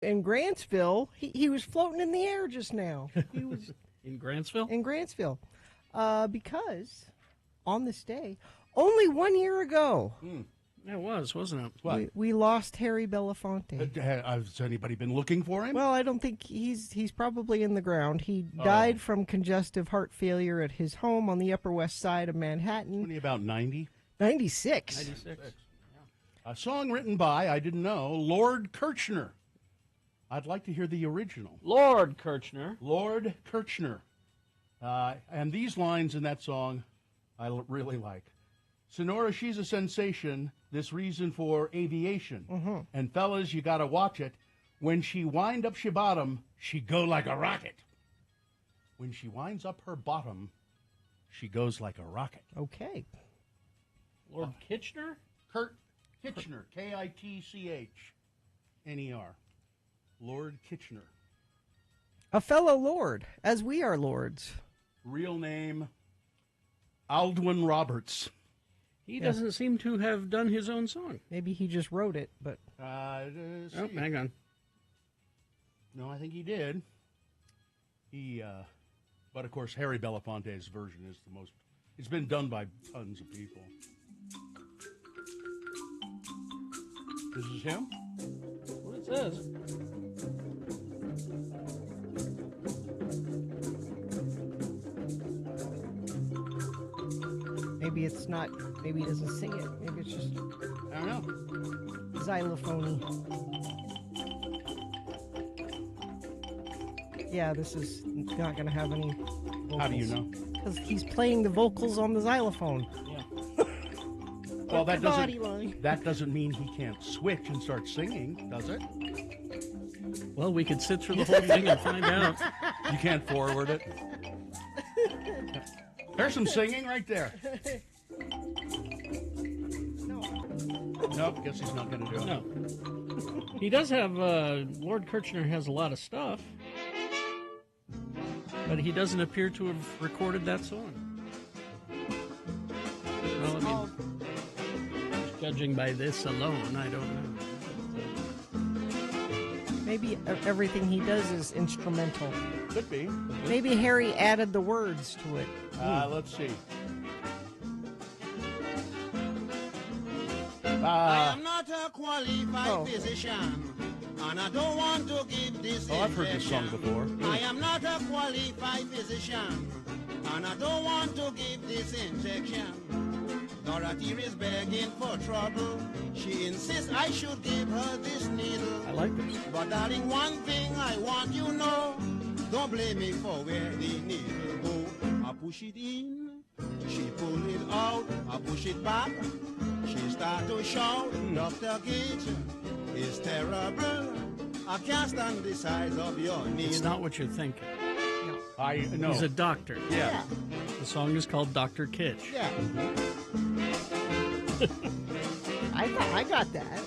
in Grantsville. He was floating in the air just now. He was In Grantsville? in Grantsville. Because on this day, only 1 year ago, It was, wasn't it? What? we lost Harry Belafonte. Has anybody been looking for him? Well, I don't think he's probably in the ground. He died from congestive heart failure at his home on the Upper West Side of Manhattan. Only about 90. 96. 96. A song written by, I didn't know, Lord Kirchner. I'd like to hear the original. Lord Kirchner. Lord Kirchner. And these lines in that song I really like. Sonora, she's a sensation, this reason for aviation. And fellas, you got to watch it. When she wind up she bottom, she go like a rocket. When she winds up her bottom, she goes like a rocket. Okay. Lord Kitchener? Kitchener, Kitchner. Lord Kitchener. A fellow lord, as we are lords. Real name, Aldwin Roberts. He doesn't seem to have done his own song. Maybe he just wrote it, but Oh, hang on. No, I think he did. But of course, Harry Belafonte's version is the most. It's been done by tons of people. This is him. What it says. maybe it's not. Maybe he doesn't sing it. Maybe it's just I don't know. xylophony. Yeah, this is not going to have any vocals. How do you know? Because he's playing the vocals on the xylophone. Yeah. Well, that Body line. doesn't mean he can't switch and start singing, does it? Well, we could sit through the whole thing and find out. You can't forward it. There's some singing right there. No. Nope, guess he's not going to do it. No. He does have, Lord Kirchner has a lot of stuff, but he doesn't appear to have recorded that song. Well, I mean, judging by this alone, I don't know. Maybe everything he does is instrumental. Could be. Maybe Harry added the words to it. Let's see. I am not a qualified physician, and I don't want to give this I've heard this song before. I am not a qualified physician, and I don't want to give this injection. Dorothy is begging for trouble. She insists I should give her this needle. I like this. But darling, one thing I want you know, don't blame me for where the needle go. I push it in, she pull it out, I push it back. She start to shout, Dr. Geek is terrible. I can't stand the size of your needle. It's not what you're thinking. I know. He's a doctor. Yeah. The song is called Dr. Kitch. Yeah. I got that.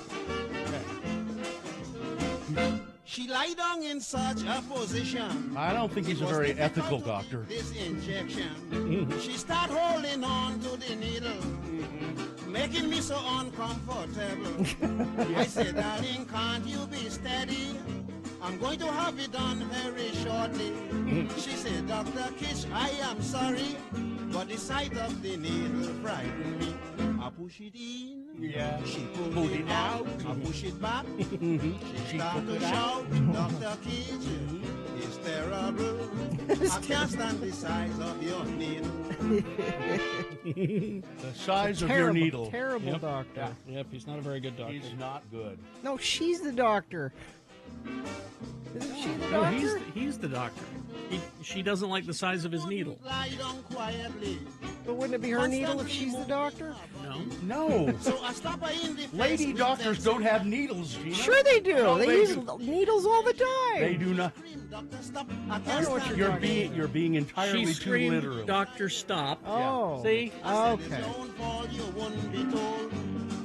She lie down in such a position. I don't think he's a very ethical doctor. This injection. She start holding on to the needle, making me so uncomfortable. I said, darling, can't you be steady? I'm going to have it done very shortly. She said, Dr. Kish, I am sorry, but the sight of the needle frightened me. I push it in. Yeah. She pulled it out. I push it back. She started to shout, Dr. Kish is terrible. I can't stand the size of your needle. The size of Terrible, your needle. Terrible doctor. Yep, he's not a very good doctor. He's not good. No, she's the doctor. Isn't she the No, doctor? he's the doctor. She doesn't like the size of his needle. Lie down quietly. But wouldn't it be her needle if she's the doctor? No. No. So I stop her in the face Lady with doctors them. don't have needles, Gina. Sure they do. No, they they use do. needles all the time. They do not. Doctor, stop. I I don't can't know what stand you're it. You're being entirely She too screamed, literal. Doctor, stop. Oh. See? Okay. It's own fault, you wouldn't be told.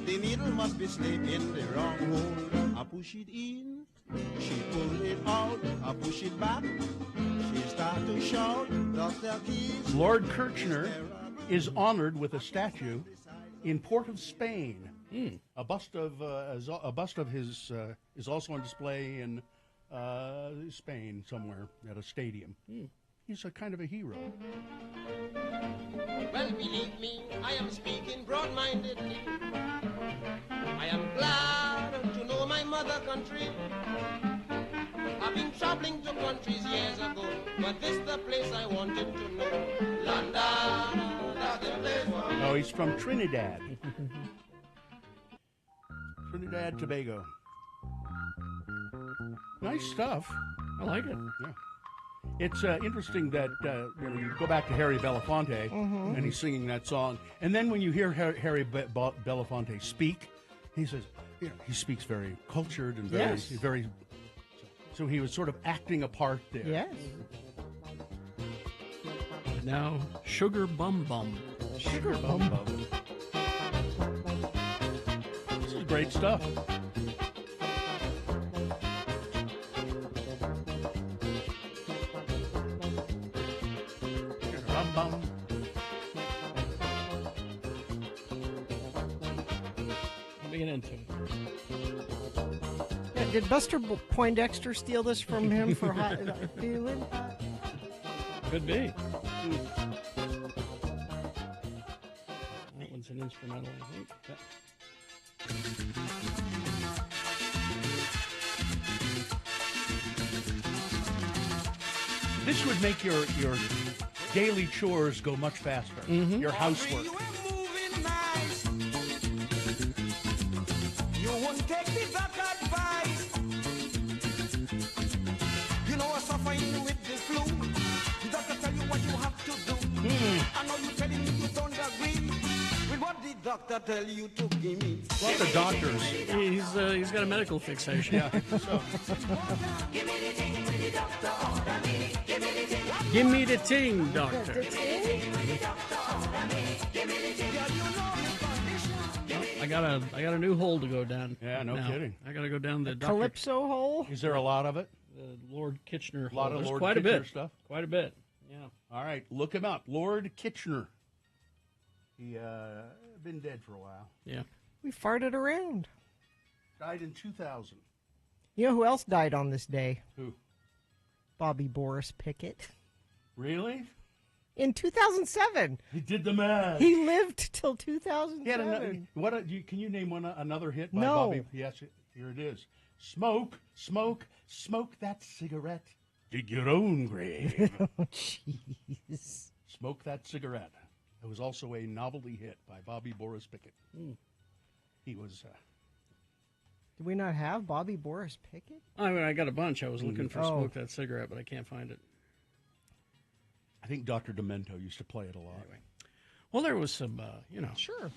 The needle must be slipped in the wrong hole. I push it in, she pull it out. I push it back, she start to shout, Dr. Keys. Lord Kirchner is honored with a statue in Port of Spain. A bust of his is also on display in Spain, somewhere at a stadium. He's a kind of a hero. Well, believe me, I am speaking broad-mindedly. I am glad to know my mother country. I've been traveling to countries years ago, but this the place I wanted to know. London, that's the place for me. Oh, he's from Trinidad. Trinidad, Tobago. Nice stuff. I like it. Yeah. It's interesting that you go back to Harry Belafonte, and he's singing that song, and then when you hear Harry Belafonte speak, he says, he speaks very cultured and very. So he was sort of acting a part there. Yes. Now, Sugar Bum Bum. Sugar Bum Bum. This is great stuff. Bum. Let me get into it. Yeah, did Buster Poindexter steal this from him for hot feeling? Could be. That one's an instrumental, I think. This would make your daily chores go much faster. Your housework. You are moving nice. You won't take the doctor advice. You know I'm suffering with the flu. The doctor tell you what you have to do. I know you're telling me you don't agree with what the doctor tell you to give me. Lots of doctors. He's got a medical fixation. Yeah. So. Give me the ting, doctor. I got a new hole to go down. Yeah, no now. kidding. I got to go down the Dr. Calypso hole? Is there a lot of it? The Lord Kitchener A lot hole. of There's Lord quite Kitchener a bit. stuff? Quite a bit. Yeah. All right, look him up. Lord Kitchener. He been dead for a while. Yeah. We farted around. Died in 2000. You know who else died on this day? Who? Bobby Boris Pickett. Really? In 2007. He did the math. He lived till He had 2007. can you name another hit by No. Bobby? Yes, here it is. Smoke, smoke, smoke that cigarette. Dig your own grave. Oh, jeez. Smoke that cigarette. It was also a novelty hit by Bobby Boris Pickett. He was... Do we not have Bobby Boris Pickett? I mean, I got a bunch. I was looking for Oh. Smoke That Cigarette, but I can't find it. I think Dr. Demento used to play it a lot. Anyway. Well, there was some, Sure.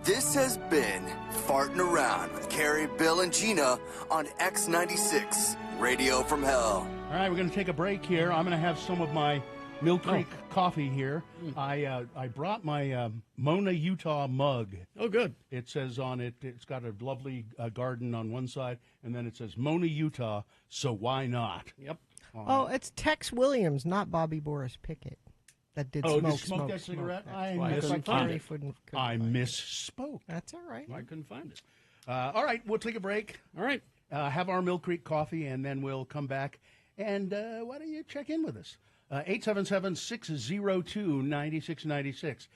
This has been Farting Around with Carrie, Bill, and Gina on X96, Radio from Hell. All right, we're going to take a break here. I'm going to have some of my Mill Creek coffee here. I brought my Mona, Utah mug. Oh, good. It says on it, it's got a lovely garden on one side, and then it says Mona, Utah, so why not? Yep. Oh, it's Tex Williams, not Bobby Boris Pickett. That did Oh, smoke, did smoke that cigarette? That's I why I couldn't find it. I misspoke. That's all right. I couldn't find it. All right, we'll take a break. All right. Have our Mill Creek coffee, and then we'll come back. And why don't you check in with us? 877-602-9696.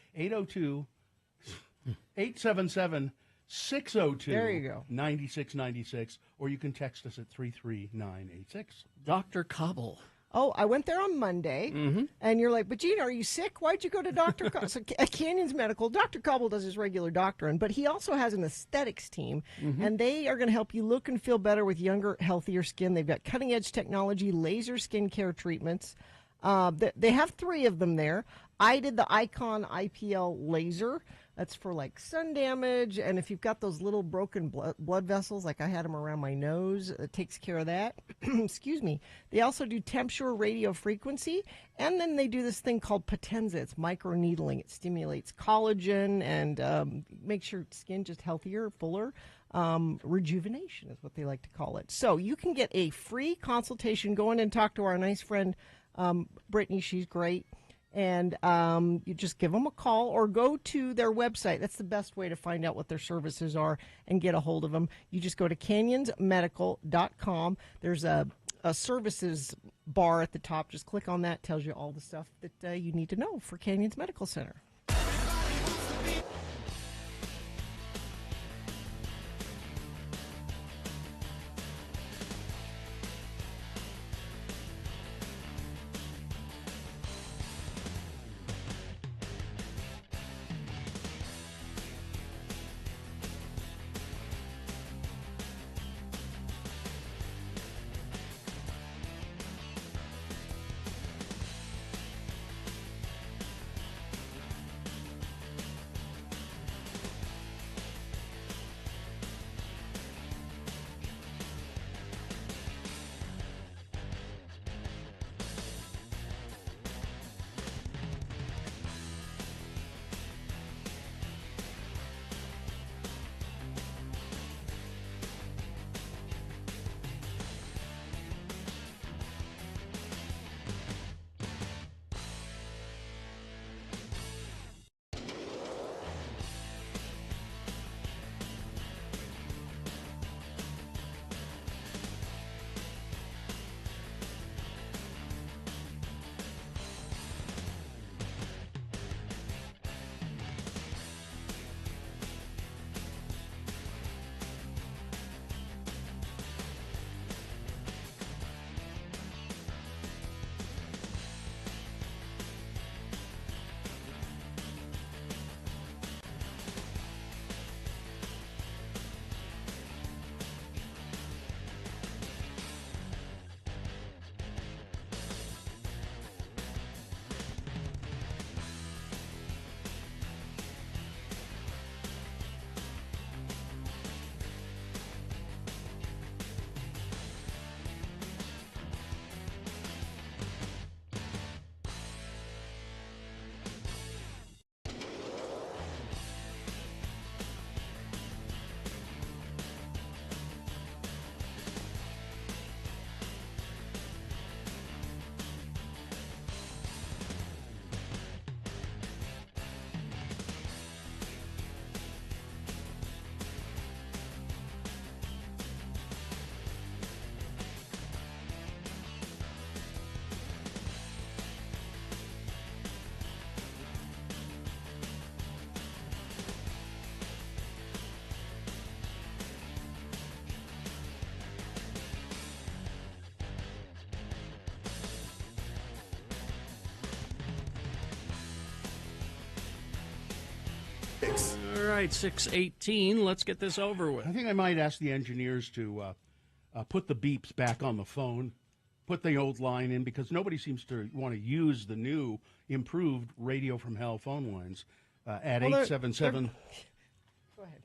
877-602. There you go. 9696. Or you can text us at 33986. Dr. Cobble. Oh, I went there on Monday, and you're like, but Gina, are you sick? Why'd you go to Dr. Cobble? So at Canyons Medical, Dr. Cobble does his regular doctoring, but he also has an aesthetics team, and they are going to help you look and feel better with younger, healthier skin. They've got cutting-edge technology, laser skincare treatments. They have 3 of them there. I did the Icon IPL laser. That's for like sun damage, and if you've got those little broken blood vessels, like I had them around my nose, it takes care of that. Excuse me. They also do temperature radio frequency, and then they do this thing called Potenza. It's microneedling. It stimulates collagen and makes your skin just healthier, fuller. Rejuvenation is what they like to call it. So you can get a free consultation. Go in and talk to our nice friend Brittany. She's great. And you just give them a call or go to their website. That's the best way to find out what their services are and get a hold of them. You just go to canyonsmedical.com. There's a services bar at the top. Just click on that. Tells you all the stuff that you need to know for Canyons Medical Center. All right, 6:18. Let's get this over with. I think I might ask the engineers to put the beeps back on the phone, put the old line in, because nobody seems to want to use the new, improved Radio from Hell phone lines at 877. Go ahead.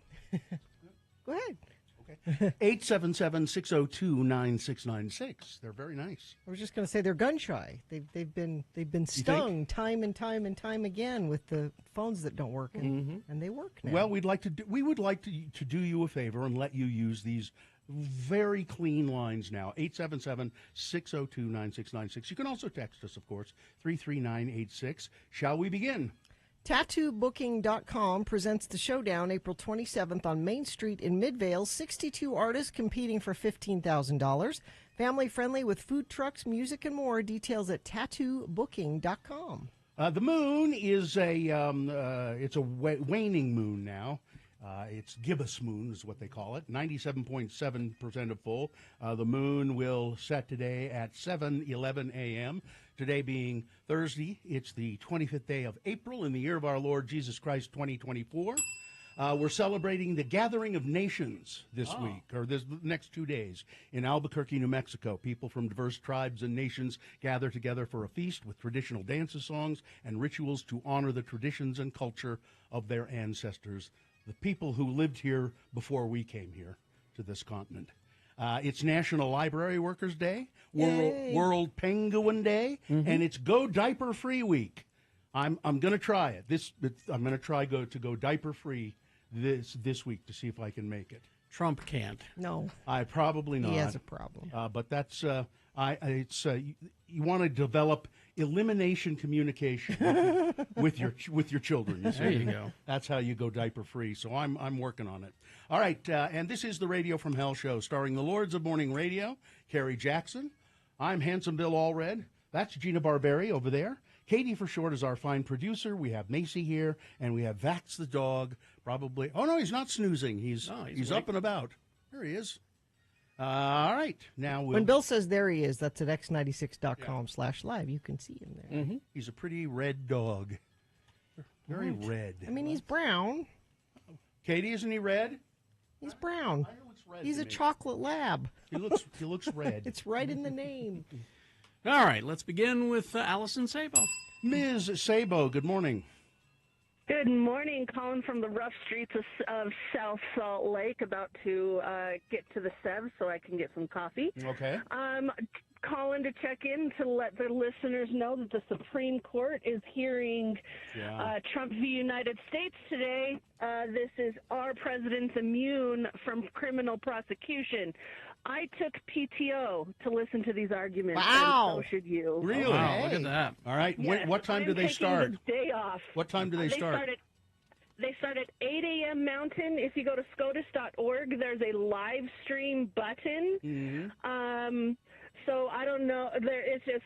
Go ahead. Okay. 877-602-9696. They're very nice. I was just going to say they're gun shy. They've been stung time and time and time again with the phones that don't work, and they work now. Well, we would like to do you a favor and let you use these very clean lines now. 877-602-9696. You can also text us, of course, 33986. Shall we begin? TattooBooking.com presents the Showdown April 27th on Main Street in Midvale. 62 artists competing for $15,000. Family friendly with food trucks, music, and more. Details at TattooBooking.com. The moon is it's a waning moon now. It's gibbous moon is what they call it. 97.7% of full. The moon will set today at 7:11 a.m. Today being Thursday, it's the 25th day of April in the year of our Lord Jesus Christ, 2024. We're celebrating the Gathering of Nations this week, or this next 2 days, in Albuquerque, New Mexico. People from diverse tribes and nations gather together for a feast with traditional dances, songs, and rituals to honor the traditions and culture of their ancestors, the people who lived here before we came here to this continent. It's National Library Workers Day, World Penguin Day, and it's Go Diaper Free Week. I'm going to try it. I'm going to try go diaper free this week to see if I can make it. Trump can't. No, I probably not. he has a problem. But that's you want to develop elimination communication with your children. You see? There you go. That's how you go diaper free. So I'm working on it. All right, and this is the Radio from Hell show, starring the Lords of Morning Radio, Carrie Jackson. I'm Handsome Bill Allred. That's Gina Barberi over there. Katie for short is our fine producer. We have Macy here, and we have Vax the dog. Probably. Oh no, he's not snoozing. He's up and about. There he is. All right, now when Bill says there he is, that's at x96.com/live. You can see him there. Mm-hmm. He's a pretty red dog. Very red. I mean, he's brown. Katie, isn't he red? He's brown. He looks red He's to a me. chocolate lab. He looks red. It's right in the name. All right, let's begin with Allison Sabo. Ms. Sabo, good morning. Good morning, calling from the rough streets of South Salt Lake, about to get to the Sev so I can get some coffee. Okay. Calling to check in to let the listeners know that the Supreme Court is hearing Trump v. United States today. This is our president's immune from criminal prosecution. I took PTO to listen to these arguments. Wow. And so should you. Really? Wow, look at that. All right. Yes, What time do I'm they taking start? the day off. What time do they start? They start at 8 a.m. Mountain. If you go to SCOTUS.org, there's a live stream button. Mm-hmm. So I don't know. It says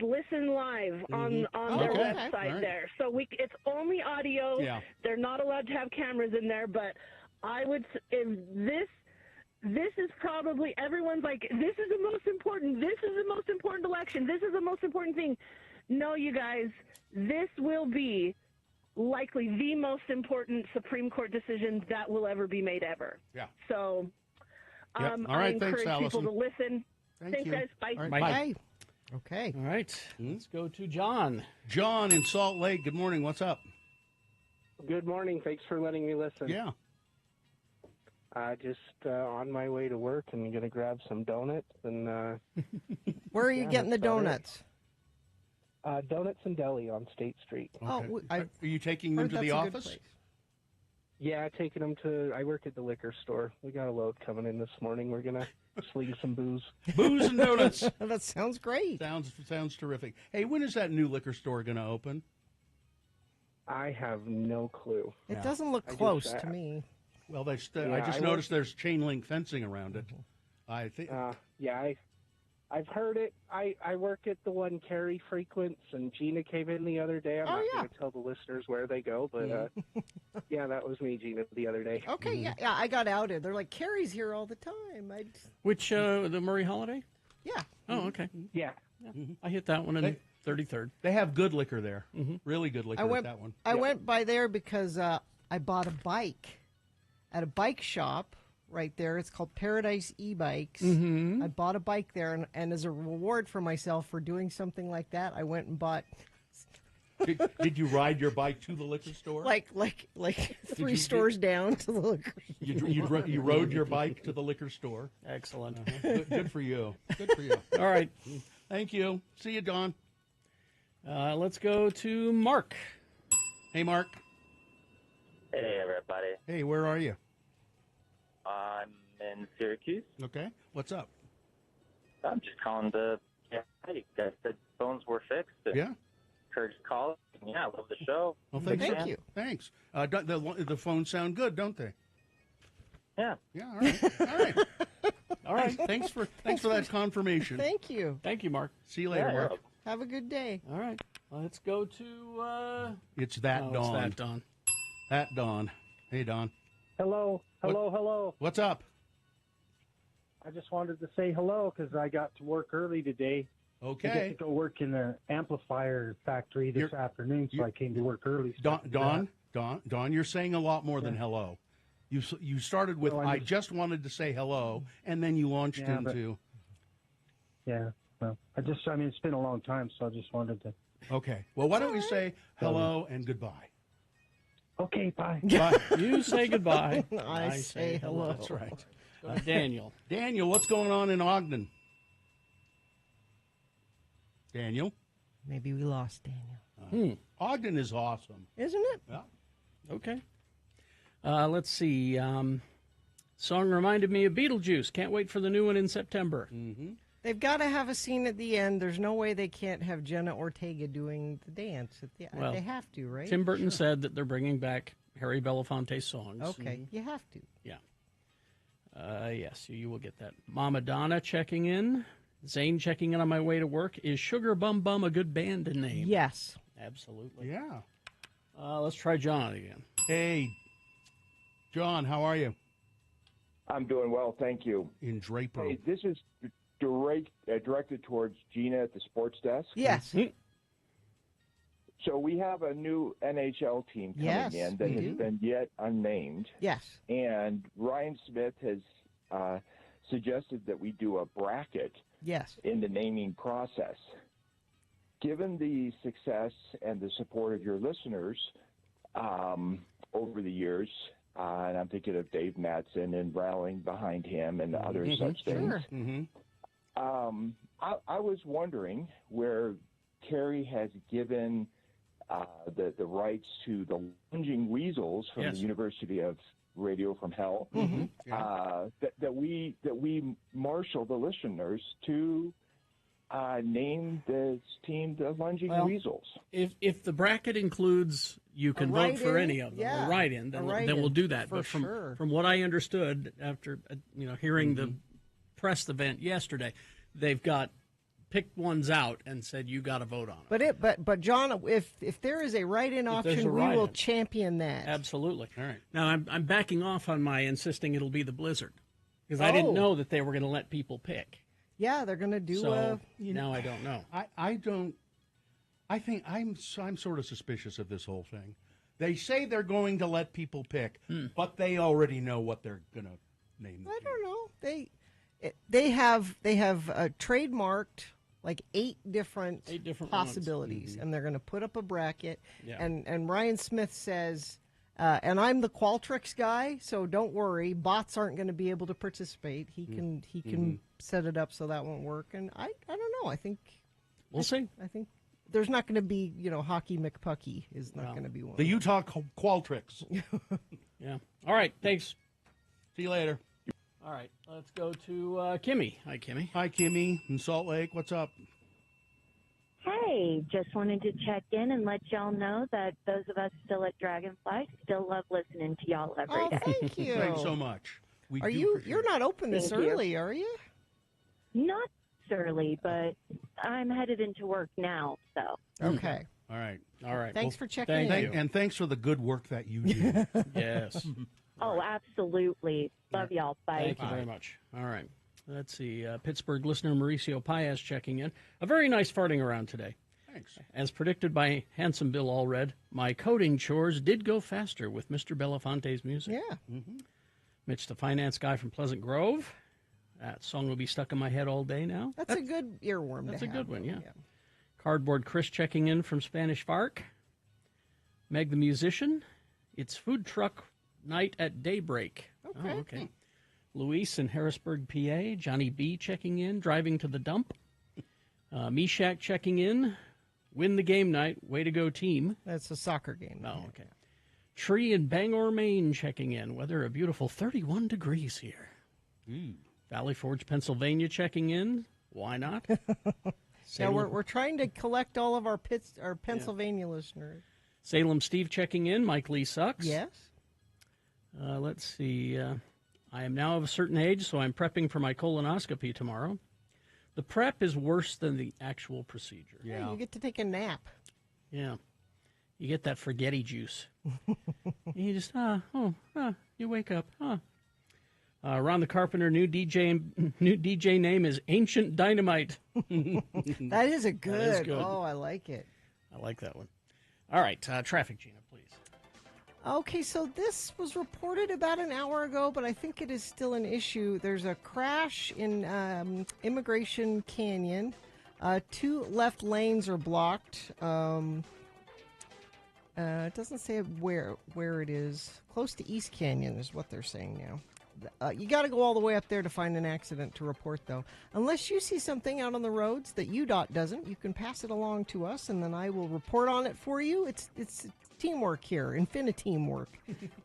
listen live on their website Right. there. So it's only audio. Yeah. They're not allowed to have cameras in there. But I would, if this is probably, everyone's like, this is the most important. This is the most important election. This is the most important thing. No, you guys, this will be likely the most important Supreme Court decision that will ever be made ever. Yeah. So Yep. All I right, encourage thanks, Allison. people to listen. Thanks, you. guys. Bye. All right, Bye. Bye. Okay. All right, let's go to John. John in Salt Lake, good morning. What's up? Good morning. Thanks for letting me listen. Yeah. Just on my way to work and going to grab some donuts. And Where are you getting the that's about it. donuts? Donuts and Deli on State Street. Okay. Oh, Are you taking them heard to that's the a good office? place. Yeah, taking them to, I work at the liquor store. We got a load coming in this morning. We're going to sleeve some booze. Booze and donuts. That sounds great. Sounds terrific. Hey, when is that new liquor store going to open? I have no clue. It doesn't look I close just- to me. Well, I Yeah, just I noticed there's chain link fencing around it. I think. Yeah, I've heard it. I work at the one Carrie frequents, and Gina came in the other day. I'm not going to tell the listeners where they go, but yeah, that was me, Gina, the other day. Okay, yeah, I got outed. They're like, Carrie's here all the time. Which, the Murray Holiday? Yeah. Oh, okay. Yeah. I hit that one in 33rd. They have good liquor there. Really good liquor went, at that one. I went by there because I bought a bike at a bike shop right there. It's called Paradise E-Bikes. I bought a bike there, and as a reward for myself for doing something like that, I went and bought Did you ride your bike to the liquor store? like three stores down to the liquor. You rode your bike to the liquor store. Excellent. Good for you. Good for you. All right, Thank you. See you, Don. let's go to Mark. Hey, Mark. Hey, everybody. Hey, where are you? I'm in Syracuse. Okay. What's up? I'm just calling to hey, you guys said phones were fixed. Yeah. Encourage call. Yeah, I love the show. Well, Thank thanks. you. Thanks. The phones sound good, don't they? Yeah. Yeah. All right. All right. All right. Thanks for that confirmation. Thank you. Thank you, Mark. See you later, Yeah, Mark. Have a good day. All right, let's go to It's that it's Dawn. that Don. That Dawn. Hey, Dawn. Hello. What's up? I just wanted to say hello because I got to work early today. I get Okay. to go work in the amplifier factory this afternoon, so I came to work early. Dawn, you're saying a lot more than hello. You started with Well, I just wanted to say hello, and then you launched into. Yeah. Well, it's been a long time, so I just wanted to. Okay. Well, why don't we say hello and goodbye? Okay, bye. Bye. You say goodbye. I say hello. That's right. Go to Daniel. Daniel, what's going on in Ogden? Daniel? Maybe we lost Daniel. Ogden is awesome. Isn't it? Yeah. Okay. Let's see. Song reminded me of Beetlejuice. Can't wait for the new one in September. They've got to have a scene at the end. There's no way they can't have Jenna Ortega doing the dance. They have to, right? Tim Burton said that they're bringing back Harry Belafonte songs. Okay, you have to. Yeah. Yes, you will get that. Mama Donna checking in. Zane checking in on my way to work. Is Sugar Bum Bum a good band name? Yes. Absolutely. Yeah. Let's try John again. Hey, John, how are you? I'm doing well, thank you. In Draper. Hey, this is directed towards Gina at the sports desk. Yes. So we have a new NHL team coming in that has been yet unnamed. Yes. And Ryan Smith has suggested that we do a bracket in the naming process. Given the success and the support of your listeners over the years, and I'm thinking of Dave Mattson and rallying behind him and other such things. I was wondering where Carrie has given the rights to the Lunging Weasels from the University of Radio from Hell, that we marshal the listeners to name this team the Lunging Weasels. If the bracket includes you can vote for any of them, or write-in, then we'll do that. But from what I understood after hearing the press event yesterday, they've got picked ones out and said you got to vote on it. But John, if there is a write-in option, we will champion that. Absolutely. All right. Now I'm backing off on my insisting it'll be the Blizzard because I didn't know that they were going to let people pick. Yeah, they're going to do. Now I don't know. I don't. I think I'm sort of suspicious of this whole thing. They say they're going to let people pick, but they already know what they're going to name. I don't know. They have trademarked like eight different possibilities, and they're going to put up a bracket. Yeah. And Ryan Smith says, and I'm the Qualtrics guy, so don't worry, bots aren't going to be able to participate. He can set it up so that won't work. And I don't know. I think we'll see. I think there's not going to be Hockey McPucky is not going to be one. The Utah Qualtrics. Yeah. All right. Thanks. See you later. All right, let's go to Kimmy. Hi, Kimmy. Hi, Kimmy in Salt Lake. What's up? Hey, just wanted to check in and let y'all know that those of us still at Dragonfly still love listening to y'all every day. Thank you. Thanks so much. You're not open this early, are you? Not early, but I'm headed into work now, so. Okay. All right. Thanks for checking in. And thanks for the good work that you do. Yes. Oh, absolutely. Love y'all. Bye. Thank you very much. All right. Let's see. Pittsburgh listener Mauricio Paez checking in. A very nice farting around today. Thanks. As predicted by Handsome Bill Allred, my coding chores did go faster with Mr. Belafonte's music. Yeah. Mitch, the finance guy from Pleasant Grove. That song will be stuck in my head all day now. That's a good earworm. That's a good one, yeah. Cardboard Chris checking in from Spanish Fark. Meg the musician. It's food truck night at daybreak. Okay. Oh, okay. Luis in Harrisburg, PA. Johnny B checking in, driving to the dump. Meshach checking in. Win the game night. Way to go, team. That's a soccer game. Oh, okay. Tree in Bangor, Maine checking in. Weather a beautiful 31 degrees here. Valley Forge, Pennsylvania checking in. Why not? Yeah, we're trying to collect all of our Pennsylvania listeners. Salem Steve checking in. Mike Lee sucks. Yes. Let's see. I am now of a certain age, so I'm prepping for my colonoscopy tomorrow. The prep is worse than the actual procedure. Yeah, you get to take a nap. Yeah. You get that forgetty juice. You just, you wake up. Ron the Carpenter, new DJ name is Ancient Dynamite. That is a good. That is good. Oh, I like it. I like that one. All right, traffic, Gina, please. Okay, so this was reported about an hour ago, but I think it is still an issue. There's a crash in Immigration Canyon. 2 left lanes are blocked. It doesn't say where it is. Close to East Canyon is what they're saying now. You got to go all the way up there to find an accident to report, though. Unless you see something out on the roads that UDOT doesn't, you can pass it along to us, and then I will report on it for you. It's teamwork here, Infiniteamwork.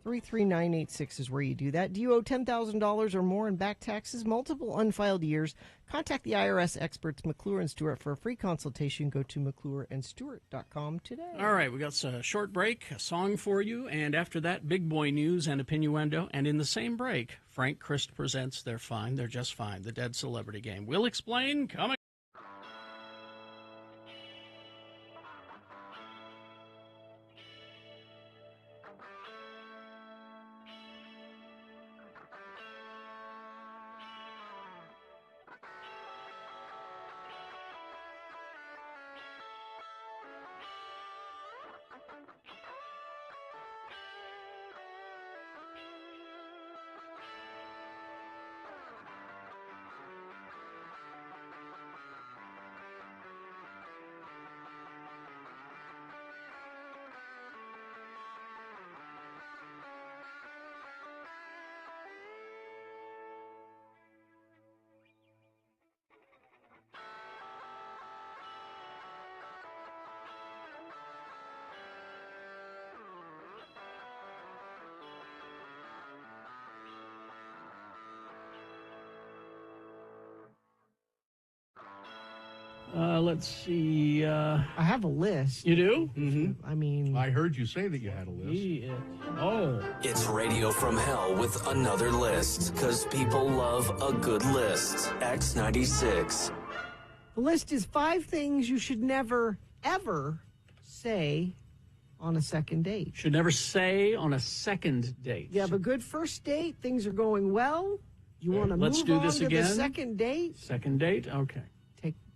33986 is where you do that. Do you owe $10,000 or more in back taxes, multiple unfiled years, Contact the IRS experts McClure and Stewart for a free consultation. Go to McClureandStewart.com today. All right, we got a short break, a song for you, and after that, big boy news and opinioendo. And in the same break, Frank Christ presents They're Fine, They're Just Fine, the Dead Celebrity Game. We'll explain coming. Let's see. I have a list. You do? Mm-hmm. I mean, I heard you say that you had a list. Oh. It's Radio from Hell with another list, because people love a good list. X96. The list is 5 things you should never, ever say on a second date. Should never say on a second date. You have a good first date. Things are going well. You want to Let's move do on this to again. the second date. Second date? Okay.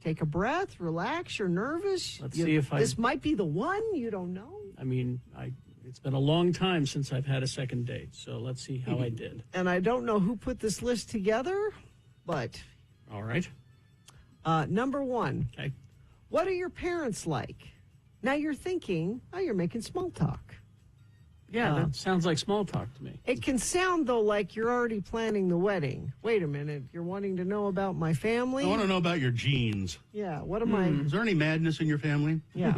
Take a breath, relax, you're nervous. Let's see if this might be the one, you don't know. I mean, it's been a long time since I've had a second date, so let's see how I did. And I don't know who put this list together, but... All right. Number 1. Okay. What are your parents like? Now you're thinking, you're making small talk. Yeah, that sounds like small talk to me. It can sound, though, like you're already planning the wedding. Wait a minute. You're wanting to know about my family? I want to know about your genes. Yeah. What am I... Is there any madness in your family? Yeah.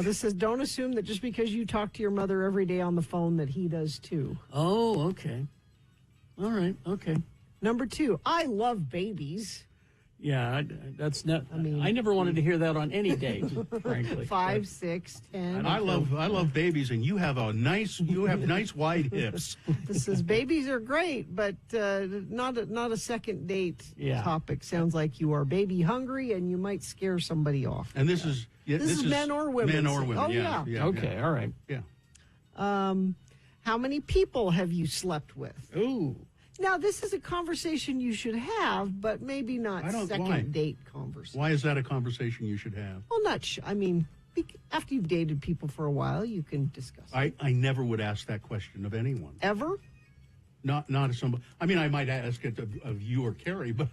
This says, don't assume that just because you talk to your mother every day on the phone that he does, too. Oh, okay. All right. Okay. Number 2, I love babies. Yeah, that's not. I mean, I never wanted to hear that on any date, frankly. 5, 6, 10. And I love babies, and you have nice wide hips. This says babies are great, but not a second date topic. Sounds like you are baby hungry, and you might scare somebody off. And this is men or women. Men or women. Oh yeah. Okay. All right. Yeah. How many people have you slept with? Ooh. Now, this is a conversation you should have, but maybe not second date conversation. Why is that a conversation you should have? Well, I mean, after you've dated people for a while, you can discuss it. I never would ask that question of anyone. Ever? Not of somebody. I mean, I might ask it of you or Carrie, but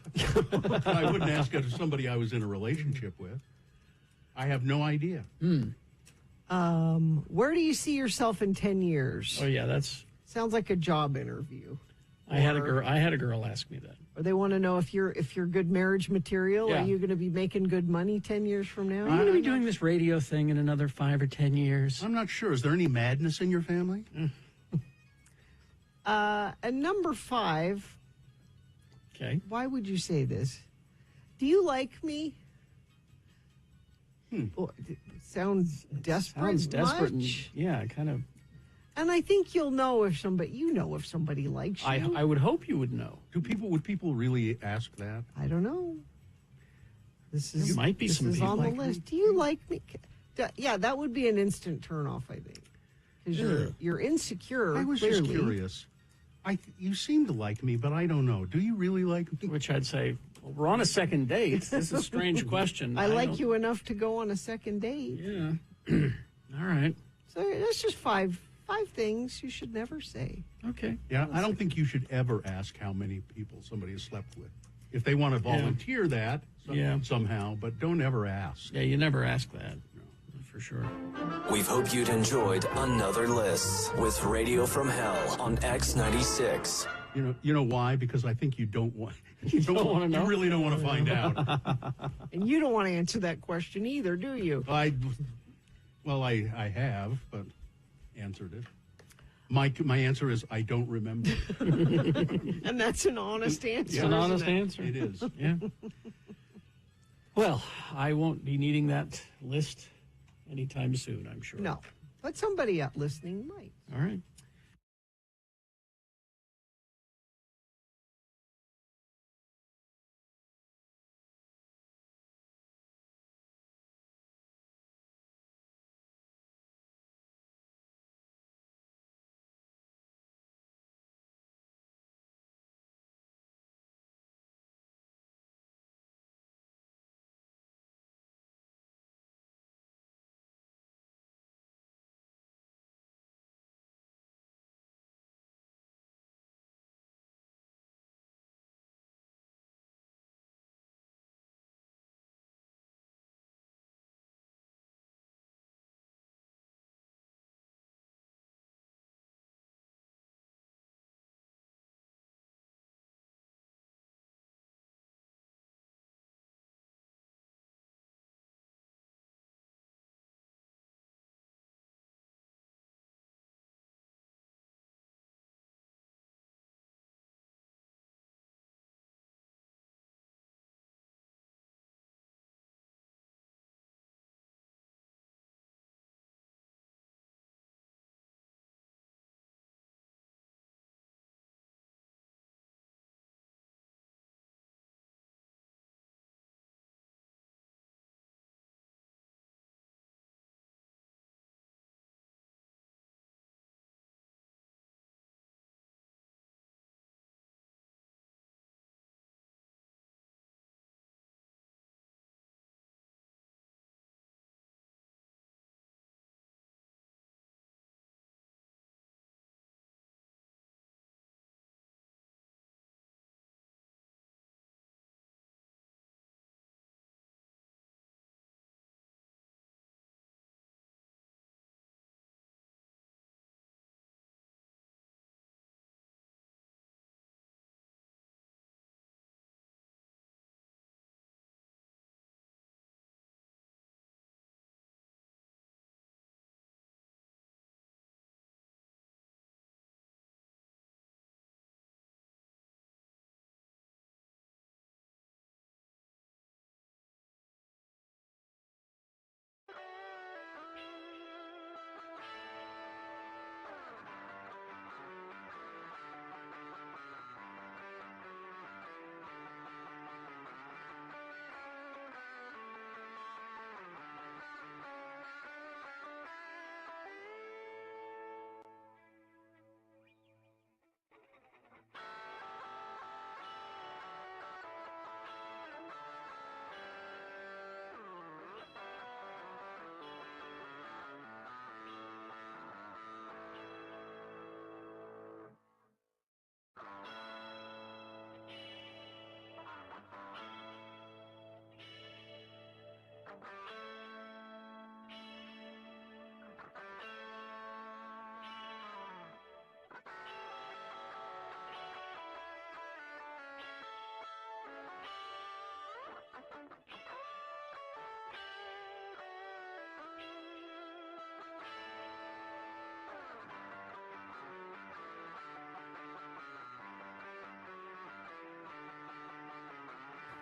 I wouldn't ask it of somebody I was in a relationship with. I have no idea. Where do you see yourself in 10 years? Oh, yeah, that's... Sounds like a job interview. I had a girl ask me that. Or they want to know if you're good marriage material. Yeah. Are you going to be making good money 10 years from now? Are you going to be doing this radio thing in another 5 or 10 years? I'm not sure. Is there any madness in your family? And number 5. Okay. Why would you say this? Do you like me? Well, it sounds desperate. Sounds desperate. Much. Yeah, kind of. And I think you'll know if somebody likes you. I would hope you would know. Would people really ask that? I don't know. There might be some people on the like list. Do you like me? Yeah, that would be an instant turnoff, I think. Because you're insecure. I was clearly. just curious. You seem to like me, but I don't know. Do you really like me? Which I'd say, well, we're on a second date. This is a strange question. I like you enough to go on a second date. Yeah. All right. So that's just 5 things you should never say. Okay. Yeah, I don't think you should ever ask how many people somebody has slept with. If they want to volunteer that somehow, but don't ever ask. Yeah, you never ask that. No, for sure. We hope you'd enjoyed another list with Radio from Hell on X96. You know why? Because I think you don't want. You don't want to know. You really don't want to find out. And you don't want to answer that question either, do you? I have, but answered it. My answer is I don't remember. And that's an honest answer. It's an honest answer. It is. Yeah. Well, I won't be needing that list anytime soon, I'm sure. No, but somebody out listening might. All right.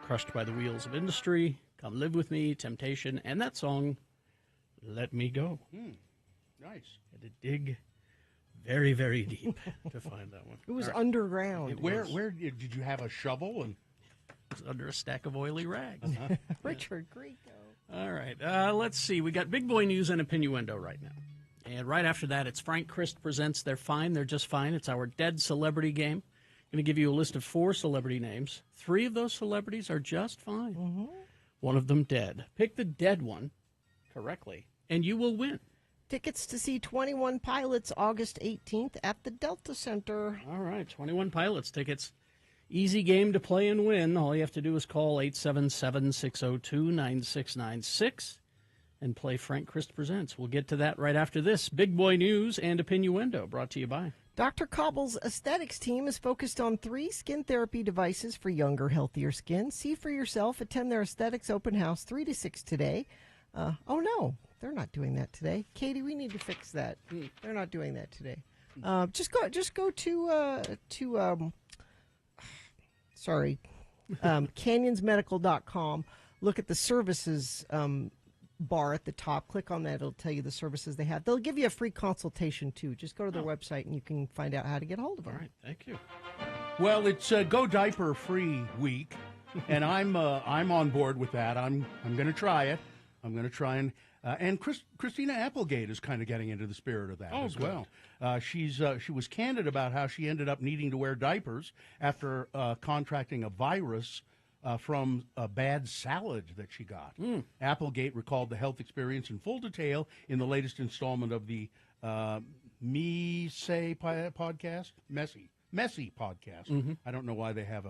Crushed by the Wheels of Industry, Come Live With Me, Temptation, and that song, Let Me Go. Nice. Had to dig very, very deep to find that one. It was underground. Where did you have a shovel? And it was under a stack of oily rags. Richard Grieco. All right. Let's see. We got big boy news and innuendo right now. And right after that, it's Frank Christ Presents They're Fine, They're Just Fine. It's our Dead Celebrity game. I'm going to give you a list of 4 celebrity names. 3 of those celebrities are just fine. Mm-hmm. One of them dead. Pick the dead one correctly, and you will win. Tickets to see 21 Pilots August 18th at the Delta Center. All right, 21 Pilots tickets. Easy game to play and win. All you have to do is call 877-602-9696 and play Frank Christ Presents. We'll get to that right after this. Big boy news and innuendo brought to you by Dr. Cobble's aesthetics team is focused on 3 skin therapy devices for younger, healthier skin. See for yourself. Attend their aesthetics open house 3 to 6 today. Oh, no, they're not doing that today. Katie, we need to fix that. They're not doing that today. Just go to canyonsmedical.com. Look at the services bar at the top. Click on that. It'll tell you the services they have. They'll give you a free consultation, too. Just go to their website, and you can find out how to get a hold of them. All right. Thank you. Well, it's Go Diaper Free Week, and I'm on board with that. I'm going to try it. I'm going to try and Christina Applegate is kind of getting into the spirit of that as well. She was candid about how she ended up needing to wear diapers after contracting a virus from a bad salad that she got. Applegate recalled the health experience in full detail in the latest installment of the Me Say podcast, Messy podcast. I don't know why they have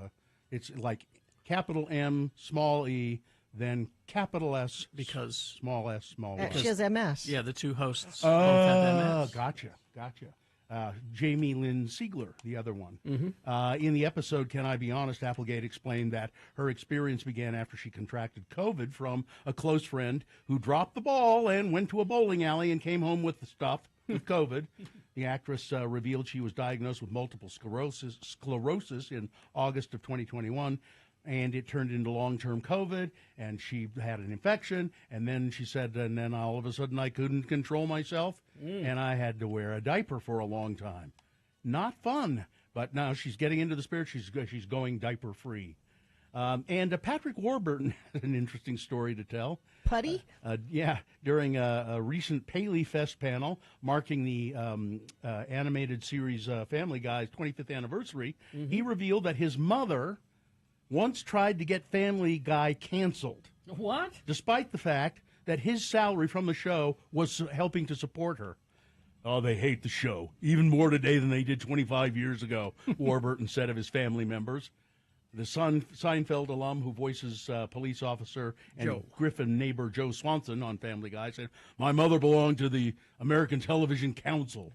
it's like capital M, small e, then capital S, because small s, small y. She has MS. Yeah, the two hosts both have MS. Gotcha. Jamie Lynn Siegler, the other one. In the episode, Can I Be Honest, Applegate explained that her experience began after she contracted COVID from a close friend who dropped the ball and went to a bowling alley and came home with the stuff with COVID. The actress revealed she was diagnosed with multiple sclerosis in August of 2021. And it turned into long-term COVID, and she had an infection, and then she said, and then all of a sudden I couldn't control myself, and I had to wear a diaper for a long time. Not fun, but now she's getting into the spirit. She's going diaper-free. And Patrick Warburton had an interesting story to tell. Putty? During a recent Paley Fest panel marking the animated series Family Guy's 25th anniversary, he revealed that his mother once tried to get Family Guy canceled. What? Despite the fact that his salary from the show was helping to support her. Oh, they hate the show, even more today than they did 25 years ago, Warburton said of his family members. The Seinfeld alum who voices police officer and Griffin neighbor Joe Swanson on Family Guy said, my mother belonged to the American Television Council,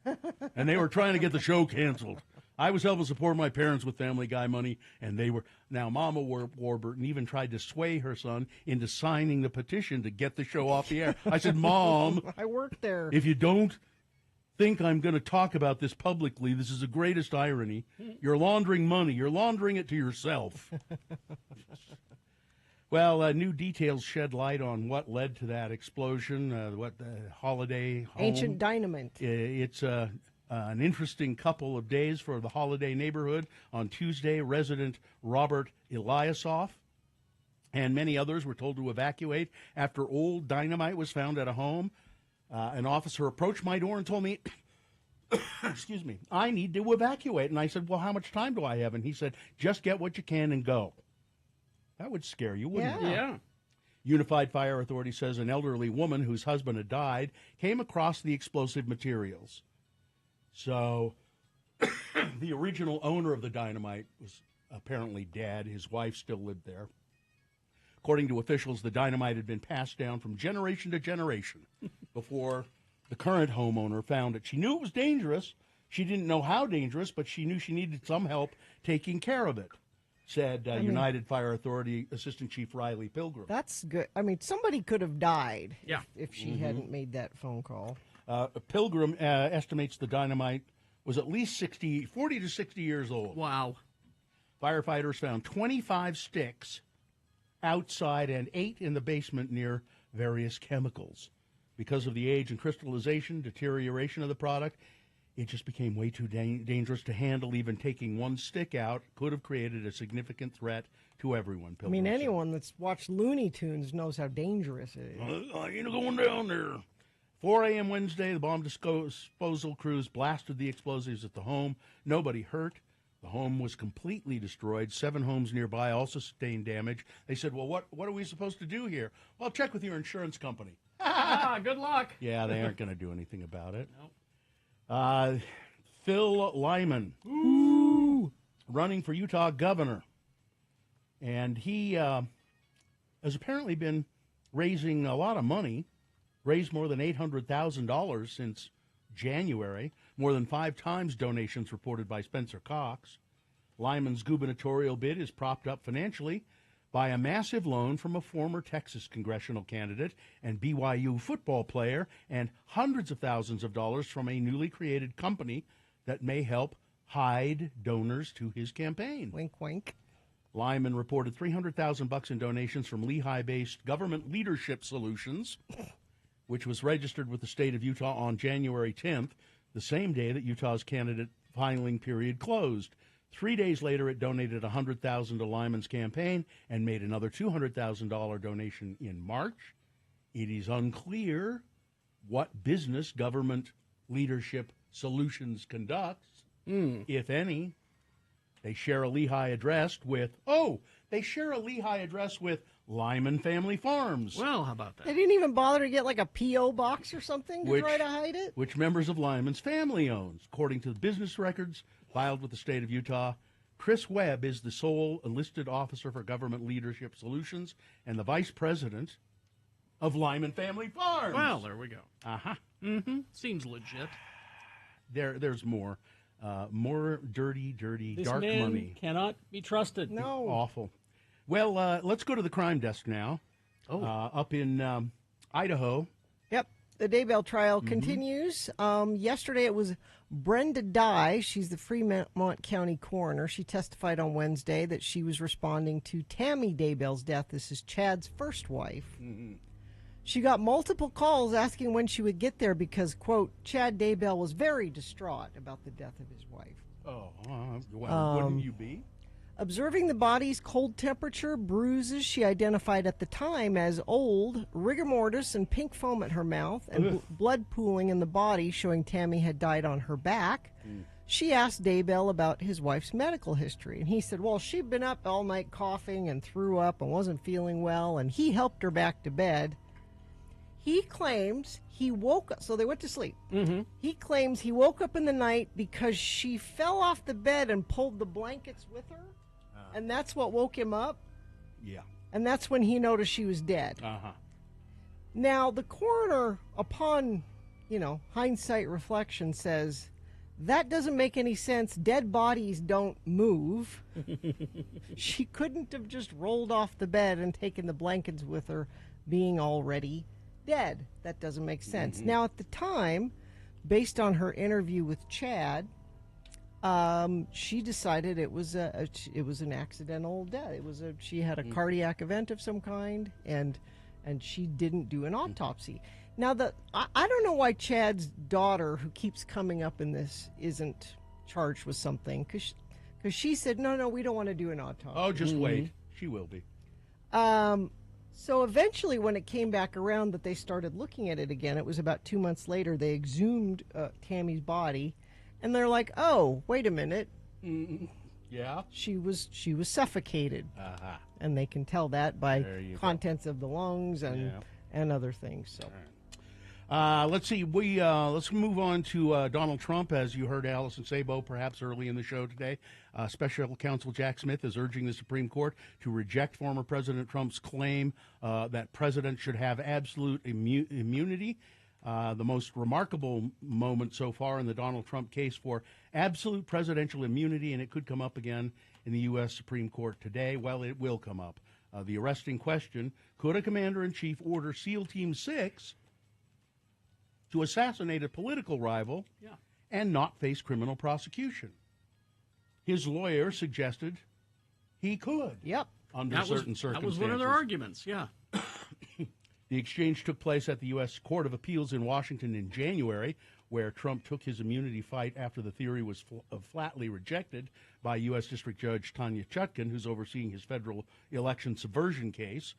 and they were trying to get the show canceled. I was helping support my parents with Family Guy money, and they were. Now, Mama Warburton even tried to sway her son into signing the petition to get the show off the air. I said, Mom, I worked there. If you don't think I'm going to talk about this publicly, this is the greatest irony. You're laundering money. You're laundering it to yourself. Well, new details shed light on what led to that explosion, holiday home. Ancient Dynamite. It's an interesting couple of days for the holiday neighborhood. On Tuesday, resident Robert Eliasoff and many others were told to evacuate after old dynamite was found at a home. An officer approached my door and told me, excuse me, I need to evacuate. And I said, well, how much time do I have? And he said, just get what you can and go. That would scare you, wouldn't it? Yeah. Unified Fire Authority says an elderly woman whose husband had died came across the explosive materials. So the original owner of the dynamite was apparently dead. His wife still lived there. According to officials, the dynamite had been passed down from generation to generation before the current homeowner found it. She knew it was dangerous. She didn't know how dangerous, but she knew she needed some help taking care of it, said United Fire Authority Assistant Chief Riley Pilgrim. That's good. I mean, somebody could have died if she hadn't made that phone call. Pilgrim estimates the dynamite was at least 40 to 60 years old. Wow. Firefighters found 25 sticks outside and 8 in the basement near various chemicals. Because of the age and crystallization, deterioration of the product, it just became way too dangerous to handle. Even taking one stick out could have created a significant threat to everyone. I mean, anyone that's watched Looney Tunes knows how dangerous it is. I ain't going down there. 4 a.m. Wednesday, the bomb disposal crews blasted the explosives at the home. Nobody hurt. The home was completely destroyed. 7 homes nearby also sustained damage. They said, well, what are we supposed to do here? Well, check with your insurance company. Good luck. Yeah, they aren't going to do anything about it. Nope. Phil Lyman, running for Utah governor. And he has apparently been raising a lot of money, raised more than $800,000 since January, more than 5 times donations reported by Spencer Cox. Lyman's gubernatorial bid is propped up financially by a massive loan from a former Texas congressional candidate and BYU football player and hundreds of thousands of dollars from a newly created company that may help hide donors to his campaign. Wink, wink. Lyman reported $300,000 in donations from Lehigh-based Government Leadership Solutions, which was registered with the state of Utah on January 10th, the same day that Utah's candidate filing period closed. 3 days later, it donated $100,000 to Lyman's campaign and made another $200,000 donation in March. It is unclear what business Government Leadership Solutions conducts, if any. They share a Lehigh address with Lyman Family Farms. Well, how about that? They didn't even bother to get like a P.O. box or something to try to hide it? Which members of Lyman's family owns. According to the business records filed with the state of Utah, Chris Webb is the sole enlisted officer for Government Leadership Solutions and the vice president of Lyman Family Farms. Well, there we go. Uh-huh. Mm-hmm. Seems legit. There's more. More dirty, this dark man money. Cannot be trusted. No. Awful. Well, let's go to the crime desk now. Up in Idaho. Yep. The Daybell trial continues. Yesterday it was Brenda Dye. She's the Fremont County coroner. She testified on Wednesday that she was responding to Tammy Daybell's death. This is Chad's first wife. Mm-hmm. She got multiple calls asking when she would get there because, quote, Chad Daybell was very distraught about the death of his wife. Wouldn't you be? Observing the body's cold temperature, bruises she identified at the time as old, rigor mortis and pink foam at her mouth, and blood pooling in the body showing Tammy had died on her back, she asked Daybell about his wife's medical history. And he said, well, she'd been up all night coughing and threw up and wasn't feeling well, and he helped her back to bed. He claims he woke up, so they went to sleep. Mm-hmm. He claims he woke up in the night because she fell off the bed and pulled the blankets with her, and that's what woke him up. Yeah. And that's when he noticed she was dead. Uh-huh. Now, the coroner, upon, hindsight reflection, says, that doesn't make any sense. Dead bodies don't move. She couldn't have just rolled off the bed and taken the blankets with her, being already dead. That doesn't make sense. Mm-hmm. Now, at the time, based on her interview with Chad, she decided it was an accidental death. She had a cardiac event of some kind, and she didn't do an autopsy. Now, I don't know why Chad's daughter, who keeps coming up in this, isn't charged with something, because she said, no, we don't want to do an autopsy. Oh, just wait. She will be. So eventually, when it came back around that they started looking at it again, it was about 2 months later, they exhumed Tammy's body, and they're like, oh, wait a minute. Yeah? She was suffocated. Uh-huh. And they can tell that by contents of the lungs and other things. So. Let's see. Let's move on to Donald Trump. As you heard Allison Sabo perhaps early in the show today, Special Counsel Jack Smith is urging the Supreme Court to reject former President Trump's claim that presidents should have absolute immunity. The most remarkable moment so far in the Donald Trump case for absolute presidential immunity, and it could come up again in the U.S. Supreme Court today. Well, it will come up. The arresting question, could a commander-in-chief order SEAL Team 6 to assassinate a political rival and not face criminal prosecution? His lawyer suggested he could. Yep. Under certain circumstances. That was one of their arguments, yeah. The exchange took place at the U.S. Court of Appeals in Washington in January, where Trump took his immunity fight after the theory was flatly rejected by U.S. District Judge Tanya Chutkan, who's overseeing his federal election subversion case.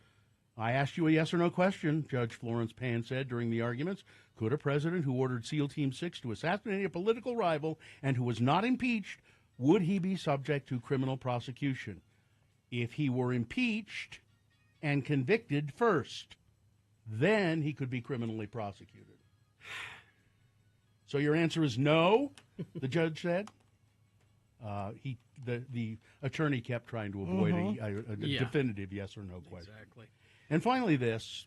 I asked you a yes or no question, Judge Florence Pan said during the arguments. Could a president who ordered SEAL Team 6 to assassinate a political rival and who was not impeached, would he be subject to criminal prosecution? If he were impeached and convicted first, then he could be criminally prosecuted. So your answer is no, the judge said. The attorney kept trying to avoid a definitive yes or no question. Exactly. And finally this,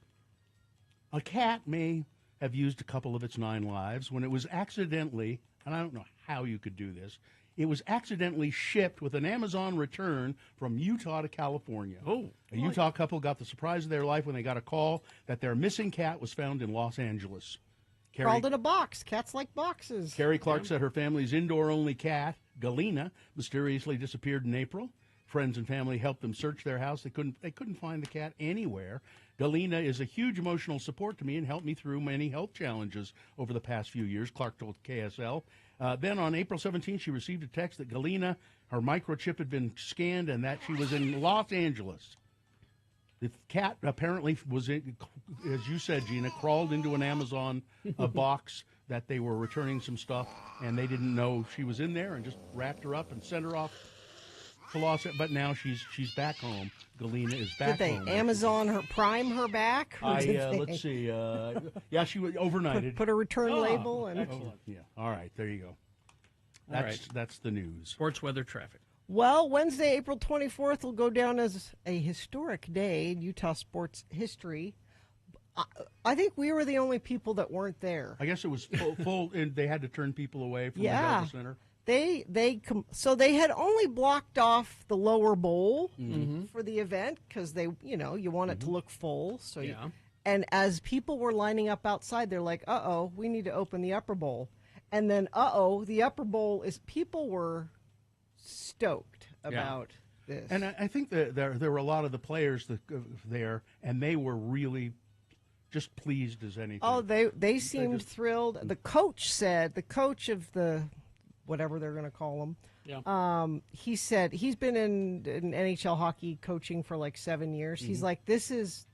a cat may have used a couple of its 9 lives when it was accidentally, and I don't know how you could do this, it was accidentally shipped with an Amazon return from Utah to California. Oh. A Utah couple got the surprise of their life when they got a call that their missing cat was found in Los Angeles. Crawled in a box. Cats like boxes. Carrie Clark said her family's indoor-only cat, Galena, mysteriously disappeared in April. Friends and family helped them search their house. They couldn't find the cat anywhere. Galena is a huge emotional support to me and helped me through many health challenges over the past few years, Clark told KSL. Then on April 17th, she received a text that Galena, her microchip had been scanned and that she was in Los Angeles. The cat apparently was, as you said, Gina, crawled into an Amazon box that they were returning some stuff, and they didn't know she was in there and just wrapped her up and sent her off to Los Angeles. But now she's back home. Galena is back home. Did they Amazon her, Prime her back? Let's see. Yeah, she was overnighted. Put a return label. And excellent. Yeah. All right, there you go. That's the news. Sports, weather, traffic. Well, Wednesday, April 24th will go down as a historic day in Utah sports history. I think we were the only people that weren't there. I guess it was full and they had to turn people away from the Delta Center. So they had only blocked off the lower bowl for the event because you want it to look full. So and as people were lining up outside, they're like, we need to open the upper bowl. And then, the upper bowl people were stoked about this. And I think that there were a lot of the players there, and they were really just pleased as anything. Oh, they seemed thrilled. The coach of the whatever they're going to call them, he said he's been in NHL hockey coaching for like 7 years. He's like, this is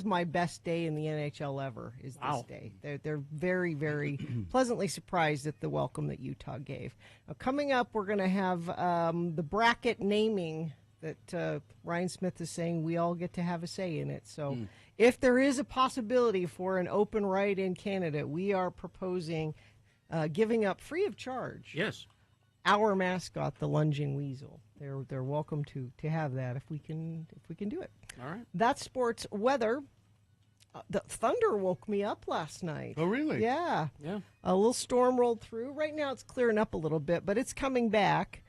my best day in the NHL ever, is this day. They're very, very pleasantly surprised at the welcome that Utah gave. Now, coming up, we're going to have the bracket naming that Ryan Smith is saying we all get to have a say in it. So if there is a possibility for an open write-in candidate, we are proposing giving up free of charge. Yes. Our mascot, the lunging weasel. They're welcome to have that if we can do it. All right. That's sports. Weather. The thunder woke me up last night. Oh, really? Yeah. A little storm rolled through. Right now it's clearing up a little bit, but it's coming back.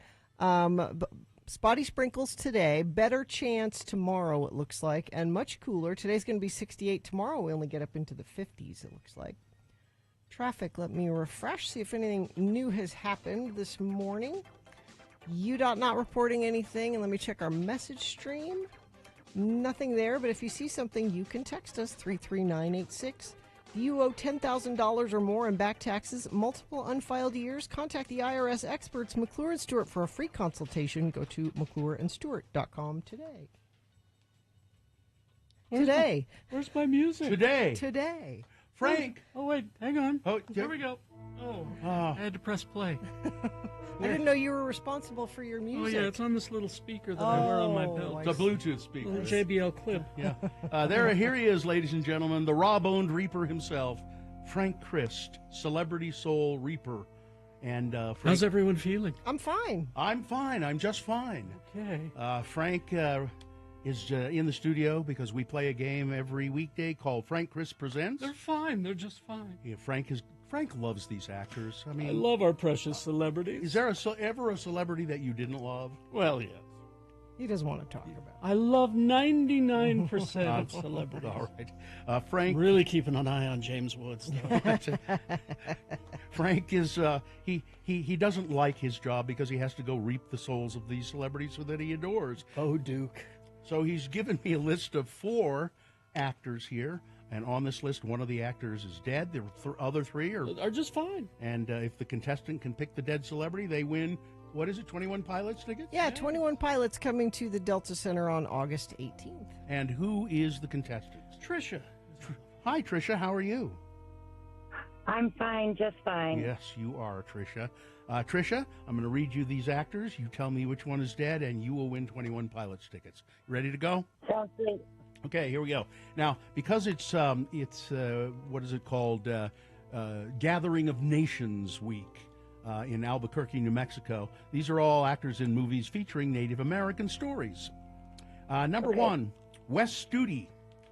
Spotty sprinkles today. Better chance tomorrow, it looks like, and much cooler. Today's going to be 68. Tomorrow we only get up into the 50s, it looks like. Traffic, let me refresh, see if anything new has happened this morning. UDOT not reporting anything, and let me check our message stream. Nothing there, but if you see something, you can text us, 33986. You owe $10,000 or more in back taxes, multiple unfiled years. Contact the IRS experts, McClure and Stewart, for a free consultation. Go to McClureandStewart.com today. Where's my music? Today. Frank. Oh, wait, hang on. Oh, here we go. I had to press play. I didn't know you were responsible for your music. Oh, yeah, it's on this little speaker that I wear on my belt. It's a Bluetooth speaker. Little JBL clip. Yeah. Here he is, ladies and gentlemen, the raw-boned Reaper himself, Frank Christ, Celebrity Soul Reaper. And Frank, how's everyone feeling? I'm fine. I'm fine. I'm just fine. Okay. Frank is in the studio because we play a game every weekday called Frank Christ Presents. They're fine. They're just fine. Yeah, Frank loves these actors. I love our precious celebrities. Is there ever a celebrity that you didn't love? Well, yes. He doesn't want to talk about it. I love 99% of celebrities. All right. Frank... I'm really keeping an eye on James Woods, though. Frank is... He doesn't like his job because he has to go reap the souls of these celebrities that he adores. Oh, Duke. So he's given me a list of 4 actors here. And on this list, one of the actors is dead. The other 3 are just fine. And if the contestant can pick the dead celebrity, they win, what is it, 21 Pilots tickets? Yeah, 21 Pilots coming to the Delta Center on August 18th. And who is the contestant? Tricia. Hi, Tricia. How are you? I'm fine, just fine. Yes, you are, Tricia. Tricia, I'm going to read you these actors. You tell me which one is dead, and you will win 21 Pilots tickets. Ready to go? Sounds great. Okay, here we go. Now, because it's what is it called? Gathering of Nations Week in Albuquerque, New Mexico. These are all actors in movies featuring Native American stories. Number 1, Wes Studi,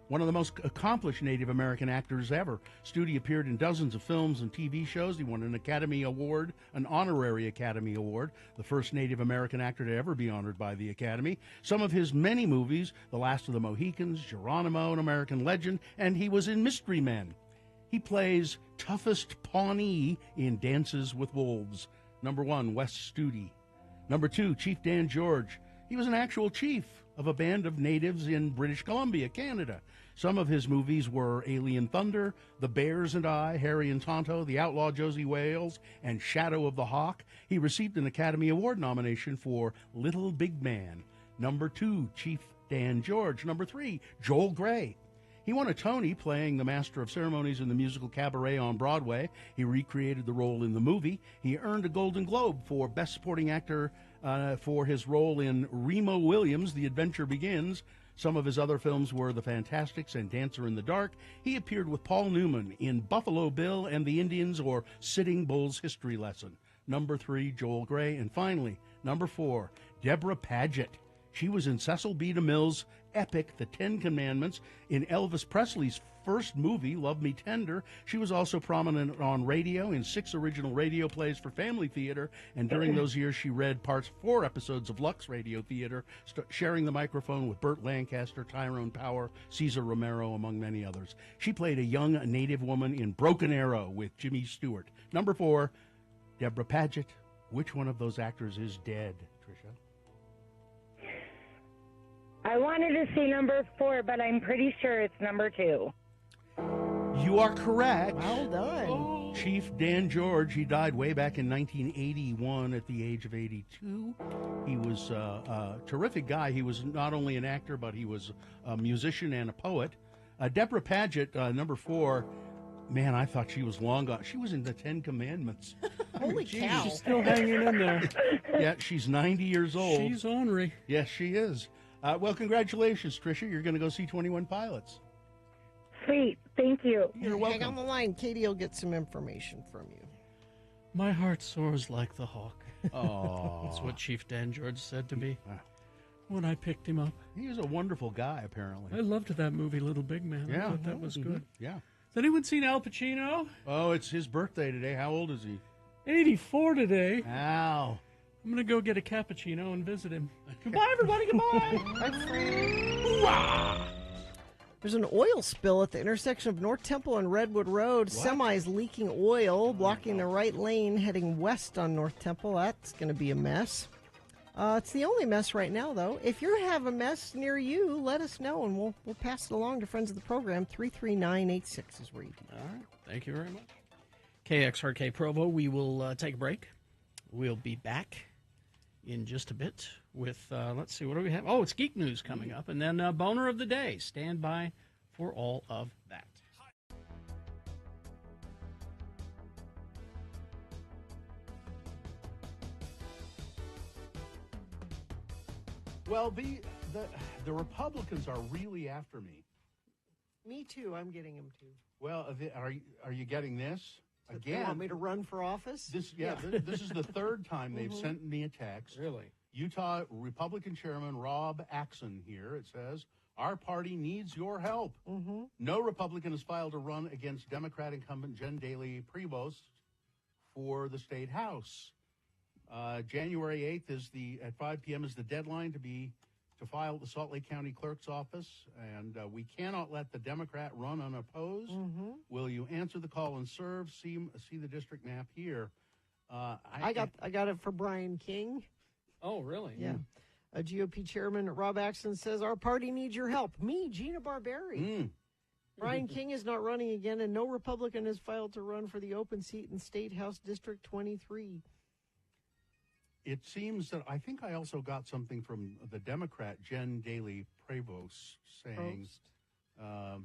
one of the most accomplished Native American actors ever. Studi appeared in dozens of films and TV shows. He won an Academy Award, an honorary Academy Award, the first Native American actor to ever be honored by the Academy. Some of his many movies, The Last of the Mohicans, Geronimo, An American Legend, and he was in Mystery Men. He plays toughest Pawnee in Dances with Wolves. Number 1, Wes Studi. Number 2, Chief Dan George. He was an actual chief of a band of natives in British Columbia, Canada. Some of his movies were Alien Thunder, The Bears and I, Harry and Tonto, The Outlaw Josie Wales, and Shadow of the Hawk. He received an Academy Award nomination for Little Big Man. Number 2, Chief Dan George. Number 3, Joel Grey. He won a Tony playing the Master of Ceremonies in the musical Cabaret on Broadway. He recreated the role in the movie. He earned a Golden Globe for Best Supporting Actor for his role in Remo Williams' The Adventure Begins. Some of his other films were The Fantastics and Dancer in the Dark. He appeared with Paul Newman in Buffalo Bill and the Indians or Sitting Bull's History Lesson. Number 3, Joel Grey. And finally, number 4, Deborah Paget. She was in Cecil B. DeMille's epic, The Ten Commandments, in Elvis Presley's first movie, Love Me Tender. She was also prominent on radio in 6 original radio plays for Family Theater, and during those years she read 4 episodes of Lux Radio Theater, sharing the microphone with Burt Lancaster, Tyrone Power, Cesar Romero, among many others. She played a young native woman in Broken Arrow with Jimmy Stewart. Number 4, Deborah Paget. Which one of those actors is dead, Tricia? I wanted to say number 4, but I'm pretty sure it's number 2. You are correct. Well done. Chief Dan George, he died way back in 1981 at the age of 82. He was a terrific guy. He was not only an actor, but he was a musician and a poet. Deborah Paget, number 4, man, I thought she was long gone. She was in the Ten Commandments. Holy cow. She's still hanging in there. Yeah, she's 90 years old. She's ornery. Yes, she is. Well, congratulations, Tricia. You're going to go see 21 Pilots. Sweet. Thank you. You're welcome. Hang on the line. Katie will get some information from you. My heart soars like the hawk. Oh, That's what Chief Dan George said to me when I picked him up. He was a wonderful guy, apparently. I loved that movie, Little Big Man. Yeah. I thought that was good. Yeah. Has anyone seen Al Pacino? Oh, it's his birthday today. How old is he? 84 today. Ow. I'm going to go get a cappuccino and visit him. Goodbye, everybody. Goodbye. Bye, friend. There's an oil spill at the intersection of North Temple and Redwood Road. What? Semis leaking oil, blocking the right lane heading west on North Temple. That's going to be a mess. It's the only mess right now, though. If you have a mess near you, let us know, and we'll pass it along to friends of the program. 33986 is where you do. All right. Thank you very much. KXRK Provo, we will take a break. We'll be back in just a bit with, let's see, what do we have? Oh, it's Geek News coming up, and then Boner of the Day. Stand by for all of that. Well, the Republicans are really after me. Me too. I'm getting them too. Well, are you getting this? Again, they want me to run for office? This is the third time they've sent me a text. Really? Utah Republican Chairman Rob Axon here. It says, our party needs your help. Mm-hmm. No Republican has filed a run against Democrat incumbent Jen Daly Prevost for the state house. January 8th at 5 p.m. is the deadline to file at the Salt Lake County Clerk's office, and we cannot let the Democrat run unopposed. Mm-hmm. Will you answer the call and serve? See the district map here. I got it for Brian King. Oh, really? Yeah. A GOP chairman, Rob Axon, says, our party needs your help. Me, Gina Barberi. Brian King is not running again, and no Republican has filed to run for the open seat in State House District 23. It seems that I think I also got something from the Democrat, Jen Daly Prevost, saying, I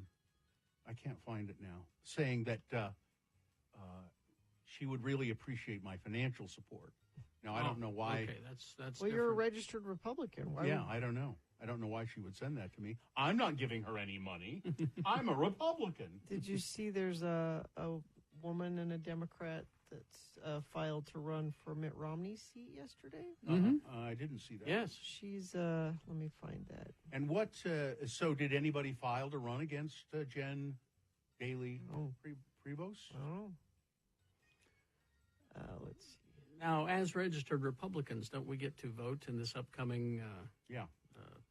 can't find it now, saying that she would really appreciate my financial support. Now, I don't know why. Okay, that's well, different. you're a registered Republican. I don't know. I don't know why she would send that to me. I'm not giving her any money. I'm a Republican. Did you see there's a woman and a Democrat that's filed to run for Mitt Romney's seat yesterday? I didn't see that. Yes. She's, let me find that. And what, so did anybody file to run against Jen Daly Prevost? Oh. Let's see. Now, as registered Republicans, don't we get to vote in this upcoming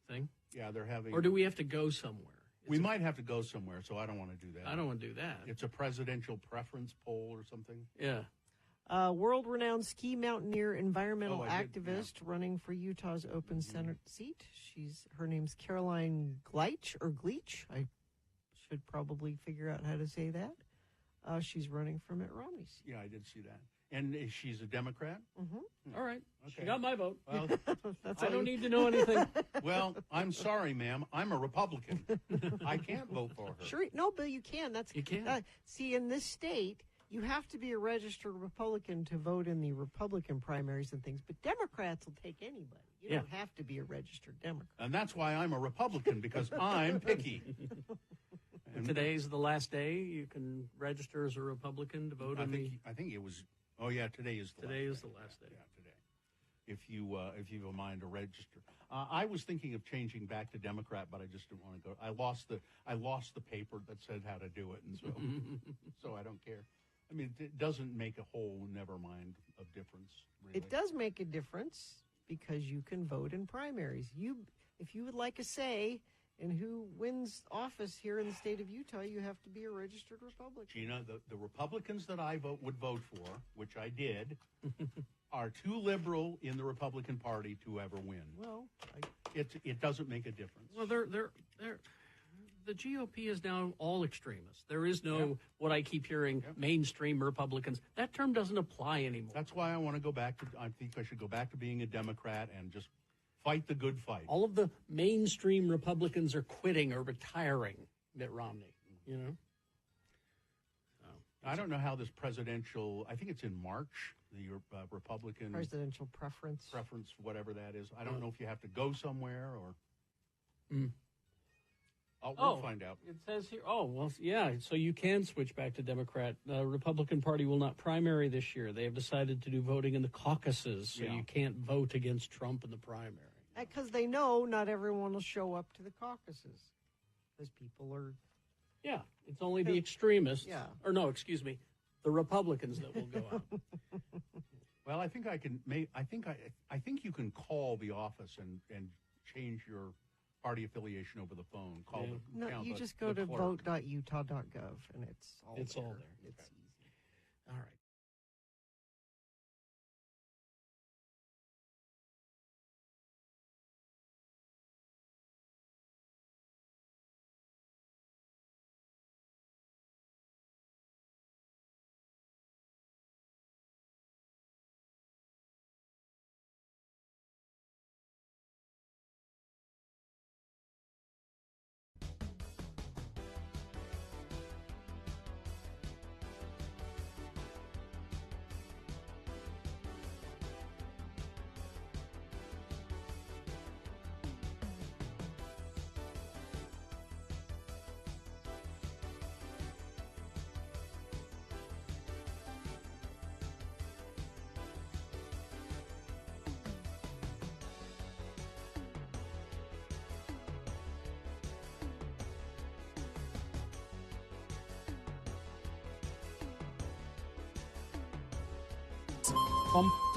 thing? Yeah, they're having... Or do we have to go somewhere? We might have to go somewhere, so I don't want to do that. I don't want to do that. It's a presidential preference poll or something. Yeah. World-renowned ski mountaineer, environmental activist running for Utah's open Senate seat. Her name's Caroline Gleich. I should probably figure out how to say that. She's running for Mitt Romney's. Yeah, I did see that. And she's a Democrat? All right. Okay. She got my vote. Well, I don't need to know anything. Well, I'm sorry, ma'am. I'm a Republican. I can't vote for her. Sure. No, Bill, you can. You can. See, in this state, you have to be a registered Republican to vote in the Republican primaries and things, but Democrats will take anybody. You don't have to be a registered Democrat. And that's why I'm a Republican, because I'm picky. And today's the last day you can register as a Republican to vote I think it was. Oh yeah, today is the last day. Yeah, today. If you have a mind to register, I was thinking of changing back to Democrat, but I just didn't want to go. I lost the paper that said how to do it, and so so I don't care. I mean, it doesn't make a whole never mind of difference. Really. It does make a difference because you can vote in primaries. If you would like a say in who wins office here in the state of Utah, you have to be a registered Republican. Gina, the Republicans that I would vote for, which I did, are too liberal in the Republican Party to ever win. Well, it doesn't make a difference. Well, the GOP is now all extremists. There is no, what I keep hearing, mainstream Republicans. That term doesn't apply anymore. That's why I want to go back to, I think I should go back to being a Democrat and just fight the good fight. All of the mainstream Republicans are quitting or retiring Mitt Romney, you know? I don't know how this presidential, I think it's in March, the Republican presidential preference, whatever that is. I don't know if you have to go somewhere or... We'll find out. It says here, so you can switch back to Democrat. The Republican Party will not primary this year. They have decided to do voting in the caucuses, so you can't vote against Trump in the primary. Because they know not everyone will show up to the caucuses. Because people are... Yeah, it's only the extremists. Yeah. Or no, excuse me, the Republicans that will go out. Well, I think I can I think you can call the office and change your party affiliation over the phone. You just go to vote.utah.gov and it's all there. It's easy. All right.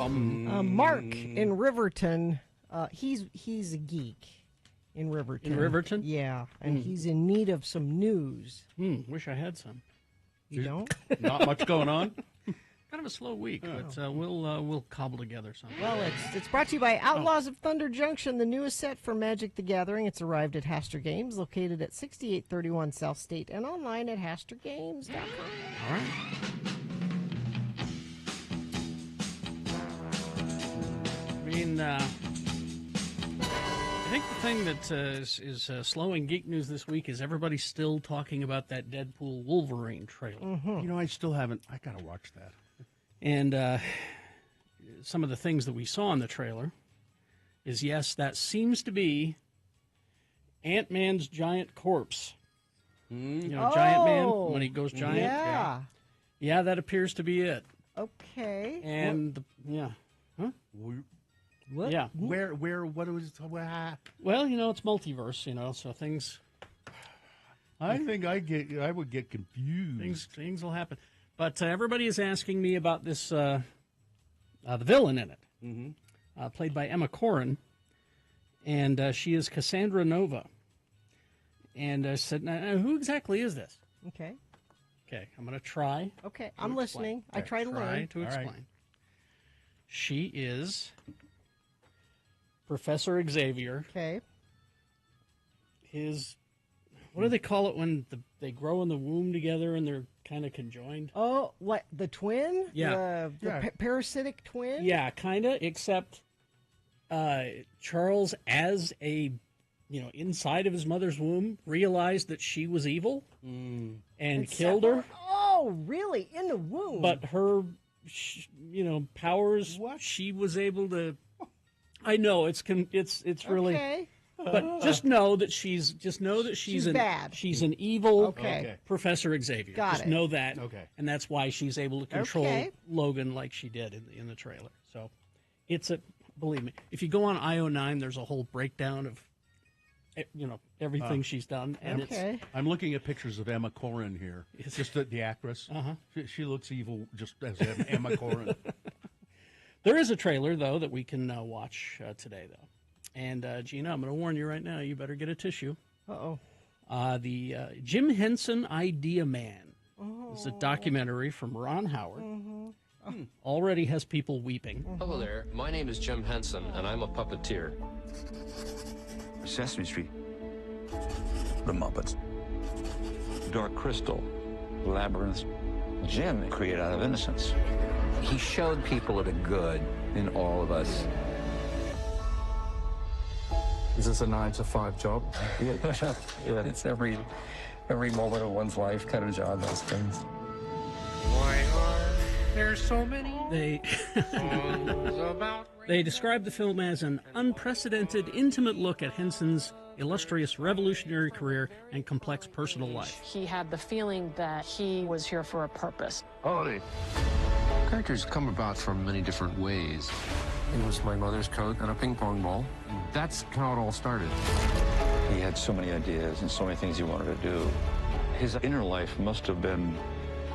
Mark in Riverton, he's a geek in Riverton. In Riverton? Yeah, and he's in need of some news. Wish I had some. You don't? Not much going on? Kind of a slow week, but we'll cobble together something. Well, it's brought to you by Outlaws of Thunder Junction, the newest set for Magic the Gathering. It's arrived at Haster Games, located at 6831 South State, and online at hastergames.com. All right. I mean, I think the thing that is slowing geek news this week is everybody still talking about that Deadpool Wolverine trailer. You know, I still haven't. I got to watch that. And some of the things that we saw in the trailer is, yes, that seems to be Ant-Man's giant corpse. You know, Giant Man, when he goes giant. Yeah, that appears to be it. Okay. And, Huh? What? Yeah. What was Well, you know, it's multiverse, you know, so things... I think I would get confused. Things will happen. But everybody is asking me about this, the villain in it, played by Emma Corrin, and she is Cassandra Nova. And I said, now, who exactly is this? Okay. Okay, I'm going to try. Okay, I'm listening. I try to learn. Try to explain. Right. She is Professor Xavier. Okay. What do they call it when they grow in the womb together and they're kind of conjoined? Oh, what, the twin? Yeah. The parasitic twin? Yeah, kind of, except Charles, as a, inside of his mother's womb, realized that she was evil and killed her. Oh, really? In the womb? But her, powers, she was able to... I know, it's really... Okay. But just know that she's bad. She's an evil Professor Xavier. Got it. Know that. Okay. And that's why she's able to control Logan like she did in the trailer. So believe me, if you go on IO9, there's a whole breakdown of everything she's done. And I'm looking at pictures of Emma Corrin here. It's just the actress. She looks evil just as Emma Corrin. There is a trailer though that we can watch today though. And, Gina, I'm going to warn you right now, you better get a tissue. Uh-oh. The Jim Henson Idea Man. It's a documentary from Ron Howard. Already has people weeping. Hello there. My name is Jim Henson, and I'm a puppeteer. Sesame Street. The Muppets. Dark Crystal. Labyrinth. Jim created out of innocence. He showed people the good in all of us. Is this a 9-to-5 job? Yeah, it's every moment of one's life kind of job, those things. Why are there so many? They describe the film as an unprecedented, intimate look at Henson's illustrious revolutionary career and complex personal life. He had the feeling that he was here for a purpose. Holy. Characters come about from many different ways. It was my mother's coat and a ping pong ball. That's how it all started. He had so many ideas and so many things he wanted to do. His inner life must have been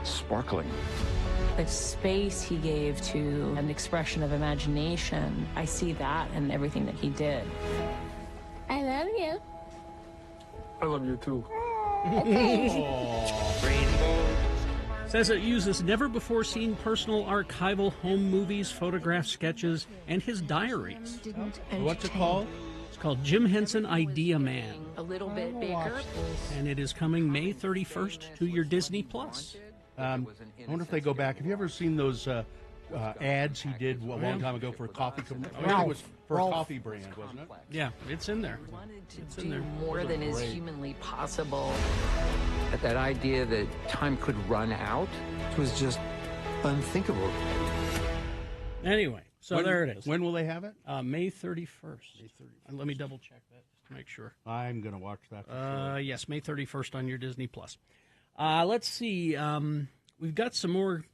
sparkling. The space he gave to an expression of imagination, I see that in everything that he did. I love you. I love you too. Says it uses never-before-seen personal archival home movies, photographs, sketches, and his diaries. What's it called? It's called Jim Henson Idea Man. A little bit bigger. And it is coming May 31st to your Disney+. I wonder if they go back. Have you ever seen those ads he did a long time ago for a coffee commercial? It was for a coffee brand, wasn't it? Yeah, it's in there. It's in there. More than is humanly possible. That idea that time could run out was just unthinkable. Anyway, so there it is. When will they have it? May 31st. Let me double check that just to make sure. I'm going to watch that. For sure. Yes, May 31st on your Disney+. Let's see. We've got some more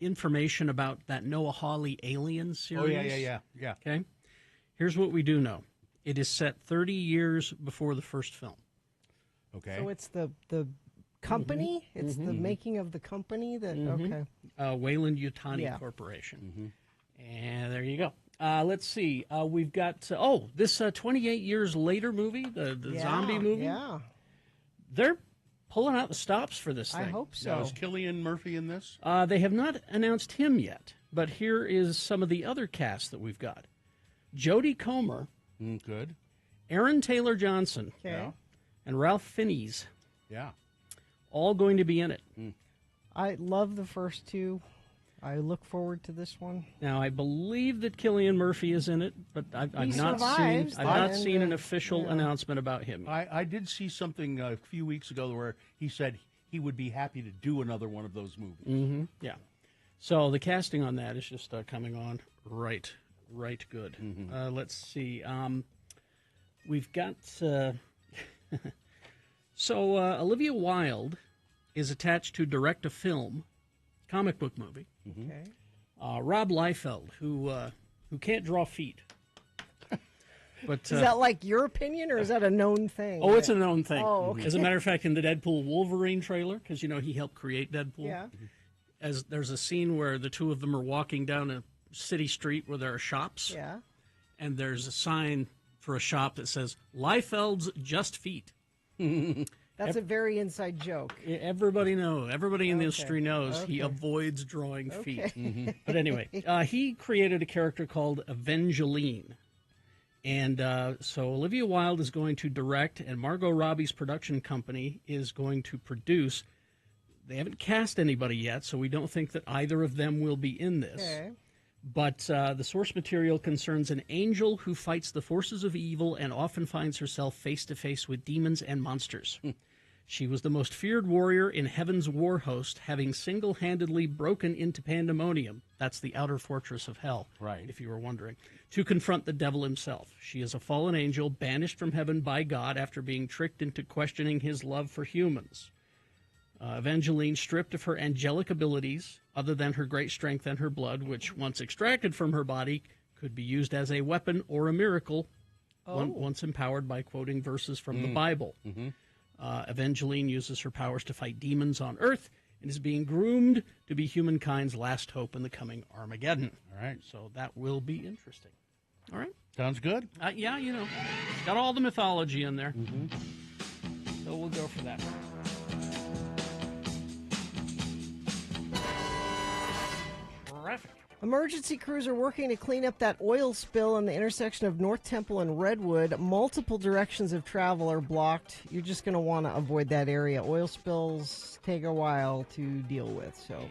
information about that Noah Hawley Alien series. Oh, yeah. Okay. Here's what we do know. It is set 30 years before the first film. Okay. So it's the company? It's the making of the company? Okay. Wayland Yutani Corporation. And there you go. Let's see. We've got, this 28 years later movie, the zombie movie. Yeah. They're pulling out the stops for this thing. I hope so. Now, is Cillian Murphy in this? They have not announced him yet, but here is some of the other cast that we've got. Jodie Comer. Good. Aaron Taylor Johnson. Okay. Yeah. And Ralph Fiennes. Yeah. All going to be in it. I love the first two. I look forward to this one. Now, I believe that Cillian Murphy is in it, but I've not seen an official announcement about him. I did see something a few weeks ago where he said he would be happy to do another one of those movies. Yeah. So the casting on that is just coming on right good. Let's see. We've got... So Olivia Wilde is attached to direct a film, comic book movie. Okay. Rob Liefeld, who can't draw feet. But is that like your opinion, or is that a known thing? Oh, it's a known thing. Oh, okay. As a matter of fact, in the Deadpool Wolverine trailer, because he helped create Deadpool. Yeah. As there's a scene where the two of them are walking down a city street where there are shops. Yeah. And there's a sign for a shop that says Liefeld's Just Feet. That's a very inside joke. Everybody knows. Everybody in the industry knows he avoids drawing feet. But anyway, he created a character called Evangeline. And so Olivia Wilde is going to direct, and Margot Robbie's production company is going to produce. They haven't cast anybody yet, so we don't think that either of them will be in this. Okay. But the source material concerns an angel who fights the forces of evil and often finds herself face-to-face with demons and monsters. She was the most feared warrior in Heaven's war host, having single-handedly broken into Pandemonium. That's the outer fortress of hell, right? If you were wondering, to confront the devil himself. She is a fallen angel banished from heaven by God after being tricked into questioning his love for humans. Evangeline, stripped of her angelic abilities, other than her great strength and her blood, which once extracted from her body, could be used as a weapon or a miracle, once empowered by quoting verses from the Bible. Evangeline uses her powers to fight demons on Earth and is being groomed to be humankind's last hope in the coming Armageddon. All right. So that will be interesting. All right. Sounds good. Yeah, you know, got all the mythology in there. So we'll go for that. Traffic. Emergency crews are working to clean up that oil spill on the intersection of North Temple and Redwood. Multiple directions of travel are blocked. You're just going to want to avoid that area. Oil spills take a while to deal with, so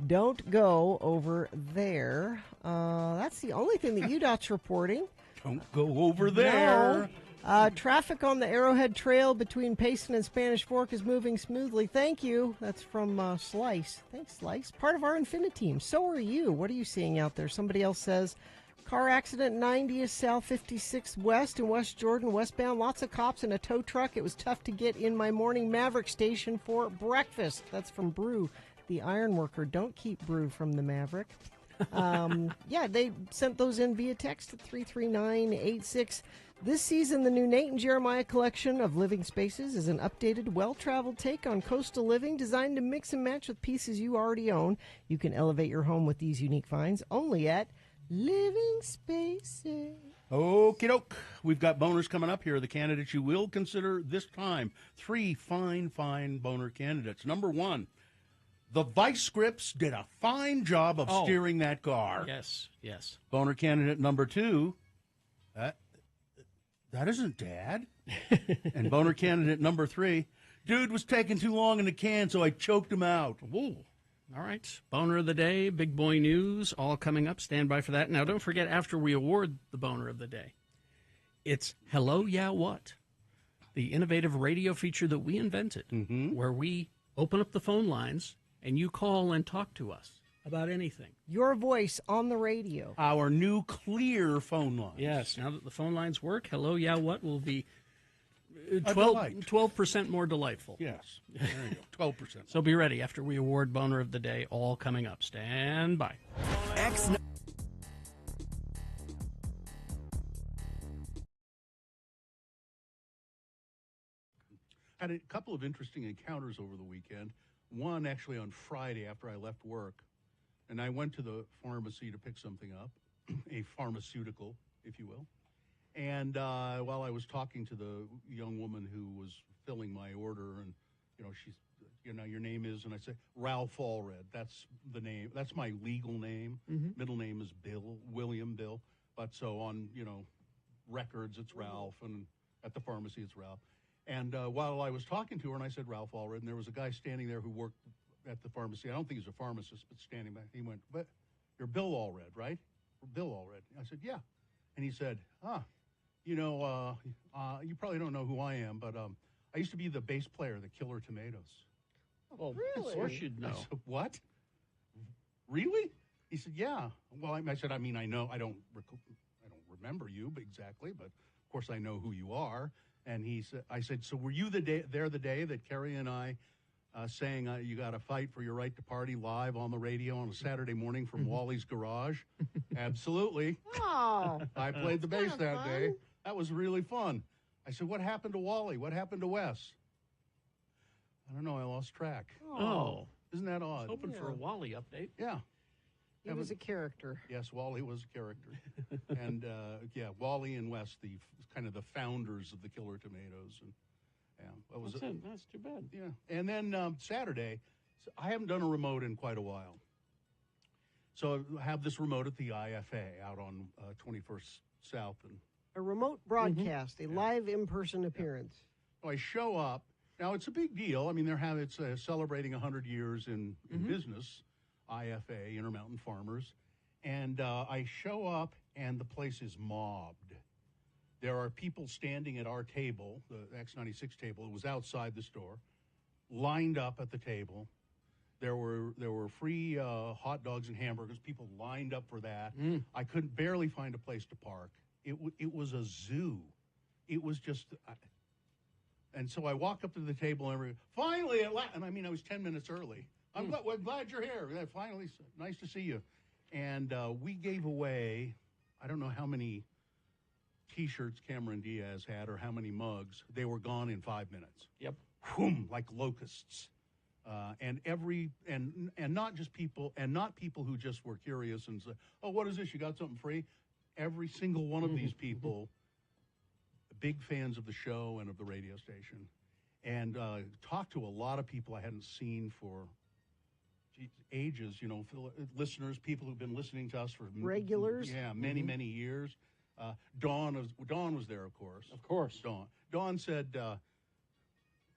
don't go over there. That's the only thing that UDOT's reporting. Don't go over there. No. Traffic on the Arrowhead Trail between Payson and Spanish Fork is moving smoothly. Thank you. That's from Slice. Thanks, Slice. Part of our Infinity team. So are you. What are you seeing out there? Somebody else says, car accident 90 is South 56 West in West Jordan, westbound. Lots of cops in a tow truck. It was tough to get in my morning Maverick station for breakfast. That's from Brew, the ironworker. Don't keep Brew from the Maverick. Yeah, they sent those in via text at 33986. This season, the new Nate and Jeremiah collection of living spaces is an updated, well-traveled take on coastal living designed to mix and match with pieces you already own. You can elevate your home with these unique finds only at Living Spaces. Okie doke. We've got boners coming up here. The candidates you will consider this time. 3 fine boner candidates. Number 1, the Vice Grips did a fine job of steering that car. Yes. Boner candidate number 2, that isn't Dad. And boner candidate number 3, dude was taking too long in the can, so I choked him out. Whoa. All right. Boner of the day, big boy news, all coming up. Stand by for that. Now, don't forget, after we award the boner of the day, it's Hello, Yeah, What? The innovative radio feature that we invented, where we open up the phone lines and you call and talk to us about anything. Your voice on the radio. Our new clear phone lines. Yes, now that the phone lines work, Hello, Yeah, What will be 12% more delightful. Yes, there you go, 12%. So be ready after we award Boner of the Day, all coming up. Stand by. Had a couple of interesting encounters over the weekend. One actually on Friday after I left work. And I went to the pharmacy to pick something up, a pharmaceutical, if you will. And while I was talking to the young woman who was filling my order, and, she's, your name is, and I say, Ralph Allred. That's the name. That's my legal name. Middle name is Bill, William Bill. But so on, records, it's Ralph, and at the pharmacy, it's Ralph. And while I was talking to her, and I said Ralph Allred, and there was a guy standing there who worked at the pharmacy. I don't think he's a pharmacist, but standing back. He went, "But you're Bill Allred, right? Bill Allred." I said, "Yeah." And he said, you probably don't know who I am, but I used to be the bass player of the Killer Tomatoes." Well, really? Of course you'd know. I said, "What? Really?" He said, "Yeah." Well, I said, I know, I don't remember you exactly, but of course I know who you are. And I said, "So were you the day that Kerry and I saying you got to fight for your right to party live on the radio on a Saturday morning from Wally's garage?" "Absolutely." Oh, I played the bass that day. That was really fun. I said, "What happened to Wally? What happened to Wes?" "I don't know. I lost track." Oh. Isn't that odd? Hoping for a Wally update. Yeah. He was a character. Yes, Wally was a character. And, Wally and Wes, kind of the founders of the Killer Tomatoes. Yeah, that's too bad. Yeah, and then Saturday, I haven't done a remote in quite a while. So I have this remote at the IFA out on 21st South. And a remote broadcast, a live in-person appearance. So I show up. Now, it's a big deal. I mean, it's celebrating 100 years in business, IFA, Intermountain Farmers. And I show up, and the place is mobbed. There are people standing at our table, the X96 table. It was outside the store, lined up at the table. There were free hot dogs and hamburgers. People lined up for that. I couldn't barely find a place to park. It was a zoo. It was just, and so I walk up to the table and finally, and I mean I was 10 minutes early. We're glad you're here. Finally, nice to see you. And we gave away, I don't know how many T-shirts Cameron Diaz had or how many mugs. They were gone in 5 minutes. Yep. Whoom, like locusts. And not just people, and not people who just were curious and said, "Oh, what is this? You got something free?" Every single one of these people, big fans of the show and of the radio station, and talked to a lot of people I hadn't seen for ages. You know, listeners, people who've been listening to us for regulars. Many years. Dawn was there, of course. Of course, Dawn said.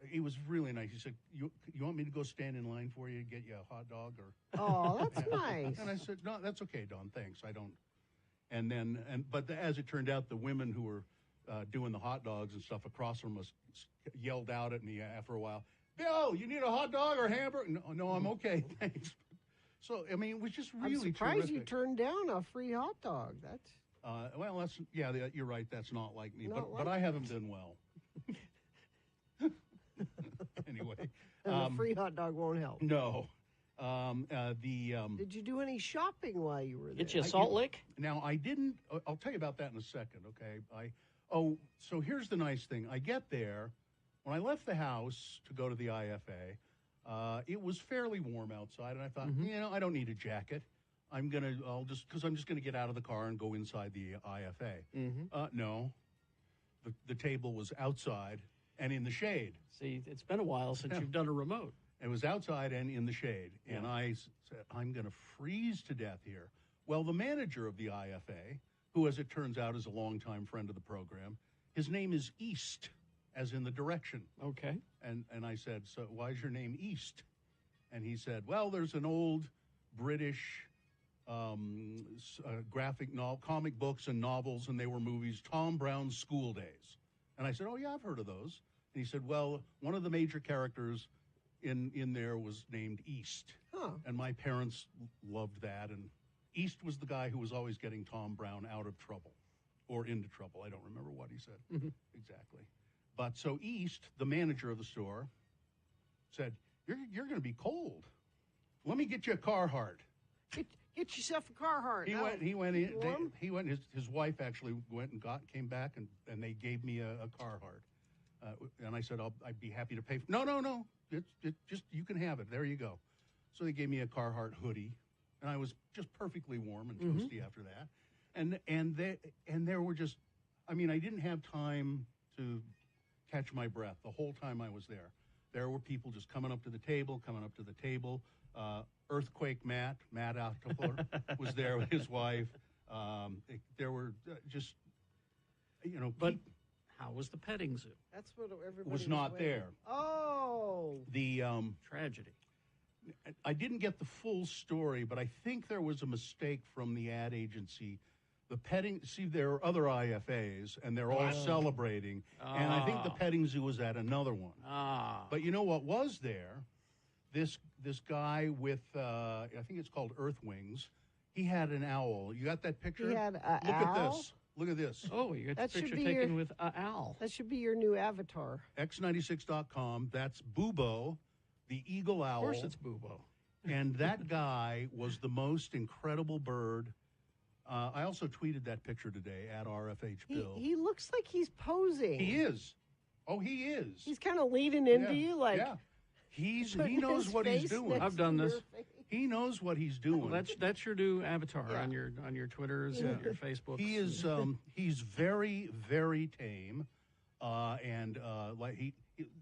He was really nice. He said, you want me to go stand in line for you, get you a hot dog? Oh, that's nice. And I said, no, that's okay, Dawn, thanks. I don't. But as it turned out, the women who were doing the hot dogs and stuff across from us yelled out at me after a while, "Bill, you need a hot dog or hamburger?" No, I'm okay, thanks. So, I mean, it was just really I'm surprised terrific. You turned down a free hot dog. That's... you're right. That's not like me. But I haven't been well. Anyway, and the free hot dog won't help. No. Did you do any shopping while you were there? Get you a Salt Lick? Now, I didn't. I'll tell you about that in a second, okay? So here's the nice thing. I get there. When I left the house to go to the IFA, it was fairly warm outside, and I thought, I don't need a jacket. Because I'm just gonna get out of the car and go inside the IFA. No, the table was outside and in the shade. See, it's been a while since you've done a remote. It was outside and in the shade. Yeah. And I said, I'm going to freeze to death here. Well, the manager of the IFA, who, as it turns out, is a longtime friend of the program, his name is East, as in the direction. Okay. And I said, so why is your name East? And he said, well, there's an old British graphic novel, comic books and novels, and they were movies, Tom Brown's School Days. And I said, oh, yeah, I've heard of those. And he said, well, one of the major characters in there was named East. Huh. And my parents loved that. And East was the guy who was always getting Tom Brown out of trouble or into trouble. I don't remember what he said exactly. But so East, the manager of the store, said, you're going to be cold. Let me get you a Carhartt. Get yourself a Carhartt. He went. His wife actually went and came back, and they gave me a Carhartt. And I said, I'd be happy to pay for. No. It's just you can have it. There you go. So they gave me a Carhartt hoodie, and I was just perfectly warm and toasty after that. And there were just, I mean, I didn't have time to catch my breath the whole time I was there. There were people just coming up to the table. Earthquake Matt Alcapler was there with his wife. There were just, But how was the petting zoo? That's what everybody was not there. Oh. The tragedy. I didn't get the full story, but I think there was a mistake from the ad agency. The petting, there are other IFAs, and they're all celebrating. And I think the petting zoo was at another one. But you know what was there? This guy with, I think it's called Earth Wings, he had an owl. You got that picture? He had an owl? Look at this. Oh, you got the picture taken with an owl. That should be your new avatar. X96.com. That's Bubo, the eagle owl. Of course it's Bubo. And that guy was the most incredible bird. I also tweeted that picture today at RFH Bill. He looks like he's posing. He is. Oh, he is. He's kind of leaning into you like... Yeah. He knows what he's doing. I've done this. He knows what he's doing. Well, that's your new avatar on your Twitters and your Facebooks. He is he's very, very tame, and like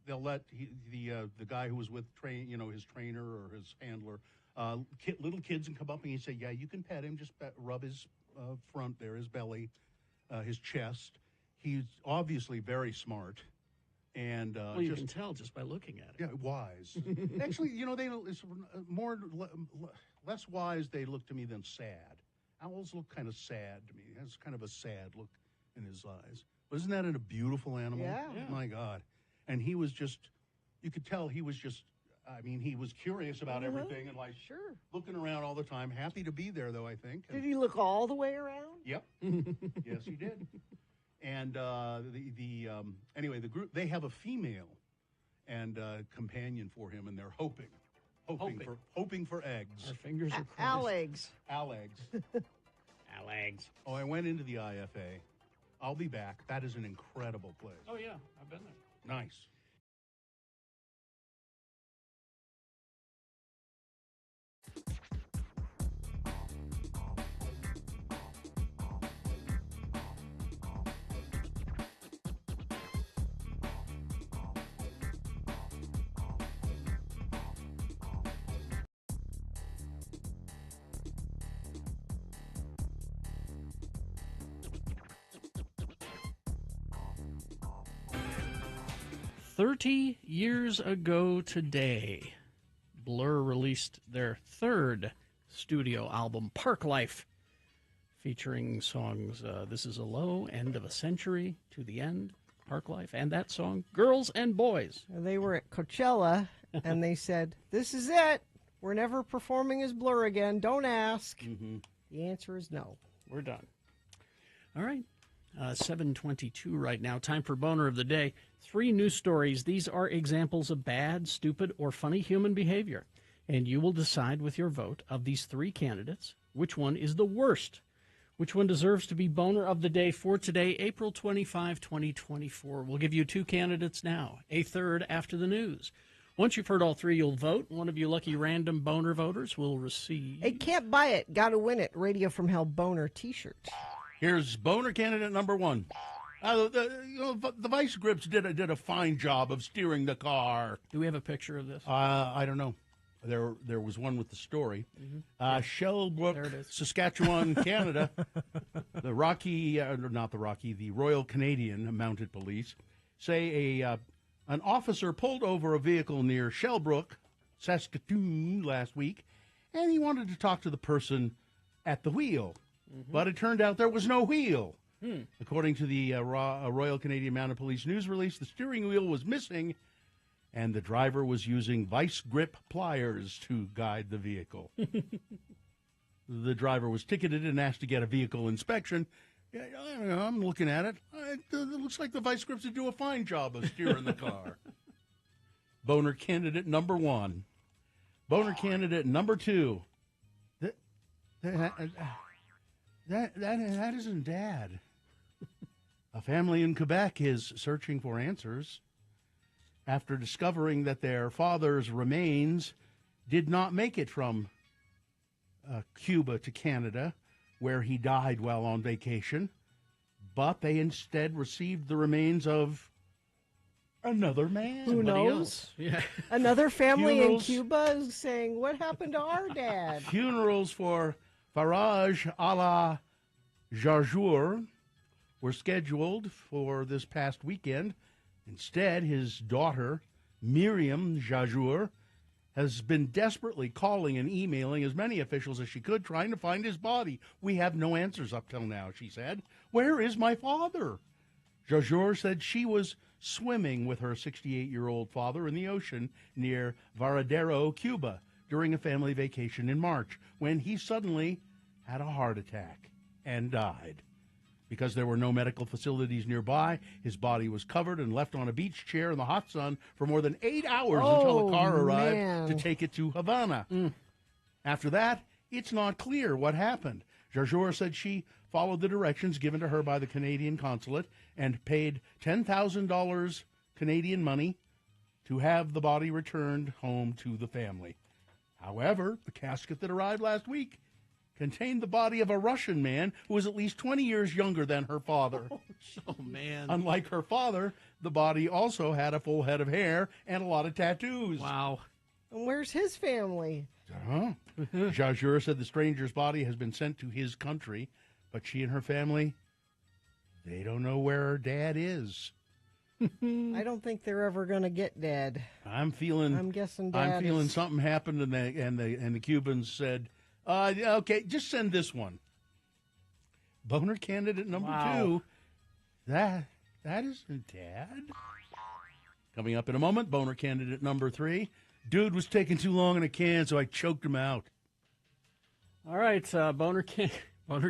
they'll let the guy who was with his trainer or his handler, little kids, and come up and you say, yeah, you can pet him, just rub his front there, his belly, his chest. He's obviously very smart. And you can tell just by looking at it. Yeah, wise. Actually, it's less wise they look to me than sad. Owls look kind of sad to me. He has kind of a sad look in his eyes. But isn't that a beautiful animal? Yeah. My God. And he was just, you could tell he was just, he was curious about everything and looking around all the time. Happy to be there, though, I think. Did he look all the way around? Yep. Yes, he did. And anyway, the group, they have a female and companion for him, and they're hoping for eggs. Our fingers are crossed. Alegs. Alegs. Oh, I went into the IFA. I'll be back. That is an incredible place. Oh yeah, I've been there. Nice. "30 years ago today, Blur released their third studio album, Park Life, featuring songs This Is a Low, End of a Century, To the End, Park Life, and that song, Girls and Boys. They were at Coachella, and they said, this is it. We're never performing as Blur again. Don't ask. Mm-hmm. The answer is no. We're done. All right. 7:22 right now. Time for Boner of the Day. 3 news stories. These are examples of bad, stupid, or funny human behavior. And you will decide with your vote of these 3 candidates which one is the worst. Which one deserves to be Boner of the Day for today, April 25, 2024. We'll give you 2 candidates now, a third after the news. Once you've heard all 3, you'll vote. One of you lucky random Boner voters will receive... Hey, can't buy it. Got to win it. Radio from Hell Boner t-shirt. Here's Boner candidate number 1. The vice grips did a fine job of steering the car. Do we have a picture of this? I don't know. There was one with the story. Mm-hmm. Shellbrook, Saskatchewan, Canada. The Royal Canadian Mounted Police say an officer pulled over a vehicle near Shellbrook, Saskatoon, last week, and he wanted to talk to the person at the wheel. Mm-hmm. But it turned out there was no wheel. According to the Royal Canadian Mounted Police news release, the steering wheel was missing, and the driver was using vice grip pliers to guide the vehicle. The driver was ticketed and asked to get a vehicle inspection. Yeah, I don't know, I'm looking at it. It looks like the vice grips would do a fine job of steering the car. Boner candidate number 1. Boner candidate number 2. That isn't Dad. A family in Quebec is searching for answers after discovering that their father's remains did not make it from Cuba to Canada, where he died while on vacation, but they instead received the remains of another man. Who knows? Yeah. Another family in Cuba is saying, what happened to our dad? Funerals for Faraj Allah Jarjour were scheduled for this past weekend. Instead, his daughter, Miriam Jarjour, has been desperately calling and emailing as many officials as she could, trying to find his body. We have no answers up till now, she said. Where is my father? Jarjour said she was swimming with her 68-year-old father in the ocean near Varadero, Cuba, during a family vacation in March, when he suddenly had a heart attack and died. Because there were no medical facilities nearby, his body was covered and left on a beach chair in the hot sun for more than 8 hours until a car arrived to take it to Havana. After that, it's not clear what happened. Jarjour said she followed the directions given to her by the Canadian consulate and paid $10,000 Canadian money to have the body returned home to the family. However, the casket that arrived last week contained the body of a Russian man who was at least 20 years younger than her father. Oh, man. Unlike her father, the body also had a full head of hair and a lot of tattoos. Wow. And where's his family? Jajur said the stranger's body has been sent to his country, but she and her family, they don't know where her dad is. I don't think they're ever going to get Dad. I'm guessing Dad something happened, and the Cubans said, okay, just send this one. Boner candidate number 2. That isn't Dad. Coming up in a moment, boner candidate number 3. Dude was taking too long in a can, so I choked him out. All right, boner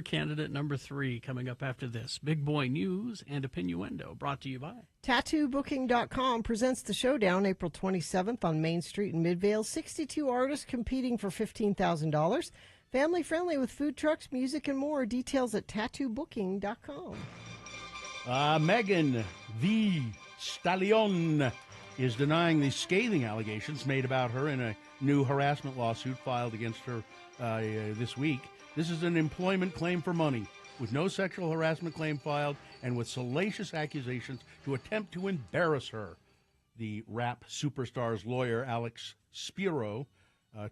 candidate number 3 coming up after this. Big boy news and opinioendo brought to you by TattooBooking.com presents the Showdown April 27th on Main Street in Midvale. 62 artists competing for $15,000. Family friendly with food trucks, music, and more. Details at TattooBooking.com. Megan the Stallion is denying the scathing allegations made about her in a new harassment lawsuit filed against her this week. This is an employment claim for money, with no sexual harassment claim filed, and with salacious accusations to attempt to embarrass her. The rap superstar's lawyer, Alex Spiro,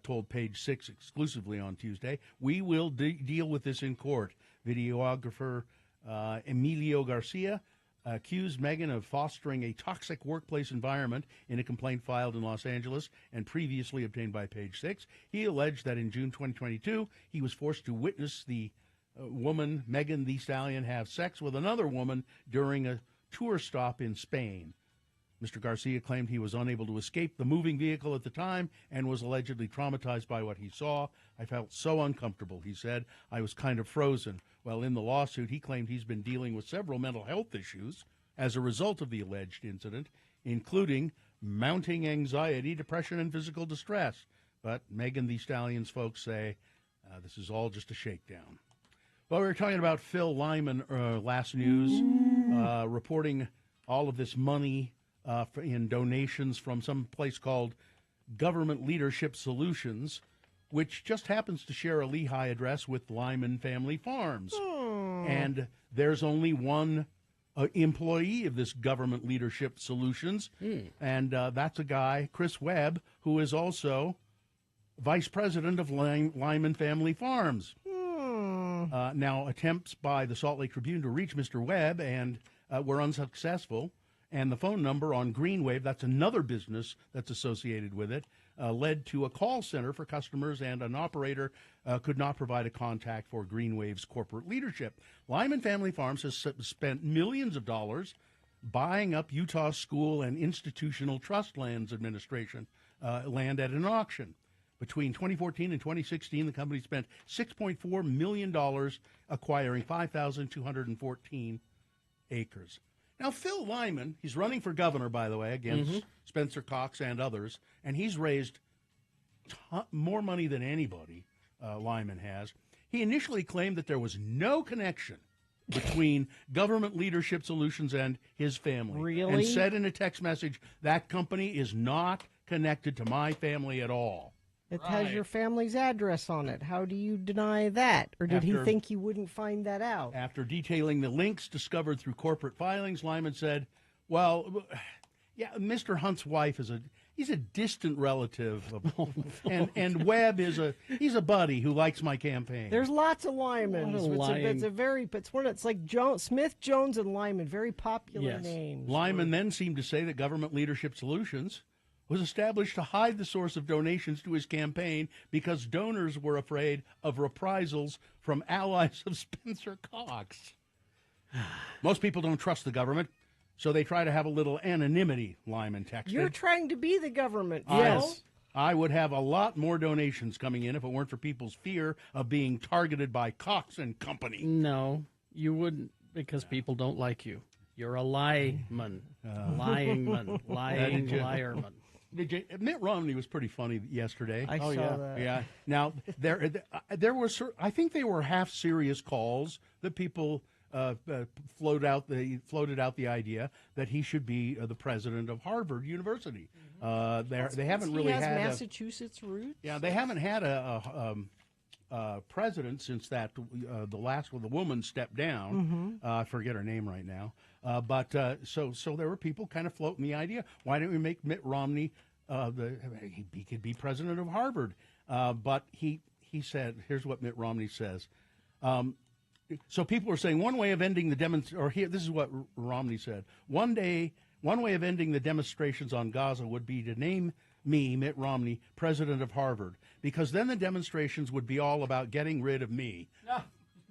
told Page 6 exclusively on Tuesday, "We will deal with this in court." Videographer Emilio Garcia accused Megan of fostering a toxic workplace environment in a complaint filed in Los Angeles and previously obtained by Page 6. He alleged that in June 2022, he was forced to witness the woman, Megan the Stallion, have sex with another woman during a tour stop in Spain. Mr. Garcia claimed he was unable to escape the moving vehicle at the time and was allegedly traumatized by what he saw. "I felt so uncomfortable," he said. "I was kind of frozen." While in the lawsuit, he claimed he's been dealing with several mental health issues as a result of the alleged incident, including mounting anxiety, depression, and physical distress. But Megan the Stallion's folks say this is all just a shakedown. Well, we were talking about Phil Lyman last news, reporting all of this money in donations from some place called Government Leadership Solutions, which just happens to share a Lehigh address with Lyman Family Farms. And there's only one employee of this Government Leadership Solutions, and that's a guy, Chris Webb, who is also vice president of Lyman Family Farms. Now, attempts by the Salt Lake Tribune to reach Mr. Webb and were unsuccessful. And the phone number on Greenwave, that's another business that's associated with it, led to a call center for customers, and an operator could not provide a contact for Greenwave's corporate leadership. Lyman Family Farms has spent millions of dollars buying up Utah School and Institutional Trust Lands Administration land at an auction. Between 2014 and 2016, the company spent $6.4 million acquiring 5,214 acres. Now, Phil Lyman, he's running for governor, by the way, against Spencer Cox and others, and he's raised more money than anybody Lyman has. He initially claimed that there was no connection between Government Leadership Solutions and his family. Really? And said in a text message, that company is not connected to my family at all. It has your family's address on it. How do you deny that? Or did he think you wouldn't find that out? After detailing the links discovered through corporate filings, Lyman said, well, yeah, Mr. Hunt's wife he's a distant relative of, and Webb he's a buddy who likes my campaign. There's lots of Lymans. It's like Smith, Jones, and Lyman, very popular names. Lyman then seemed to say that Government Leadership Solutions was established to hide the source of donations to his campaign because donors were afraid of reprisals from allies of Spencer Cox. Most people don't trust the government, so they try to have a little anonymity, Lyman texted. You're trying to be the government, yes. I would have a lot more donations coming in if it weren't for people's fear of being targeted by Cox and company. No, you wouldn't, because people don't like you. You're a lyman, lyingman, lying liarman. Mitt Romney was pretty funny yesterday. I saw that. Yeah. Now there were, I think they were half serious calls that people floated out the idea that he should be the president of Harvard University. They haven't really had Massachusetts roots. Yeah, they haven't had a president since that the last the woman stepped down. I forget her name right now. But so there were people kind of floating the idea, why don't we make Mitt Romney he could be president of Harvard? But he said, here's what Mitt Romney says. So people are saying one way of ending the this is what Romney said. One way of ending the demonstrations on Gaza would be to name me, Mitt Romney, president of Harvard, because then the demonstrations would be all about getting rid of me. No.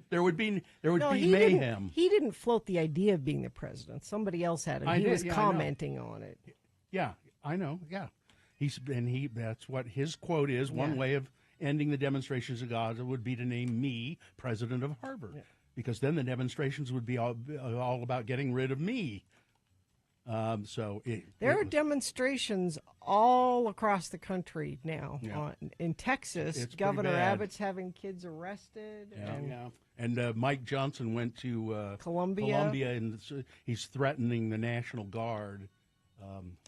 There would be mayhem. He didn't float the idea of being the president. Somebody else had it. He was commenting on it. Yeah, I know. Yeah, that's what his quote is. One way of ending the demonstrations of Gaza would be to name me president of Harvard, because then the demonstrations would be all about getting rid of me. There are demonstrations all across the country now. In Texas, Governor Abbott's having kids arrested. And Mike Johnson went to Columbia, and he's threatening the National Guard,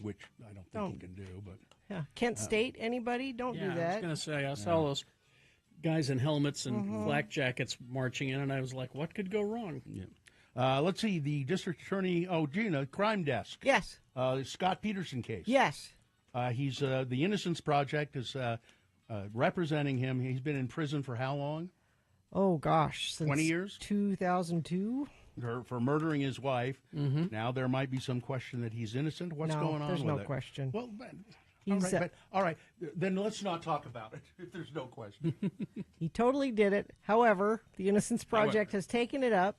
which I don't think he can do. But Kent State, anybody? Don't do that. I was going to say, I saw those guys in helmets and flak jackets marching in, and I was like, what could go wrong? Yeah. Let's see, the district attorney, Gina, crime desk. Yes. Scott Peterson case. Yes. He's the Innocence Project is representing him. He's been in prison for how long? Oh, gosh. Since 20 years? 2002. For murdering his wife. Now there might be some question that he's innocent. What's going on with it? There's no question. Well, all right. Then let's not talk about it if there's no question. He totally did it. However, the Innocence Project has taken it up.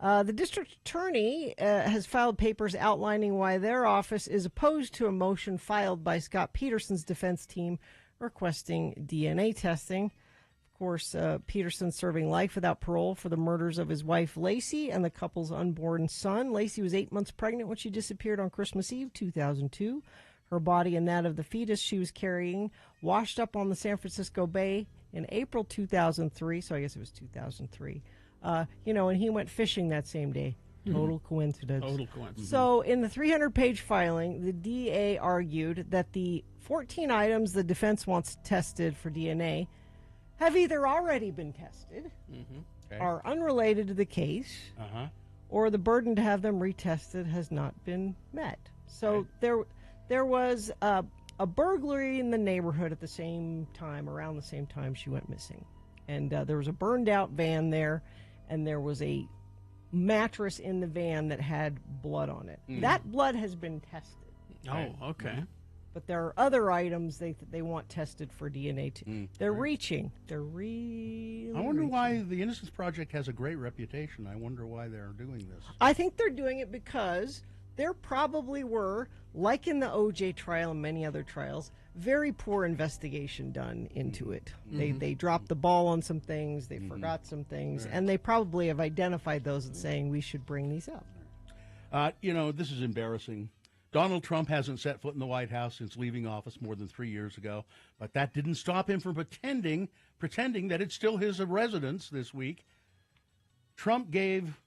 The district attorney has filed papers outlining why their office is opposed to a motion filed by Scott Peterson's defense team requesting DNA testing. Of course, Peterson's serving life without parole for the murders of his wife, Lacey, and the couple's unborn son. Lacey was 8 months pregnant when she disappeared on Christmas Eve, 2002. Her body and that of the fetus she was carrying washed up on the San Francisco Bay in April 2003, so I guess it was 2003. And he went fishing that same day. Total coincidence. Total coincidence. So in the 300-page filing, the DA argued that the 14 items the defense wants tested for DNA have either already been tested, are unrelated to the case, or the burden to have them retested has not been met. So there was a burglary in the neighborhood at the same time, around the same time she went missing. And there was a burned-out van there, and there was a mattress in the van that had blood on it. That blood has been tested. Oh, okay. But there are other items they want tested for DNA too. They're reaching. They're really I wonder why the Innocence Project has a great reputation. I wonder why they're doing this. I think they're doing it because there probably were, like in the OJ trial and many other trials, very poor investigation done into it. They dropped the ball on some things, they forgot some things, and they probably have identified those and saying we should bring these up. This is embarrassing. Donald Trump hasn't set foot in the White House since leaving office more than 3 years ago, but that didn't stop him from pretending that it's still his residence this week. Trump gave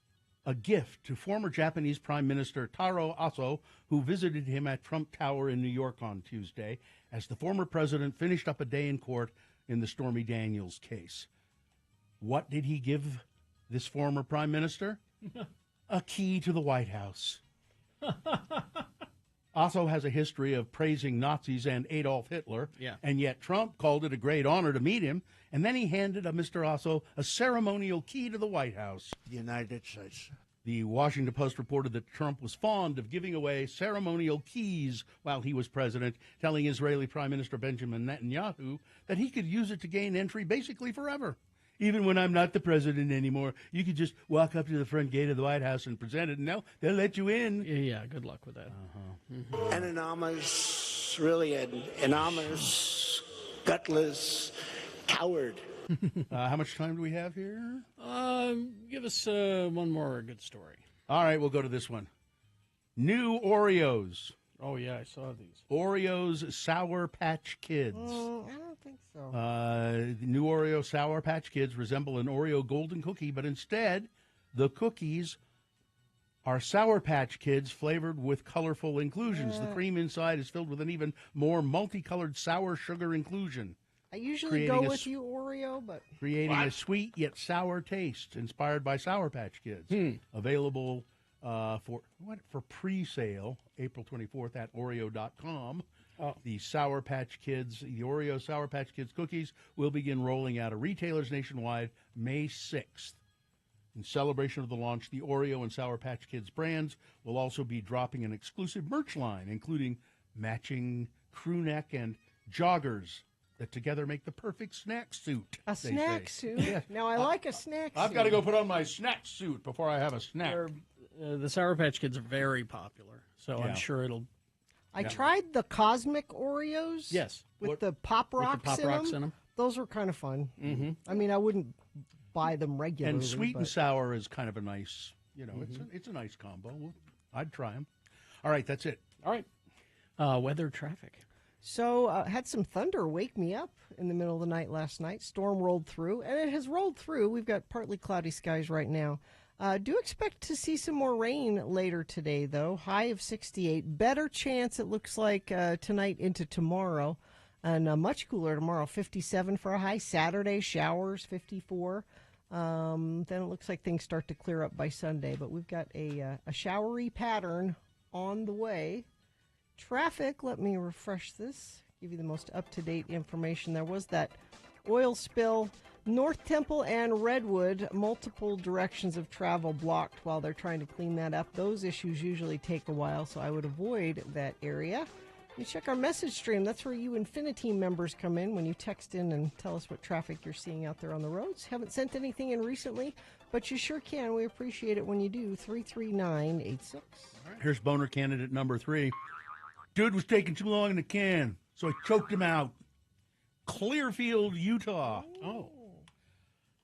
a gift to former Japanese Prime Minister Taro Aso, who visited him at Trump Tower in New York on Tuesday, as the former president finished up a day in court in the Stormy Daniels case. What did he give this former prime minister? A key to the White House. Aso has a history of praising Nazis and Adolf Hitler, and yet Trump called it a great honor to meet him, and then he handed Mr. Aso a ceremonial key to the White House. The United States. The Washington Post reported that Trump was fond of giving away ceremonial keys while he was president, telling Israeli Prime Minister Benjamin Netanyahu that he could use it to gain entry basically forever. Even when I'm not the president anymore, you could just walk up to the front gate of the White House and present it, and they'll let you in. Yeah, good luck with that. An enormous, really an enormous, gutless coward. How much time do we have here? Give us one more good story. All right, we'll go to this one. New Oreos. Oh, yeah, I saw these. Oreos Sour Patch Kids. I don't think so. The new Oreo Sour Patch Kids resemble an Oreo golden cookie, but instead, the cookies are Sour Patch Kids flavored with colorful inclusions. The cream inside is filled with an even more multicolored sour sugar inclusion. I usually go with you, Oreo, but... Creating a sweet yet sour taste inspired by Sour Patch Kids. Available for pre-sale April 24th at Oreo.com. The Sour Patch Kids, the Oreo Sour Patch Kids cookies will begin rolling out at retailers nationwide May 6th. In celebration of the launch, the Oreo and Sour Patch Kids brands will also be dropping an exclusive merch line, including matching crew neck and joggers that together make the perfect snack suit. A snack suit? Yeah. Now, I like a snack suit. I've got to go put on my snack suit before I have a snack. The Sour Patch Kids are very popular, so I'm sure it'll... I tried the Cosmic Oreos. Yes. With the Pop Rocks in them. Those were kind of fun. Mm-hmm. I mean, I wouldn't buy them regularly. And sweet and sour is kind of a nice, it's a nice combo. I'd try them. All right, that's it. All right. Weather, traffic. So had some thunder wake me up in the middle of the night last night. Storm rolled through, and it has rolled through. We've got partly cloudy skies right now. Do expect to see some more rain later today, though. High of 68. Better chance, it looks like, tonight into tomorrow. And much cooler tomorrow, 57 for a high. Saturday, showers, 54. Then it looks like things start to clear up by Sunday. But we've got a showery pattern on the way. Traffic, let me refresh this, give you the most up-to-date information. There was that oil spill. North Temple and Redwood, multiple directions of travel blocked while they're trying to clean that up. Those issues usually take a while, so I would avoid that area. You check our message stream. That's where you Infinity members come in when you text in and tell us what traffic you're seeing out there on the roads. Haven't sent anything in recently, but you sure can. We appreciate it when you do. 33986. All right, here's boner candidate number 3. Dude was taking too long in the can, so I choked him out. Clearfield, Utah. Oh.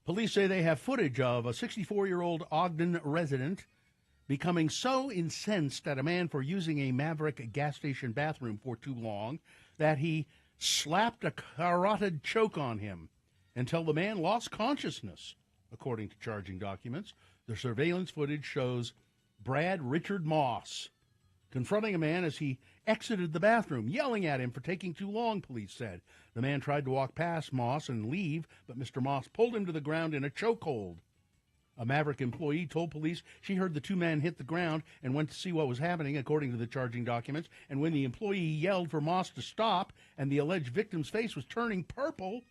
Police say they have footage of a 64-year-old Ogden resident becoming so incensed at a man for using a Maverick gas station bathroom for too long that he slapped a carotid choke on him until the man lost consciousness, according to charging documents. The surveillance footage shows Brad Richard Moss confronting a man as he exited the bathroom, yelling at him for taking too long, police said. The man tried to walk past Moss and leave, but Mr. Moss pulled him to the ground in a chokehold. A Maverick employee told police she heard the two men hit the ground and went to see what was happening, according to the charging documents. And when the employee yelled for Moss to stop and the alleged victim's face was turning purple,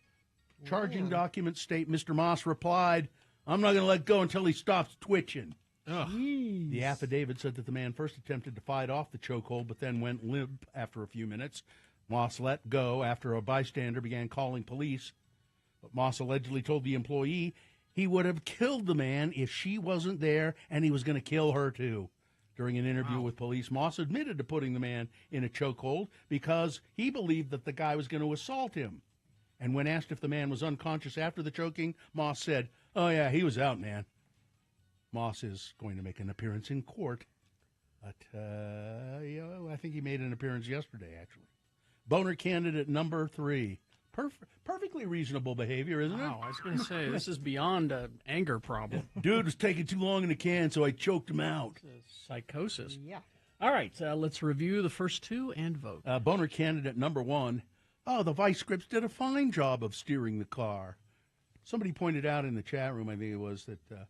charging documents state Mr. Moss replied, "I'm not going to let go until he stops twitching." The affidavit said that the man first attempted to fight off the chokehold, but then went limp after a few minutes. Moss let go after a bystander began calling police. But Moss allegedly told the employee he would have killed the man if she wasn't there, and he was going to kill her too. During an interview with police, Moss admitted to putting the man in a chokehold because he believed that the guy was going to assault him. And when asked if the man was unconscious after the choking, Moss said, "Oh yeah, he was out, man." Moss is going to make an appearance in court, but I think he made an appearance yesterday, actually. Boner candidate number 3. Perfectly reasonable behavior, isn't it? Wow, I was going to say, this is beyond an anger problem. Dude was taking too long in the can, so I choked him out. Psychosis. Yeah. All right, let's review the first two and vote. Boner candidate number 1. Oh, the vice grips did a fine job of steering the car. Somebody pointed out in the chat room, I think it was, that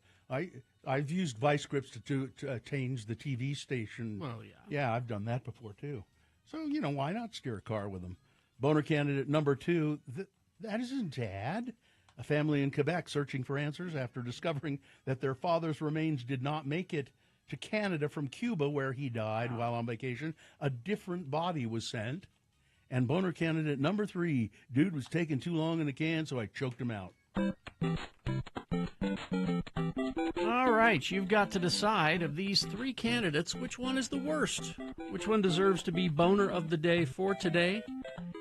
I've used vice grips to change the TV station. Well, yeah. Yeah, I've done that before, too. So, why not steer a car with them? Boner candidate number 2, that isn't Dad. A family in Quebec searching for answers after discovering that their father's remains did not make it to Canada from Cuba, where he died while on vacation. A different body was sent. And boner candidate number 3, dude was taking too long in the can, so I choked him out. All right, you've got to decide of these 3 candidates, which one is the worst? Which one deserves to be boner of the day for today,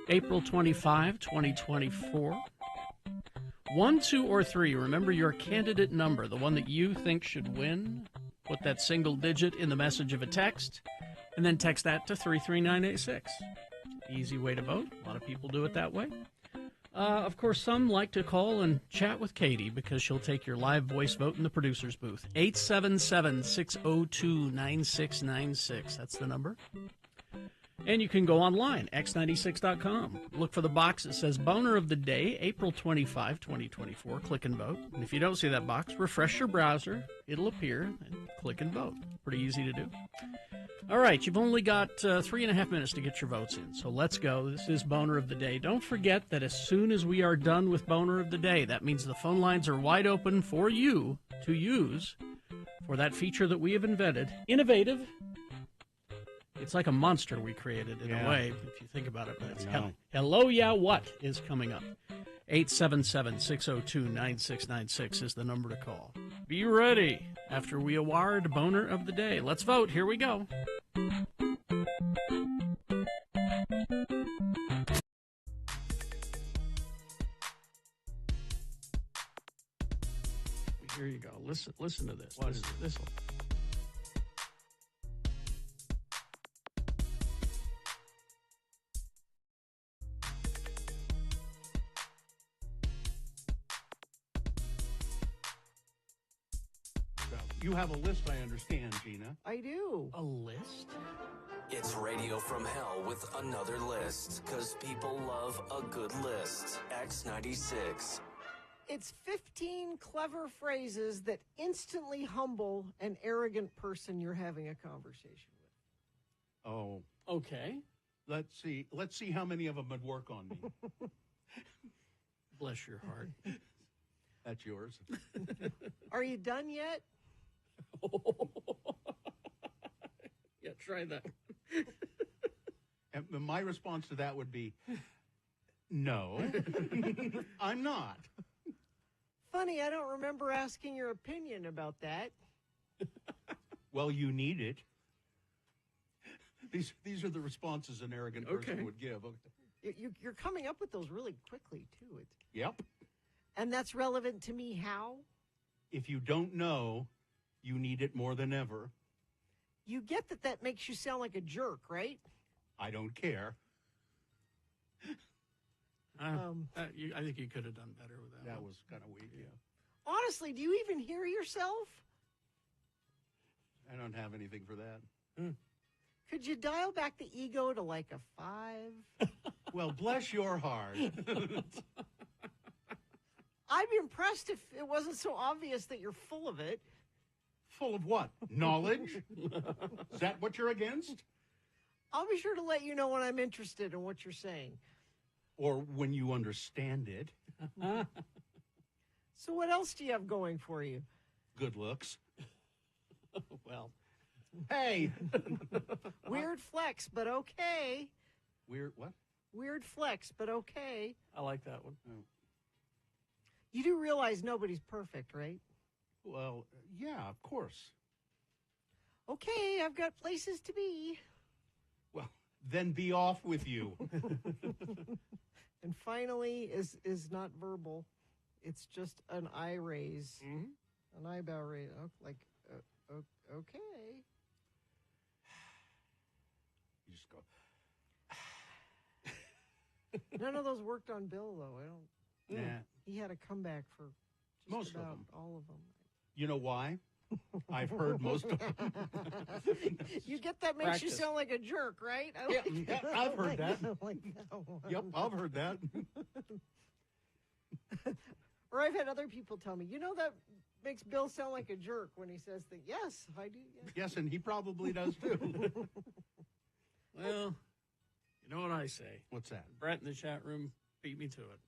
April 25, 2024? 1, 2, or 3. Remember your candidate number, the one that you think should win. Put that single digit in the message of a text, and then text that to 33986. Easy way to vote. A lot of people do it that way. Of course, some like to call and chat with Katie because she'll take your live voice vote in the producer's booth. 877-602-9696. That's the number. And you can go online, x96.com. Look for the box that says Boner of the Day, April 25, 2024. Click and vote. And if you don't see that box, refresh your browser. It'll appear, and click and vote. Pretty easy to do. All right, you've only got 3.5 minutes to get your votes in, so let's go. This is Boner of the Day. Don't forget that as soon as we are done with Boner of the Day, that means the phone lines are wide open for you to use for that feature that we have invented. Innovative. It's like a monster we created in a way, if you think about it. But it's Hello, Yeah, What is coming up. 877-602-9696 is the number to call. Be ready after we award Boner of the Day. Let's vote. Here we go. Here you go. Listen to this. What is this one? You have a list, I understand, Gina. I do. A list? It's Radio from Hell with another list, because people love a good list. X96. It's 15 clever phrases that instantly humble an arrogant person you're having a conversation with. Oh. Okay. Let's see how many of them would work on me. Bless your heart. That's yours. Are you done yet? Yeah, try that. And my response to that would be, no, I'm not. Funny, I don't remember asking your opinion about that. Well, you need it. These are the responses an arrogant person would give. Okay. You're coming up with those really quickly, too. Yep. And that's relevant to me how? If you don't know, you need it more than ever. You get that makes you sound like a jerk, right? I don't care. I think you could have done better with that. That was kind of weak, yeah. Honestly, do you even hear yourself? I don't have anything for that. Could you dial back the ego to like a 5? Well, bless your heart. I'd be impressed if it wasn't so obvious that you're full of it. Full of what? Knowledge? Is that what you're against? I'll be sure to let you know when I'm interested in what you're saying. Or when you understand it. So what else do you have going for you? Good looks. Well. Hey! Weird flex, but okay. Weird what? Weird flex, but okay. I like that one. Oh. You do realize nobody's perfect, right? Well, yeah, of course. Okay, I've got places to be. Well, then be off with you. And finally is not verbal. It's just an eye raise. Mm-hmm. An eyebrow raise. Oh, like, okay. You just go. None of those worked on Bill, though. I don't. Nah. He had a comeback for just most about of them. All of them. You know why? I've heard most of them. You get that makes you sound like a jerk, right? I've heard that. Like that one. Yep, I've heard that. Or I've had other people tell me, that makes Bill sound like a jerk when he says that. Yes, I do. Yes, and he probably does too. Well, you know what I say. What's that? Brett in the chat room beat me to it.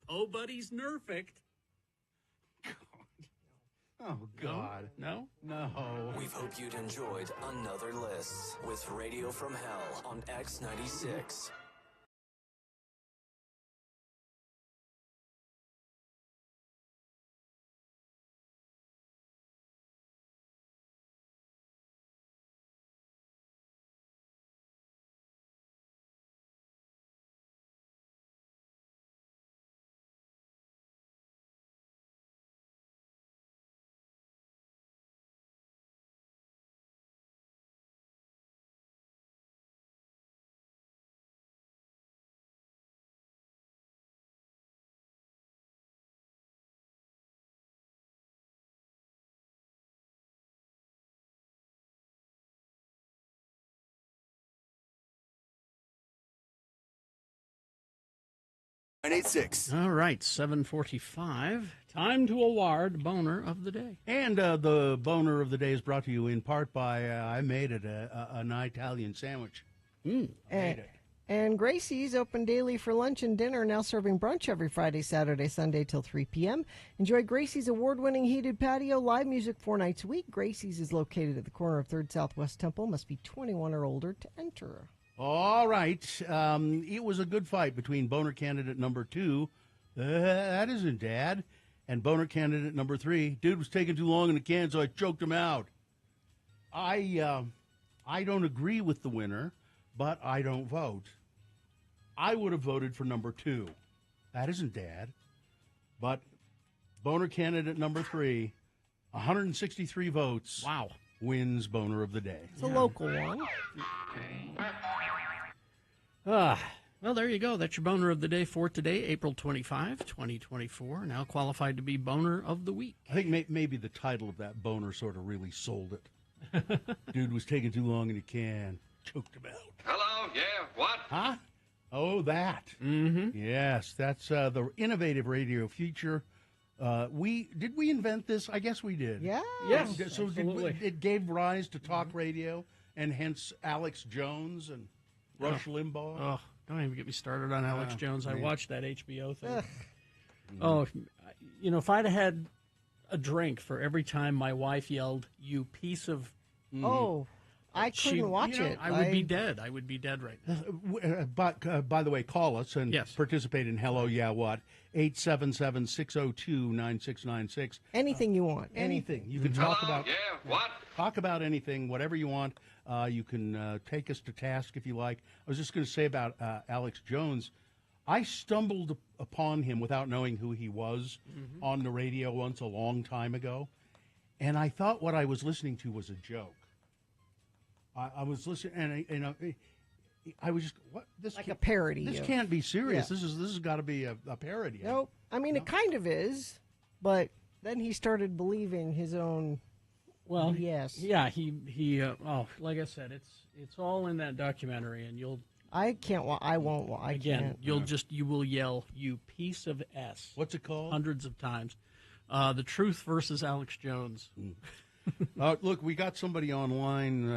Oh, buddy's nerfect. Oh, God. No? No. We hope you'd enjoyed another list with Radio from Hell on X96. 986. All right, 7:45. Time to award Boner of the Day. And the Boner of the Day is brought to you in part by I made it, an Italian sandwich. Made it. And Gracie's open daily for lunch and dinner, now serving brunch every Friday, Saturday, Sunday till 3 p.m. Enjoy Gracie's award-winning heated patio, live music 4 nights a week. Gracie's is located at the corner of 3rd Southwest Temple. Must be 21 or older to enter. All right. It was a good fight between Boner candidate number 2, that isn't Dad, and Boner candidate number 3, dude was taking too long in the can, so I choked him out. I don't agree with the winner, but I don't vote. I would have voted for number 2. That isn't Dad. But Boner candidate number 3, 163 votes. Wow. Wins Boner of the Day. It's a local one. Well, there you go. That's your Boner of the Day for today, April 25, 2024. Now qualified to be Boner of the Week. I think maybe the title of that Boner sort of really sold it. Dude was taking too long in the can. Choked him out. Hello, yeah, what? Huh? Oh, that. Mm-hmm. Yes, that's the innovative radio feature. Did we invent this? I guess we did. Yeah. Yes, So absolutely. it gave rise to talk radio, and hence Alex Jones and Rush Limbaugh. Oh, don't even get me started on Alex Jones. I watched that HBO thing. Ugh. Oh, if I'd had a drink for every time my wife yelled, "You piece of..." Oh, I couldn't watch it. I would be dead. I would be dead right now. But by the way, call us and Yes. participate in Hello Yeah What, 877-602-9696. Anything you want. Anything. You can talk Hello, about. yeah, what? Talk about anything, whatever you want. You can take us to task if you like. I was just going to say about Alex Jones. I stumbled upon him without knowing who he was on the radio once a long time ago, and I thought what I was listening to was a joke. I was listening, and I was just, what? This like a parody. This of- can't be serious. Yeah. This has got to be a parody. Nope. I mean, it kind of is, but then he started believing his own. Well, yes. Yeah, he like I said, it's all in that documentary, and you'll. I can't. I won't. I Again, can't. you will yell, "You piece of S." What's it called? Hundreds of times. The Truth versus Alex Jones. Look, we got somebody online.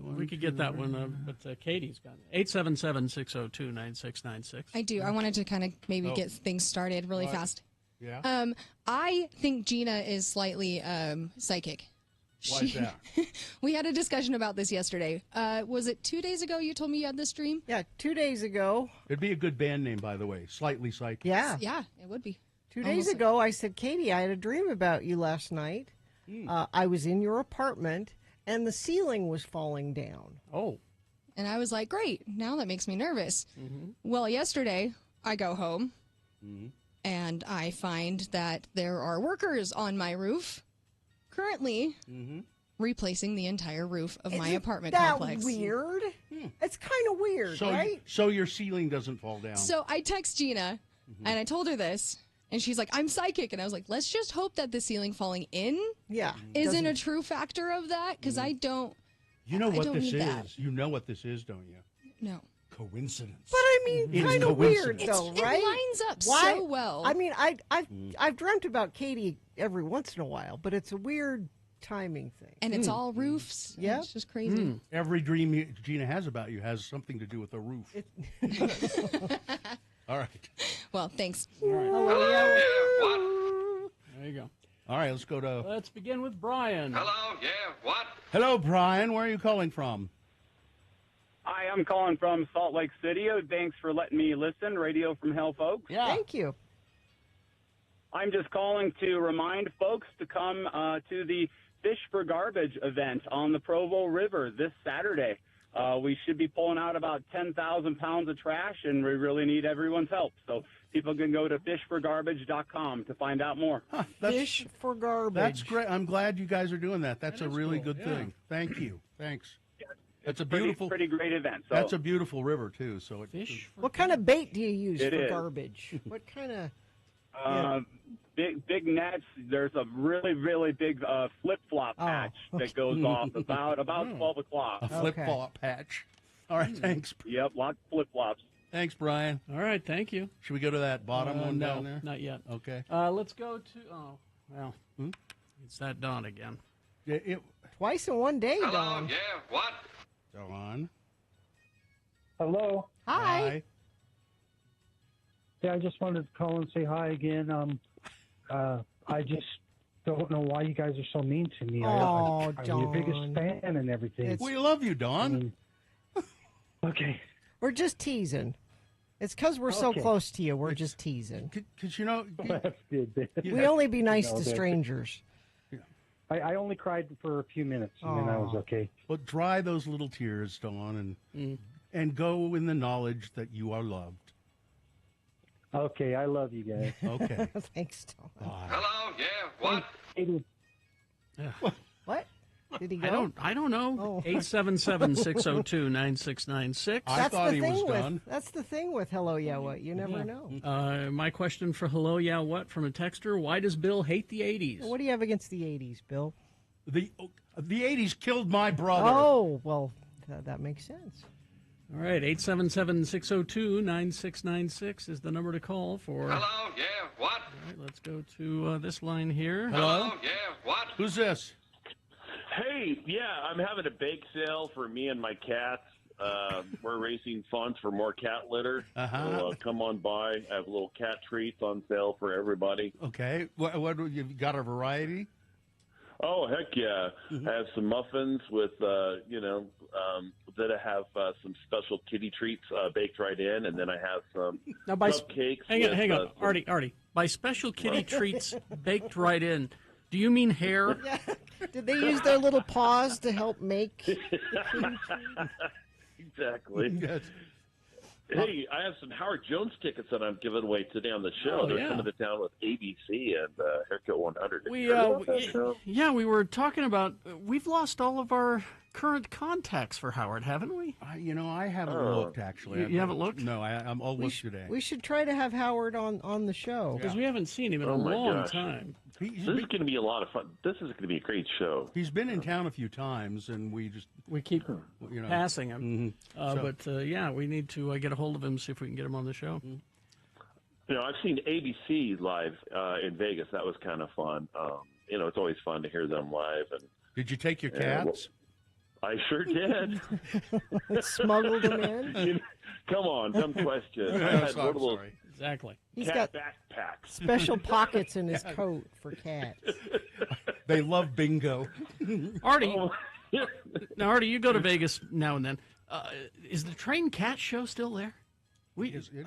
We could get that one, but Katie's got it. 877-602-9696. I do. I wanted to kind of maybe get things started really fast. Yeah. I think Gina is slightly psychic. Why is that? We had a discussion about this yesterday. Was it 2 days ago you told me you had this dream? Yeah, 2 days ago. It'd be a good band name, by the way. Slightly Psychic. Yeah. Yeah, it would be. 2 days ago, I said, Katie, I had a dream about you last night. I was in your apartment, and the ceiling was falling down. Oh. And I was like, great. Now that makes me nervous. Mm-hmm. Well, yesterday, I go home, and I find that there are workers on my roof currently replacing the entire roof of my apartment complex. Isn't that weird? It's kind of weird, right? So your ceiling doesn't fall down. So I text Gina, and I told her this, and she's like, I'm psychic. And I was like, let's just hope that the ceiling falling in isn't a true factor of that, because I don't. You know what this is? That. You know what this is, don't you? No. Coincidence. But I mean, kind of weird, though, right? It lines up so well. I mean, I've dreamt about Katie every once in a while, but it's a weird timing thing. And it's all roofs. Yeah. It's just crazy. Every dream Gina has about you has something to do with a roof. All right. Well, thanks. All right. Hello, yeah, what? There you go. All right, let's go to... Let's begin with Brian. Hello, yeah, what? Hello, Brian. Where are you calling from? Hi, I'm calling from Salt Lake City. Thanks for letting me listen. Radio from Hell, folks. Yeah. Thank you. I'm just calling to remind folks to come to the Fish for Garbage event on the Provo River this Saturday. We should be pulling out about 10,000 pounds of trash, and we really need everyone's help. So people can go to fishforgarbage.com to find out more. Fish for Garbage. That's great. I'm glad you guys are doing that. That's a really good thing. Thank you. Thanks. That's a beautiful, pretty great event. So. That's a beautiful river too. So it, Fish. What kind of bait do you use It for is. garbage? What kind of? Big nets. There's a really big flip-flop patch that goes off about 12 o'clock. A flip-flop patch. All right, thanks. Yep, lots of flip-flops. Thanks, Brian. All right, thank you. Should we go to that bottom one no, down there? Not yet. Okay. Let's go to, it's that Dawn again. Twice in one day, Hello, Dawn. yeah, what? Dawn. Hello. Hi. Yeah, I just wanted to call and say hi again. I just don't know why you guys are so mean to me. Oh, I'm your biggest fan and everything. We love you, Dawn. Okay. We're just teasing. It's because we're so Okay. close to you. We're just teasing. Because, you know, That's good. We only be nice No, to that's- strangers. I only cried for a few minutes, and then I was okay. Well, dry those little tears, Dawn, and go in the knowledge that you are loved. Okay, I love you guys. Okay. Thanks, Dawn. Hello, yeah, what? What? Did he go? I don't know. Oh. 877-602-9696. That's the thing with That's the thing with Hello, Yeah, What? You never know. My question for Hello, Yeah, What from a texter, why does Bill hate the 80s? What do you have against the 80s, Bill? The 80s killed my brother. Oh, well, that makes sense. All right, 877-602-9696 is the number to call for... Hello, yeah, what? All right, let's go to this line here. Hello, yeah, what? Who's this? Hey, yeah, I'm having a bake sale for me and my cats. We're raising funds for more cat litter. So come on by. I have little cat treats on sale for everybody. Okay. What you got a variety? Oh, heck yeah. I have some muffins with, that I have some special kitty treats baked right in, and then I have some cupcakes. Hang on. Artie. By special kitty treats baked right in, do you mean hair? Yeah. Did they use their little paws to help make the kitty treat? Exactly. Yes. Hey, I have some Howard Jones tickets that I'm giving away today on the show. Oh, They're yeah. coming to town with ABC and Haircut 100. Have We you heard about that show? we were talking about we've lost all of our current contacts for Howard, haven't we? I haven't looked actually. You haven't looked? No, I'm all look today. We should try to have Howard on the show. Because we haven't seen him in a Oh, my long gosh. time. This is going to be a lot of fun. This is going to be a great show. He's been in town a few times, and we keep passing him. So- We need to get a hold of him, see if we can get him on the show. I've seen ABC live in Vegas. That was kind of fun. It's always fun to hear them live. And did you take your cats? I sure did. Smuggled them in? Come on, dumb question. I had one of those Exactly. He's cat got backpacks. special pockets in his coat for cats. They love bingo. Artie, now Artie, you go to Vegas now and then. Is the Train Cat Show still there?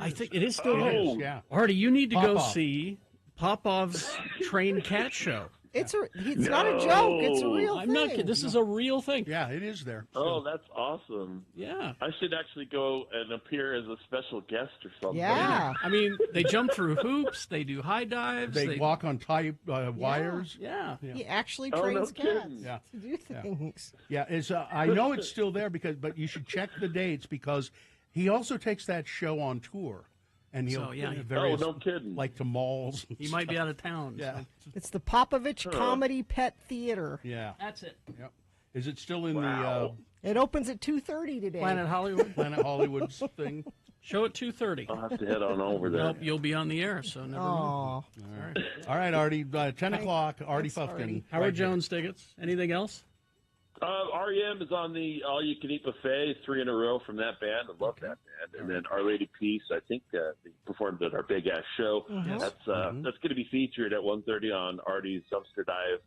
I think it is still there. Yeah. Artie, you need to go Popov. see Popov's Train Cat Show. It's not a joke. It's a real I'm thing. not kidding. This is a real thing. Yeah, it is there. Oh, that's awesome. Yeah. I should actually go and appear as a special guest or something. Yeah. I mean, they jump through hoops. They do high dives. They walk on tight wires. Yeah. He actually Oh, no trains cats kidding. Yeah. to do things. Yeah, I know it's still there but you should check the dates because he also takes that show on tour. And he'll So, yeah. various, no kidding. like to malls. and He might be stuff. out of town. Yeah. It's the Popovich Comedy Pet Theater. Yeah. That's it. Yep. Is it still in It opens at 2:30 today. Planet Hollywood. Planet Hollywood's thing? Show at 2:30. I'll have to head on over there. Nope, you'll be on the air, so never mind. Aw. All right, Artie. 10 o'clock. Artie Thanks, Fufkin. Artie. Howard Jones tickets. Anything else? REM is on the All You Can Eat buffet, 3 in a row from that band. I love that band. And then Our Lady Peace, I think they performed at our big ass show. That's going to be featured at 1:30 on Artie's Dumpster Dive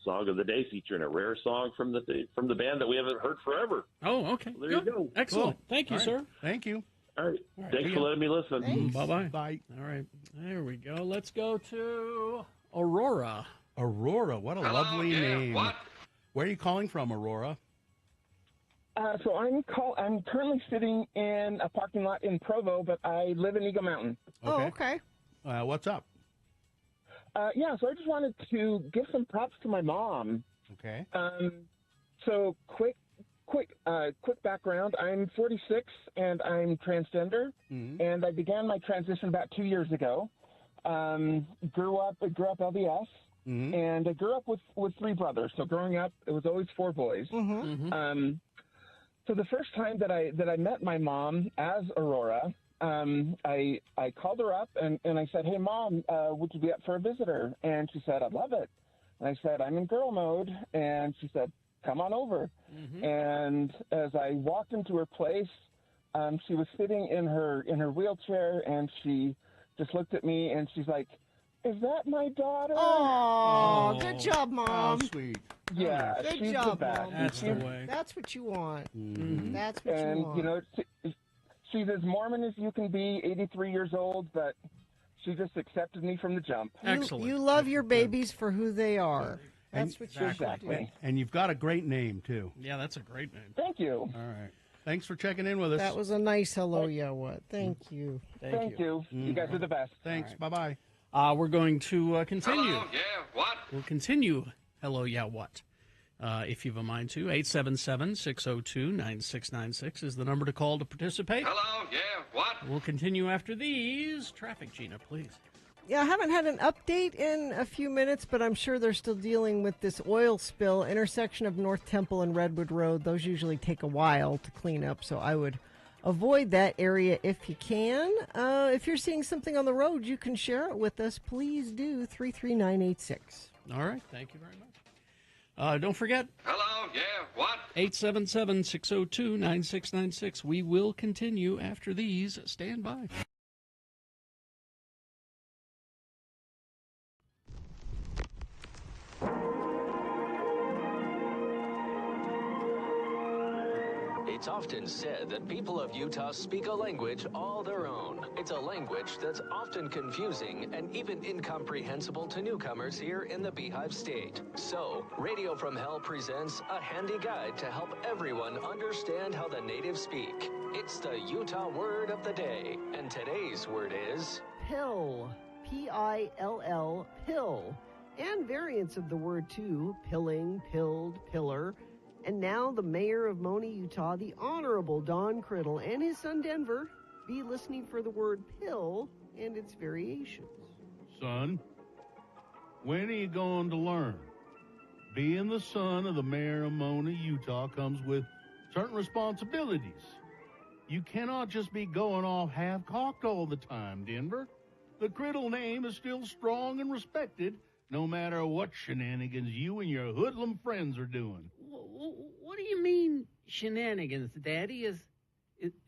Song of the Day, featuring a rare song from the band that we haven't heard forever. Oh, okay. There you go. Excellent. Cool. Thank you, All right. sir. Thank you. All right. Thanks for letting me listen. Thanks. Bye-bye. Bye. All right. There we go. Let's go to Aurora. Aurora. What a lovely name. What? Where are you calling from, Aurora? So I'm currently sitting in a parking lot in Provo, but I live in Eagle Mountain. Oh, okay. What's up? So I just wanted to give some props to my mom. Okay. So quick background. I'm 46 and I'm transgender, and I began my transition about 2 years ago. Grew up LDS. And I grew up with 3 brothers. So growing up, it was always 4 boys. So the first time that I met my mom as Aurora, I called her up and I said, hey, Mom, would you be up for a visitor? And she said, I'd love it. And I said, I'm in girl mode. And she said, come on over. Mm-hmm. And as I walked into her place, she was sitting in her wheelchair, and she just looked at me, and she's like, is that my daughter? Oh, good job, Mom. How sweet. Yeah, good she's job, the best. Mom. That's the way. That's what you want. Mm-hmm. That's what and, you want. You know, she's as Mormon as you can be, 83 years old, but she just accepted me from the jump. Excellent. You love your babies for who they are. That's what you're exactly. And you've got a great name, too. Yeah, that's a great name. Thank you. All right. Thanks for checking in with us. That was a nice hello, yeah, what? Thank you. Thank you. You guys are the best. Thanks. Bye-bye. We're going to continue. Hello, yeah, what? We'll continue. Hello, yeah, what? If you've a mind to, 877-602-9696 is the number to call to participate. Hello, yeah, what? We'll continue after these. Traffic, Gina, please. Yeah, I haven't had an update in a few minutes, but I'm sure they're still dealing with this oil spill, intersection of North Temple and Redwood Road. Those usually take a while to clean up, so I would avoid that area if you can. If you're seeing something on the road, you can share it with us. Please do, 33986. All right, thank you very much. Don't forget. Hello, yeah, what? 877-602-9696. We will continue after these. Stand by. It's often said that people of Utah speak a language all their own. It's a language that's often confusing and even incomprehensible to newcomers here in the Beehive State. So, Radio from Hell presents a handy guide to help everyone understand how the natives speak. It's the Utah word of the day, and today's word is Pill. P-I-L-L, pill. And variants of the word, too. Pilling, pilled, pillar. And now the mayor of Mona, Utah, the Honorable Don Criddle, and his son Denver, be listening for the word pill and its variations. Son, when are you going to learn? Being the son of the mayor of Mona, Utah, comes with certain responsibilities. You cannot just be going off half-cocked all the time, Denver. The Criddle name is still strong and respected, no matter what shenanigans you and your hoodlum friends are doing. What do you mean, shenanigans, Daddy? Is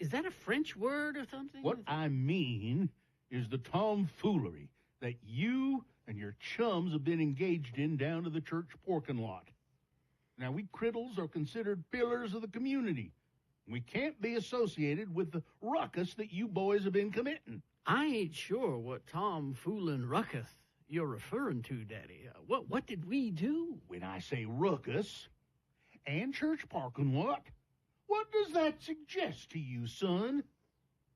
that a French word or something? What I mean is the tomfoolery that you and your chums have been engaged in down to the church parking lot. Now, we Criddles are considered pillars of the community. We can't be associated with the ruckus that you boys have been committing. I ain't sure what tomfooling ruckus you're referring to, Daddy. What did we do? When I say ruckus and church parking lot, what does that suggest to you, son?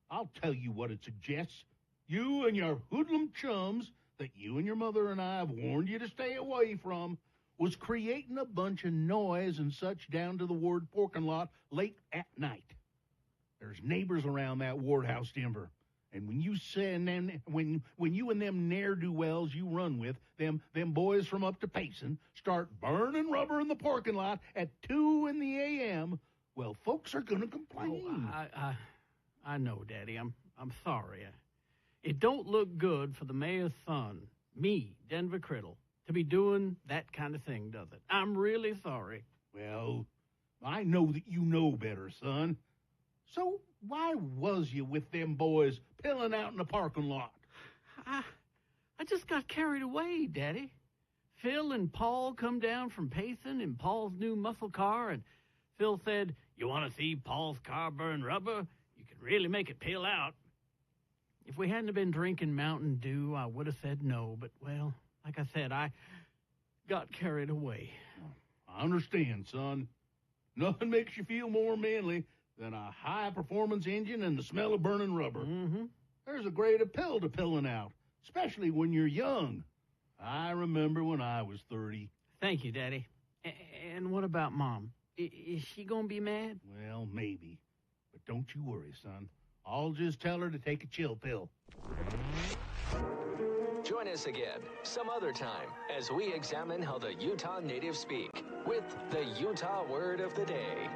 I'll tell you what it suggests. You and your hoodlum chums that you and your mother and I have warned you to stay away from was creating a bunch of noise and such down to the ward parking lot late at night. There's neighbors around that ward house, Denver. And when you send them, when you and them ne'er-do-wells you run with, them boys from up to Payson, start burning rubber in the parking lot at 2 in the a.m., well, folks are going to complain. Oh, I know, Daddy. I'm sorry. It don't look good for the mayor's son, me, Denver Criddle, to be doing that kind of thing, does it? I'm really sorry. Well, I know that you know better, son. So why was you with them boys pilling out in the parking lot? I just got carried away, Daddy. Phil and Paul come down from Payson in Paul's new muscle car, and Phil said, "You want to see Paul's car burn rubber? You can really make it peel out." If we hadn't been drinking Mountain Dew, I would have said no, but, well, like I said, I got carried away. I understand, son. Nothing makes you feel more manly than a high-performance engine and the smell of burning rubber. Mm-hmm. There's a great appeal to pilling out, especially when you're young. I remember when I was 30. Thank you, Daddy. And what about Mom? Is she going to be mad? Well, maybe. But don't you worry, son. I'll just tell her to take a chill pill. Join us again some other time as we examine how the Utah natives speak with the Utah word of the day.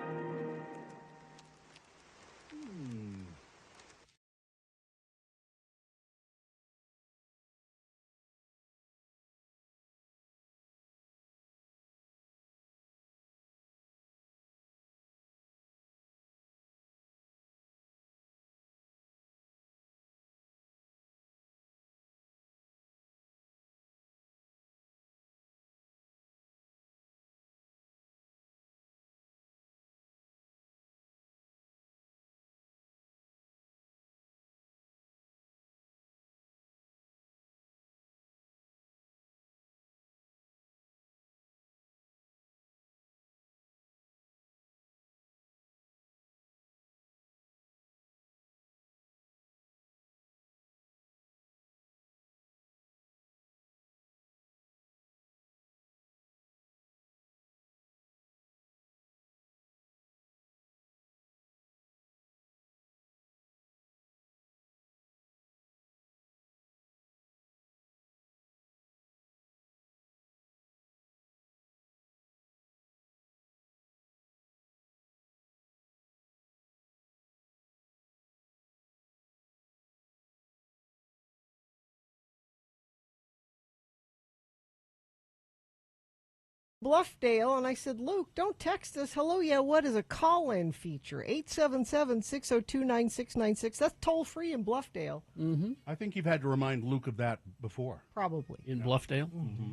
Bluffdale, and I said, Luke, don't text us. Hello, yeah, what is a call-in feature? 877-602-9696. That's toll-free in Bluffdale. Mm-hmm. I think you've had to remind Luke of that before. Probably. In Bluffdale? Mm-hmm.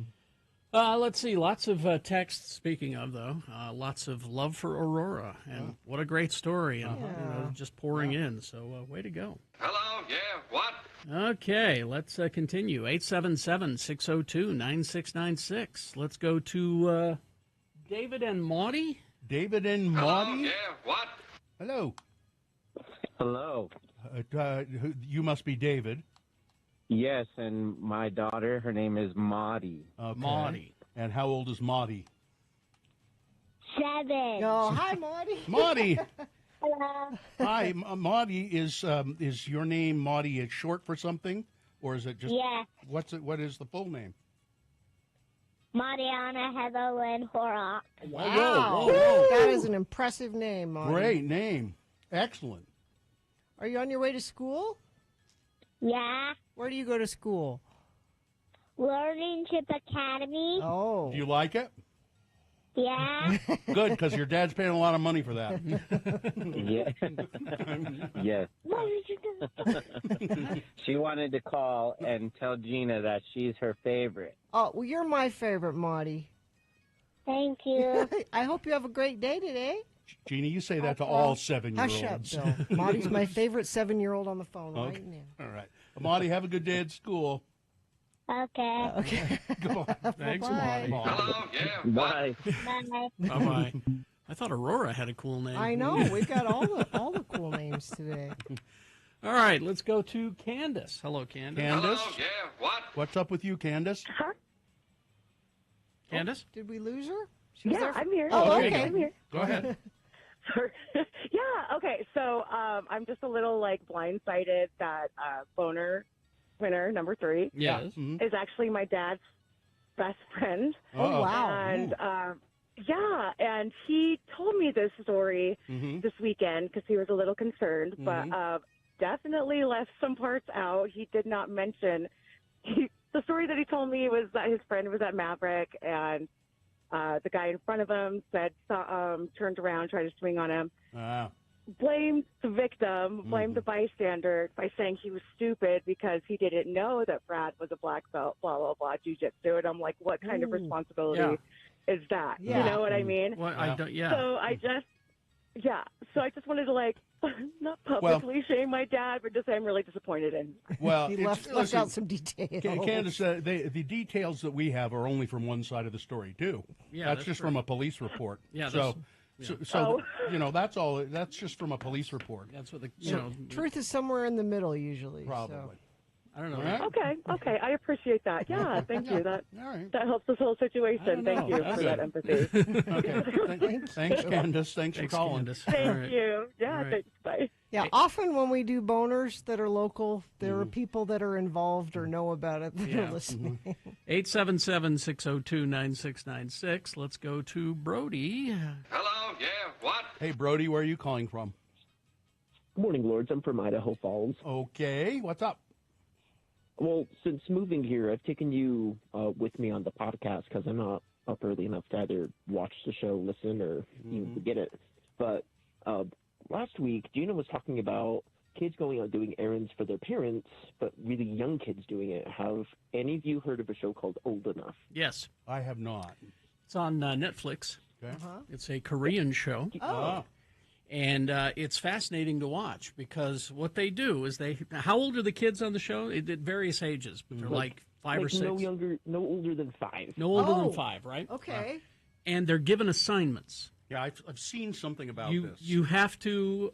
Let's see. Lots of texts, speaking of, though. Lots of love for Aurora. And what a great story. And just pouring in. So way to go. Hello, yeah, what? Okay, let's continue. 877-602-9696. Let's go to David and Maudie. David and Maudie? Hello, yeah, what? Hello. Hello. You must be David. Yes, and my daughter, her name is Maudie. Okay. Maudie. And how old is Maudie? 7. Oh, hi, Maudie. Maudie. Hello. Hi, Maudie. Is your name Maudie short for something, or is it just? Yeah. What is the full name? Mariana Heatherlyn Horrock. Wow. Whoa. That is an impressive name, Maudie. Great name. Excellent. Are you on your way to school? Yeah. Where do you go to school? Learning Chip Academy. Oh. Do you like it? Yeah. Good, because your dad's paying a lot of money for that. Yeah. Yes. She wanted to call and tell Gina that she's her favorite. Oh, well, you're my favorite, Maudie. Thank you. I hope you have a great day today. Gina, you say that to all 7-year-olds. Hush up, Bill. Maudie's my favorite 7-year-old on the phone right now. All right. Maudie, have a good day at school. Okay. Okay. Goodbye. Thanks, Bye. Maudie. Hello, yeah, Bye. Bye. Bye-bye. I thought Aurora had a cool name. I know. We've got all the cool names today. All right, let's go to Candace. Hello, Candace. Candace? Hello, yeah, what? What's up with you, Candace? Candace? Did we lose her? She was Yeah, there for- I'm here. Oh, Okay. okay. I'm here. Go ahead. Sorry. Yeah, okay. So I'm just a little blindsided that boner winner number 3 Yes. is actually my dad's best friend. Oh, wow. And and he told me this story Mm-hmm. this weekend because he was a little concerned, but definitely left some parts out. He did not mention the story that he told me was that his friend was at Maverick and the guy in front of him turned around, tried to swing on him. Blamed the victim, blamed the bystander by saying he was stupid because he didn't know that Brad was a black belt, blah, blah, blah, jiu-jitsu. And I'm like, what kind of responsibility is that? Yeah. You know what I mean? Well, I don't, yeah. So I just wanted to not publicly shame my dad, but just say I'm really disappointed in him. Well, He left out some details. Candace, the details that we have are only from one side of the story, too. Yeah, that's just true. from a police report. Yeah, So Oh. that's all. That's just from a police report. That's what the, Truth is somewhere in the middle, usually. Probably. So. I don't know. Right? Okay, I appreciate that. Yeah, thank you. That All right. that helps this whole situation. Thank you That's for good. that empathy. Okay. Thanks, Candace. Thanks for calling. Candace. Thank All right. you. Yeah, All right. thanks. Bye. Yeah, often when we do boners that are local, there are people that are involved or know about it that are listening. 877-602-9696. Let's go to Brody. Hello, yeah, what? Hey, Brody, where are you calling from? Good morning, Lords. I'm from Idaho Falls. Okay, what's up? Well, since moving here, I've taken you with me on the podcast because I'm not up early enough to either watch the show, listen, or even to get it. But last week, Gina was talking about kids going out doing errands for their parents, but really young kids doing it. Have any of you heard of a show called Old Enough? Yes. I have not. It's on Netflix. Okay. It's a Korean show. Oh. And it's fascinating to watch because what they do is how old are the kids on the show? At various ages, but they're like 5 or 6. No older than 5. No older than 5, right? Okay. And they're given assignments. Yeah, I've seen something about this. You have to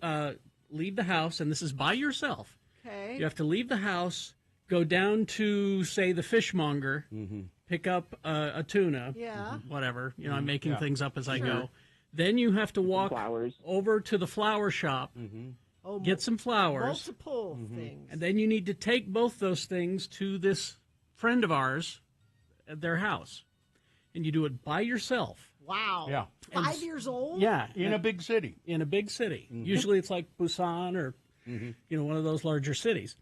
leave the house, and this is by yourself. Okay. You have to leave the house, go down to, say, the fishmonger, pick up a tuna, whatever. You know, I'm making things up as I go. Then you have to walk over to the flower shop, get some flowers. Multiple things. And then you need to take both those things to this friend of ours at their house. And you do it by yourself. Wow. Yeah. 5 years old? Yeah. In a big city. In a big city. Usually it's like Busan or one of those larger cities.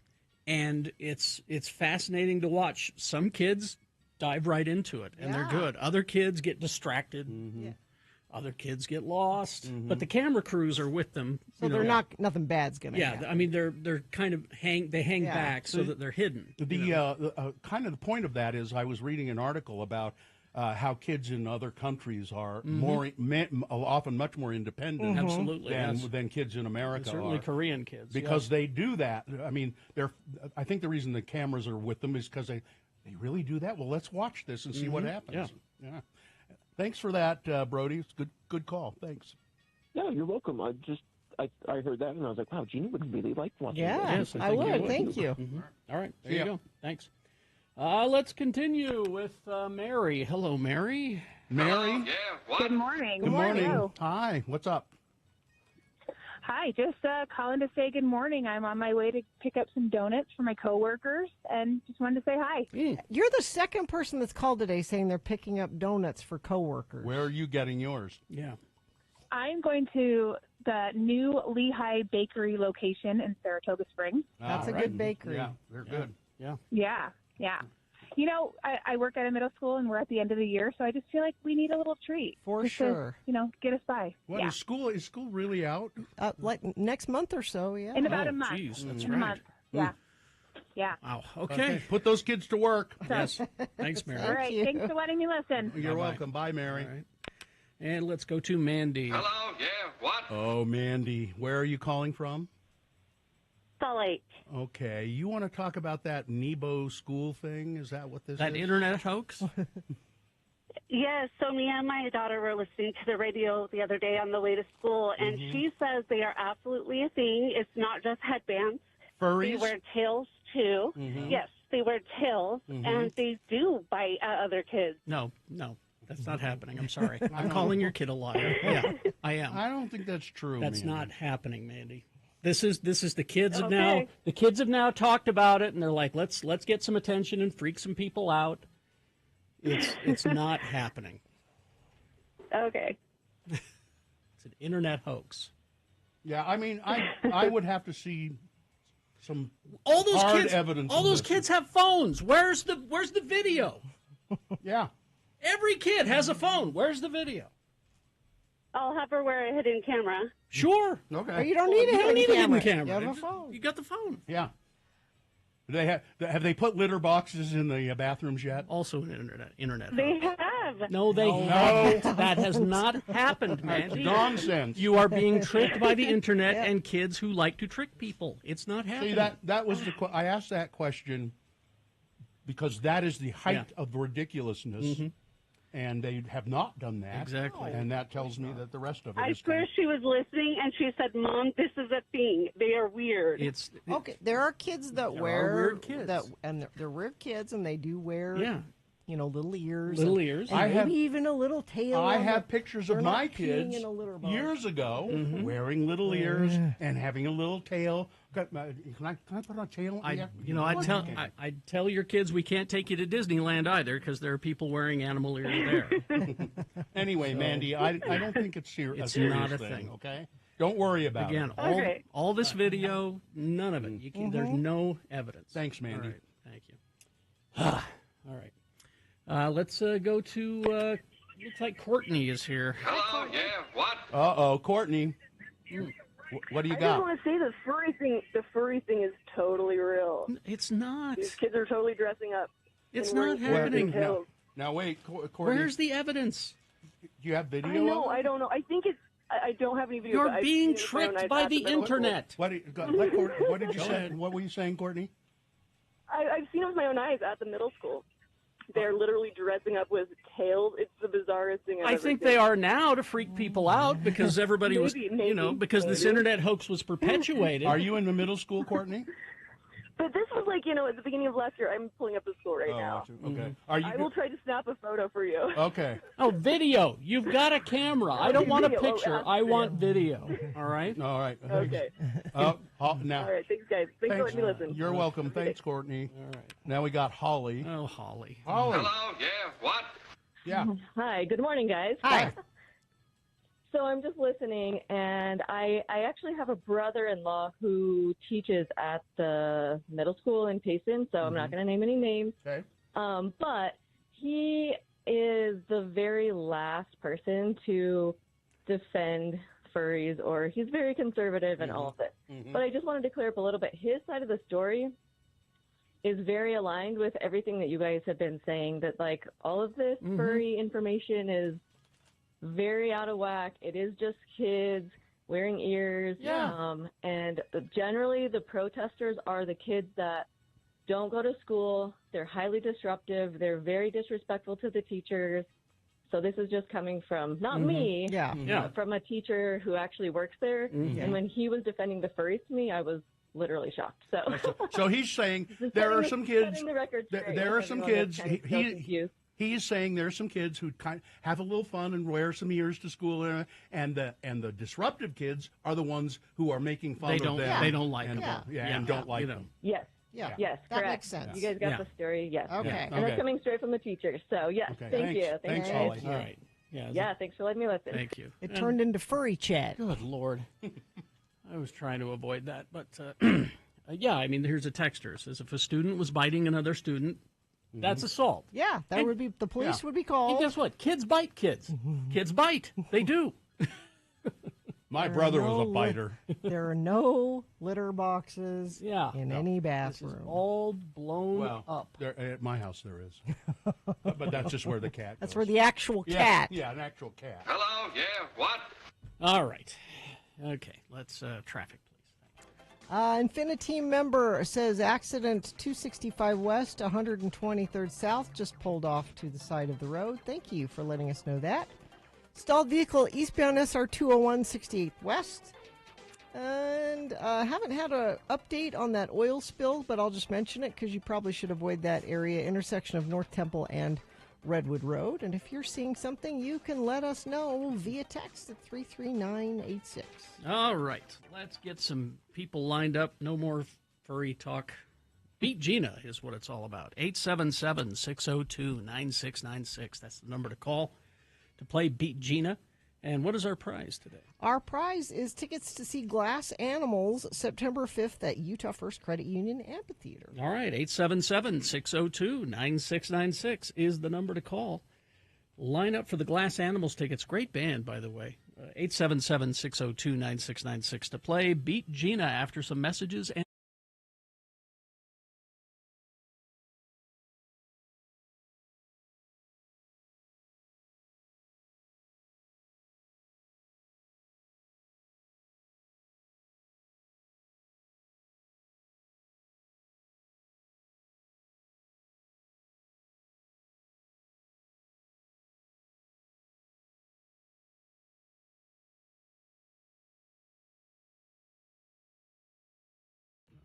And it's fascinating to watch. Some kids dive right into it, and they're good. Other kids get distracted. Other kids get lost, but the camera crews are with them. So they're nothing bad's going to happen. Yeah, I mean they're kind of hang back so that they're hidden. The kind of the point of that is I was reading an article about how kids in other countries are often much more independent, absolutely, than kids in America. And certainly Korean kids, because they do that. I mean, I think the reason the cameras are with them is because they really do that. Well, let's watch this and see what happens. Yeah. Thanks for that, Brody. It's good call. Thanks. Yeah, you're welcome. I heard that and I was like, wow, Gina would really like watching. Yeah, this. I would. Thank you. All right, there you go. Thanks. Let's continue with Mary. Hello, Mary. Mary. Good morning. Good morning. Hello. Hi. What's up? Hi, just calling to say good morning. I'm on my way to pick up some donuts for my coworkers, and just wanted to say hi. You're the second person that's called today saying they're picking up donuts for coworkers. Where are you getting yours? Yeah. I'm going to the new Lehigh Bakery location in Saratoga Springs. That's a good bakery. Yeah, they're good. Yeah. Yeah. You know, I work at a middle school, and we're at the end of the year, so I just feel like we need a little treat. For sure. To, get us by. What, is school really out? Like next month or so, yeah. In about a month. Geez, that's In a month. Yeah. Wow. Okay. Put those kids to work. Yes. Thanks, Mary. All right. Thanks for letting me listen. You're welcome. Bye, Mary. All right. And let's go to Mandy. Hello, what? Oh, Mandy. Where are you calling from? Salt Lake. Okay. You want to talk about that Nebo school thing? Is that what this is? That internet hoax? Yes, so me and my daughter were listening to the radio the other day on the way to school, and she says they are absolutely a thing. It's not just headbands. Furries? They wear tails, too. Yes, they wear tails, and they do bite other kids. No, that's not happening. I'm sorry. I'm calling your kid a liar. Yeah, I am. I don't think that's true. That's Mandy. not happening, Mandy. This is the kids have now. The kids have now talked about it, and they're like, let's get some attention and freak some people out. It's not happening. Okay. It's an internet hoax. Yeah, I mean, I would have to see some all those hard kids, evidence. All those kids have phones. Where's the video? Yeah. Every kid has a phone. Where's the video? I'll have her wear a hidden camera. Sure. Okay. Or you don't need a hidden camera. You have a phone. You got the phone. Yeah. Have they put litter boxes in the bathrooms yet? Also an internet. They have. No, they haven't. That has not happened, Mandy. Nonsense. You are being tricked by the internet and kids who like to trick people. It's not happening. See, that was I asked that question because that is the height of ridiculousness. And they have not done that. Exactly. And that tells me that the rest of it I is swear she was listening, and she said, Mom, this is a thing. They are weird. Okay, there are kids that wear weird kids. and they're weird kids, and they do wear little ears. Little ears. And maybe even a little tail. I have pictures of my peeing kids in a litter box. years ago wearing little ears and having a little tail. Can I put a tail? I tell your kids we can't take you to Disneyland either because there are people wearing animal ears there. Anyway, Mandy, I don't think it's serious. It's not a thing. Okay, don't worry about it. Again, all this video, none of it. There's no evidence. Thanks, Mandy. All right, thank you. All right. Let's go to. Looks like Courtney is here. Hello, what? Uh-oh, Courtney. What do you got? I just want to say the furry thing is totally real. It's not. These kids are totally dressing up. It's not happening. Now wait, Courtney. Where's the evidence? Do you have video? I don't know. I think it's. I don't have any video. You're being tricked by the internet. What did you say? What were you saying, Courtney? I've seen it with my own eyes at the middle school. They're literally dressing up with tails. It's the bizarrest thing I've I ever think seen. they are now to freak people out because everybody was, because this internet hoax was perpetuated. Are you in the middle school, Courtney? But this was like, at the beginning of last year. I'm pulling up the school right now. Okay. I will try to snap a photo for you. Okay. Oh, video. You've got a camera. I don't want a picture. I want video. All right? All right. Okay. Now. All right. Thanks, guys. Thanks for letting me listen. You're welcome. Thanks, Courtney. All right. Now we got Holly. Oh, Holly. Hello, what? Yeah. Hi. Good morning, guys. Hi. So I'm just listening, and I actually have a brother-in-law who teaches at the middle school in Payson, so I'm not going to name any names. Okay. But he is the very last person to defend furries, or he's very conservative in all of it. But I just wanted to clear up a little bit. His side of the story is very aligned with everything that you guys have been saying, that like all of this furry information is very out of whack. It is just kids wearing ears. And generally the protesters are the kids that don't go to school. They're highly disruptive. They're very disrespectful to the teachers. So this is just coming from, not me, but from a teacher who actually works there. And when he was defending the furries to me, I was literally shocked. So he's saying there are some kids. There are some kids. He's saying there are some kids who kind of have a little fun and wear some ears to school, and the disruptive kids are the ones who are making fun of them. They don't like them. And don't like them. Yes. Yeah. Yes, that correct. makes sense. You guys got the story. Yes. Okay. And that's coming straight from the teacher. So, yes, thank you. Thanks, Holly. All right. Yeah, thanks for letting me listen. Thank you. It turned into furry chat. Good Lord. I was trying to avoid that. But, yeah, I mean, here's a texter. It says, if a student was biting another student, that's assault. Yeah, that would be, the police would be called. And guess what? Kids bite kids. Kids bite. They do. My brother was a biter. There are no litter boxes in any bathroom. This is all blown up. At my house there is. But that's just where the cat goes. That's where the actual cat. Yeah, an actual cat. Hello, yeah, what? All right. Okay, let's traffic, please. Infinity member says accident 265 West, 123rd South, just pulled off to the side of the road. Thank you for letting us know that. Stalled vehicle eastbound SR 201 68th West. And haven't had an update on that oil spill, but I'll just mention it because you probably should avoid that area, intersection of North Temple and Redwood Road. And if you're seeing something, you can let us know via text at 33986. All right. Let's get some people lined up. No more furry talk. Beat Gina is what it's all about. 877-602-9696. That's the number to call to play Beat Gina. And what is our prize today? Our prize is tickets to see Glass Animals September 5th at Utah First Credit Union Amphitheater. All right, 877-602-9696 is the number to call. Line up for the Glass Animals tickets. Great band, by the way. 877-602-9696 to play Beat Gina after some messages and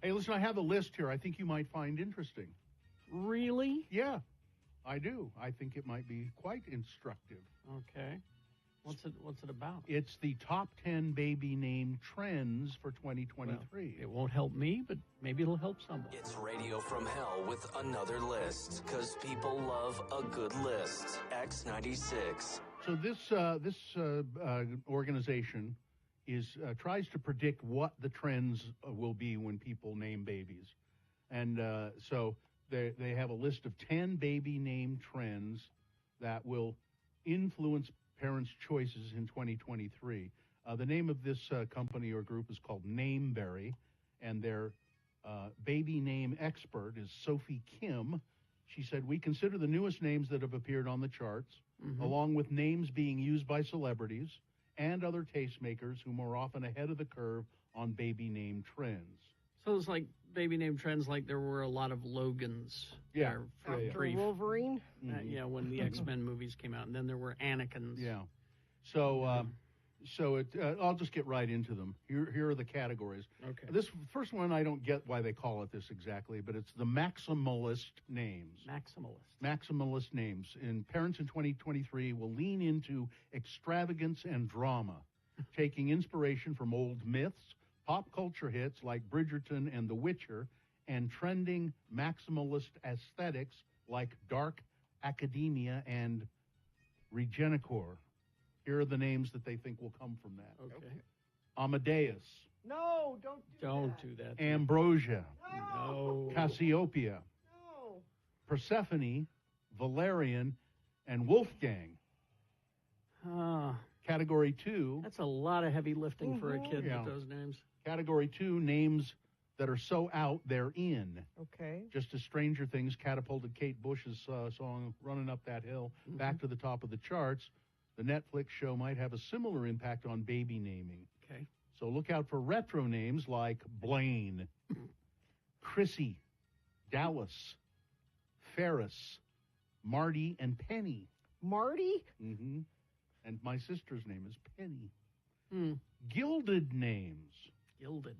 Hey, listen, I have a list here I think you might find interesting. Really? Yeah, I do. I think it might be quite instructive. Okay. What's it about? It's the top 10 baby name trends for 2023. Well, it won't help me, but maybe it'll help someone. It's Radio from Hell with another list, because people love a good list. X96. So this organization tries to predict what the trends will be when people name babies. And so they have a list of 10 baby name trends that will influence parents' choices in 2023. The name of this company or group is called Nameberry, and their baby name expert is Sophie Kim. She said, we consider the newest names that have appeared on the charts, along with names being used by celebrities and other tastemakers who are often ahead of the curve on baby name trends. So it's like baby name trends, like there were a lot of Logans. Yeah. After Wolverine? Yeah, when the X-Men movies came out, and then there were Anakins. Yeah. So I'll just get right into them. Here are the categories. Okay. This first one, I don't get why they call it this exactly, but it's the maximalist names. Maximalist names. And parents in 2023 will lean into extravagance and drama, taking inspiration from old myths, pop culture hits like Bridgerton and The Witcher, and trending maximalist aesthetics like dark academia and Regenicor. Here are the names that they think will come from that. Okay. Amadeus. No, don't do that. Ambrosia. No. Cassiopeia. No. Persephone, Valerian, and Wolfgang. Category 2. That's a lot of heavy lifting for a kid with those names. Category 2, names that are so out they're in. Okay. Just as Stranger Things catapulted Kate Bush's song Running Up That Hill back to the top of the charts, the Netflix show might have a similar impact on baby naming. Okay. So look out for retro names like Blaine, Chrissy, Dallas, Ferris, Marty, and Penny. Marty? Mm-hmm. And my sister's name is Penny. Gilded names. Gilded.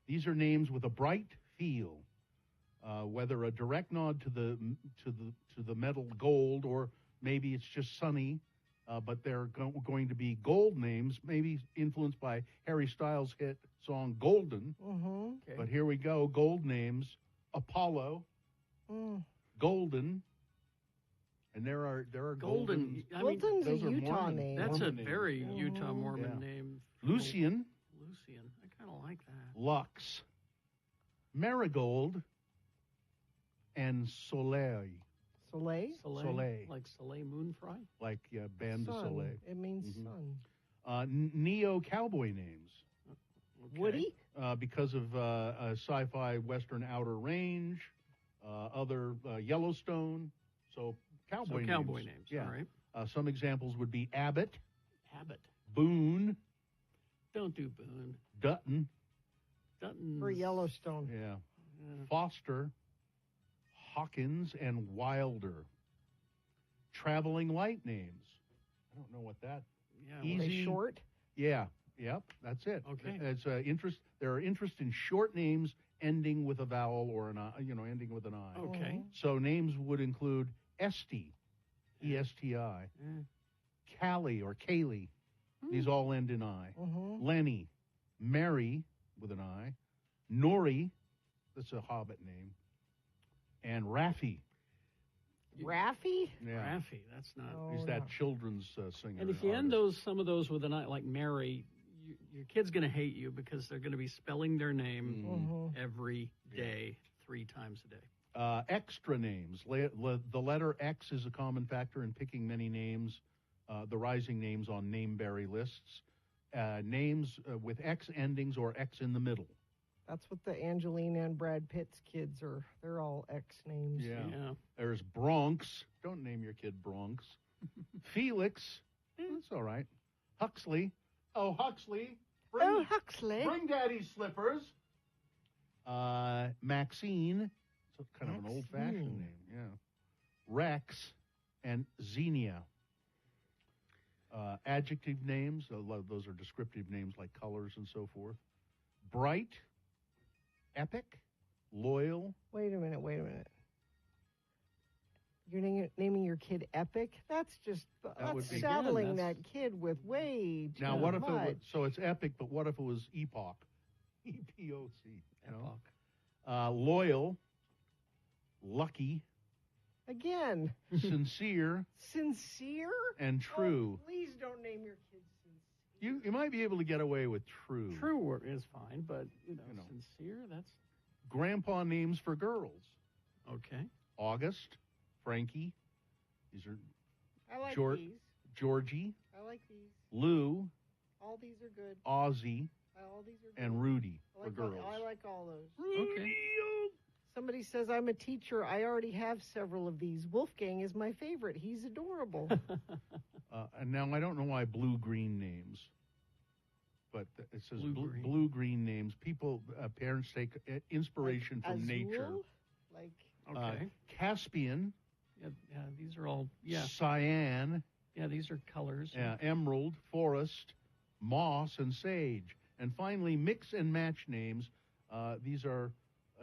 These are names with a bright feel, whether a direct nod to the metal gold, or maybe it's just sunny, but they're going to be gold names, maybe influenced by Harry Styles' hit song Golden. Okay. But here we go, gold names: Apollo, Golden. And there are Golden. Golden's those a are Utah Mormon, name. That's Mormon a very names. Utah Mormon name. Lucian. Lucian. I kind of like that. Lux, Marigold, and Soleil. Soleil? Soleil. Like Soleil Moon Fry? Like Band de Sun. Soleil. It means sun. Neo-cowboy names. Okay. Woody? Because of sci-fi Western Outer Range, other Yellowstone. So cowboy names. Yeah. All right. Some examples would be Abbott, Abbott. Boone, Don't do Boone. Dutton. Dutton. For Yellowstone. Yeah. Foster, Hawkins, and Wilder. Traveling light names. I don't know what that. Yeah. Are they short? Yeah. Yep. That's it. Okay. It's interest. There are interest in short names ending with a vowel or an I. Ending with an I. Okay. So names would include Esti, E-S-T-I, Callie or Kaylee. These all end in I. Lenny, Mary with an I, Nori, that's a Hobbit name, and Raffi. Raffi? Yeah. Raffi. That's not. He's that children's singer. And if you end some of those with an I, like Mary, your kid's going to hate you because they're going to be spelling their name every day, 3 times a day. Extra names. The letter X is a common factor in picking many names, the rising names on nameberry lists. Names with X endings or X in the middle. That's what the Angelina and Brad Pitt's kids are. They're all X names. Yeah. There's Bronx. Don't name your kid Bronx. Felix. That's all right. Huxley. Oh, Huxley. Huxley. Bring Daddy's slippers. Maxine. It's kind of an old-fashioned name. Yeah. Rex and Xenia. Adjective names. A lot of those are descriptive names like colors and so forth. Bright. Epic. Loyal. Wait a minute. You're naming your kid Epic? That's just saddling that kid with way too Now, what much. if it was, so it's Epic, but what if it was Epoch? E-P-O-C. Epoch. Loyal. Lucky. Again. Sincere. Sincere? And true. Oh, please don't name your kid Sincere. You might be able to get away with true. True is fine, but, sincere, that's... Grandpa names for girls. Okay. August. Frankie. These are... I like these. Georgie. I like these. Lou. All these are good. Ozzy. All these are good. And Rudy I for girls. I like all those. Okay. Somebody says, I'm a teacher. I already have several of these. Wolfgang is my favorite. He's adorable. And now I don't know why blue-green names, but it says blue-green names. People, parents take inspiration like from Azul? nature. Okay. Caspian. Yeah, these are all, Cyan. Yeah, these are colors. Yeah, emerald, forest, moss, and sage. And finally, mix and match names. These are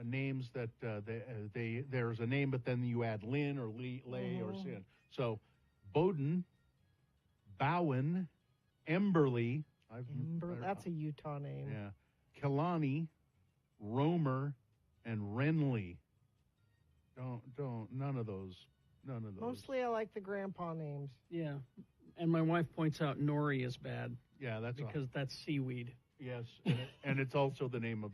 names that there's a name, but then you add Lynn or Lay or Sin. So, Bowden, Bowen, Emberly. That's a Utah name. Yeah. Kelani, Romer, and Renly. None of those. Mostly I like the grandpa names. Yeah. And my wife points out nori is bad. Yeah, that's because that's seaweed. Yes, and it's also the name of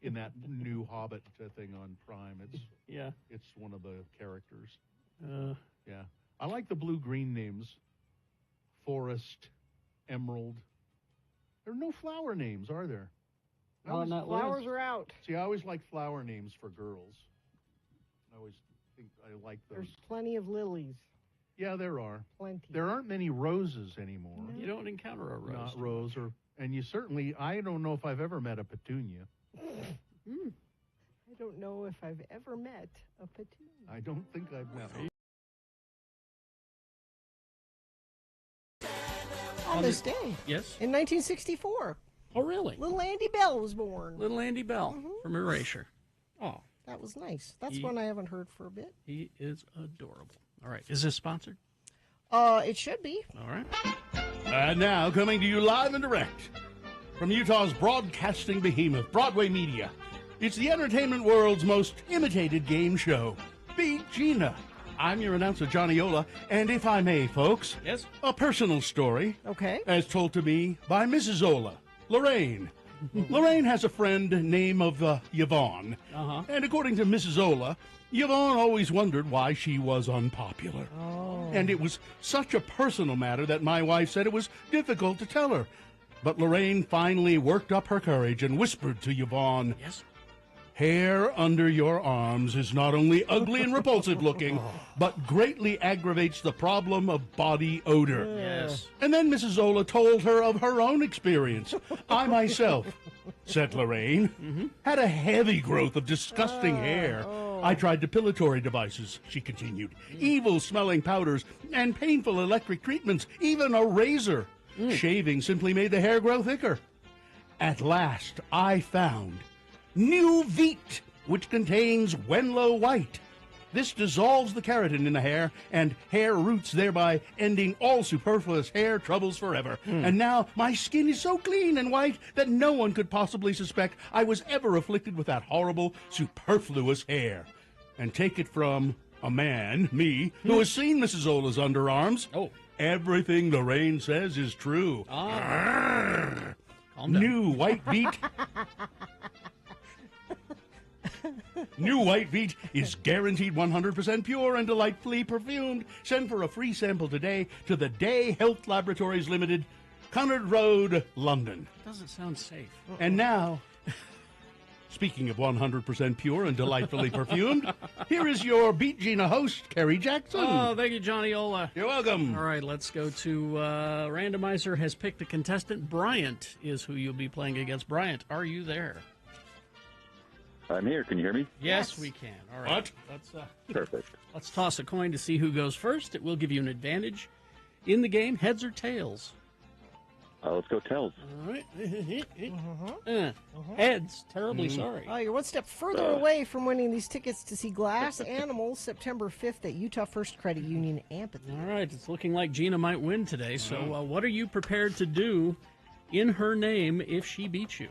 in that new Hobbit thing on Prime. Yeah. It's one of the characters. Yeah. I like the blue-green names. Forest, Emerald. There are no flower names, are there? Flowers are out. See, I always like flower names for girls. I always think I like those. There's plenty of lilies. Yeah, there are. Plenty. There aren't many roses anymore. No. You don't encounter a rose. Not rose, and you certainly, I don't know if I've ever met a petunia. I don't know if I've ever met a petunia. I don't think I've met one. On this day. Yes. In 1964. Oh, really? Little Andy Bell was born. Little Andy Bell from Erasure. Oh. That was nice. That's one I haven't heard for a bit. He is adorable. All right. Is this sponsored? It should be. All right. And now, coming to you live and direct from Utah's broadcasting behemoth, Broadway Media, it's the entertainment world's most imitated game show, Beat Gina. I'm your announcer, Johnny Ola, and if I may, folks, yes, a personal story, okay, as told to me by Mrs. Ola, Lorraine. Lorraine has a friend named Yvonne, and according to Mrs. Ola, Yvonne always wondered why she was unpopular. And it was such a personal matter that my wife said it was difficult to tell her. But Lorraine finally worked up her courage and whispered to Yvonne, yes, hair under your arms is not only ugly and repulsive looking, but greatly aggravates the problem of body odor. Yes. And then Mrs. Ola told her of her own experience. I myself, said Lorraine, had a heavy growth of disgusting hair. I tried depilatory devices, she continued, evil-smelling powders, and painful electric treatments, even a razor. Shaving simply made the hair grow thicker. At last, I found New Veet, which contains Wenlow White. This dissolves the keratin in the hair and hair roots, thereby ending all superfluous hair troubles forever. And now my skin is so clean and white that no one could possibly suspect I was ever afflicted with that horrible, superfluous hair. And take it from a man, me, who has seen Mrs. Ola's underarms. Everything Lorraine says is true. New White Veet. New White Veet is guaranteed 100% pure and delightfully perfumed. Send for a free sample today to the Day Health Laboratories Limited, Cunard Road, London. Doesn't sound safe. And now, speaking of 100% pure and delightfully perfumed, here is your Beat Gina host, Kerry Jackson. Oh, thank you, Johnny Ola. You're welcome. All right, let's go to Randomizer has picked a contestant. Bryant is who you'll be playing against. Bryant, are you there? I'm here. Can you hear me? Yes, we can. All right. What? Let's, Perfect. Let's toss a coin to see who goes first. It will give you an advantage in the game. Heads or tails? Let's go tails. All right. Heads. Terribly sorry. Oh, you're one step further away from winning these tickets to see Glass Animals September 5th at Utah First Credit Union Amphitheater. All right. It's looking like Gina might win today. So what are you prepared to do in her name if she beats you?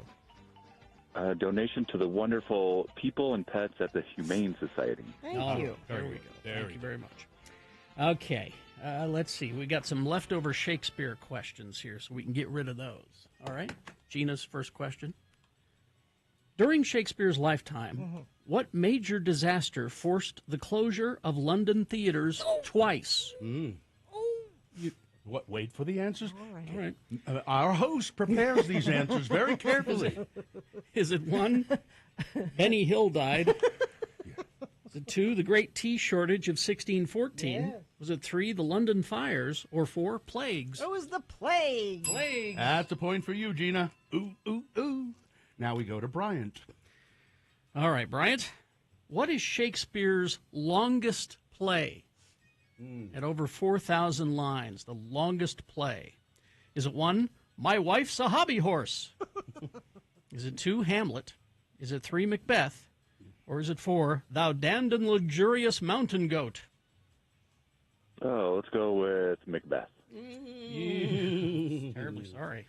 Donation to the wonderful people and pets at the Humane Society. Thank you. There we go. Thank you very much. Okay. Let's see. We got some leftover Shakespeare questions here, so we can get rid of those. All right. Gina's first question. During Shakespeare's lifetime, what major disaster forced the closure of London theaters twice? What? Wait for the answers. All right. Our host prepares these answers very carefully. Is it 1, Benny Hill died? Was it 2, the Great Tea Shortage of 1614? Yeah. Was it 3, the London Fires? Or 4, plagues? It was the plague. Plagues. That's a point for you, Gina. Ooh, ooh, ooh. Now we go to Bryant. All right, Bryant. What is Shakespeare's longest play? At over 4,000 lines, the longest play. Is it 1, My Wife's a Hobby Horse? Is it 2, Hamlet? Is it 3, Macbeth? Or is it 4, Thou Damned and Luxurious Mountain Goat? Oh, let's go with Macbeth. Terribly sorry.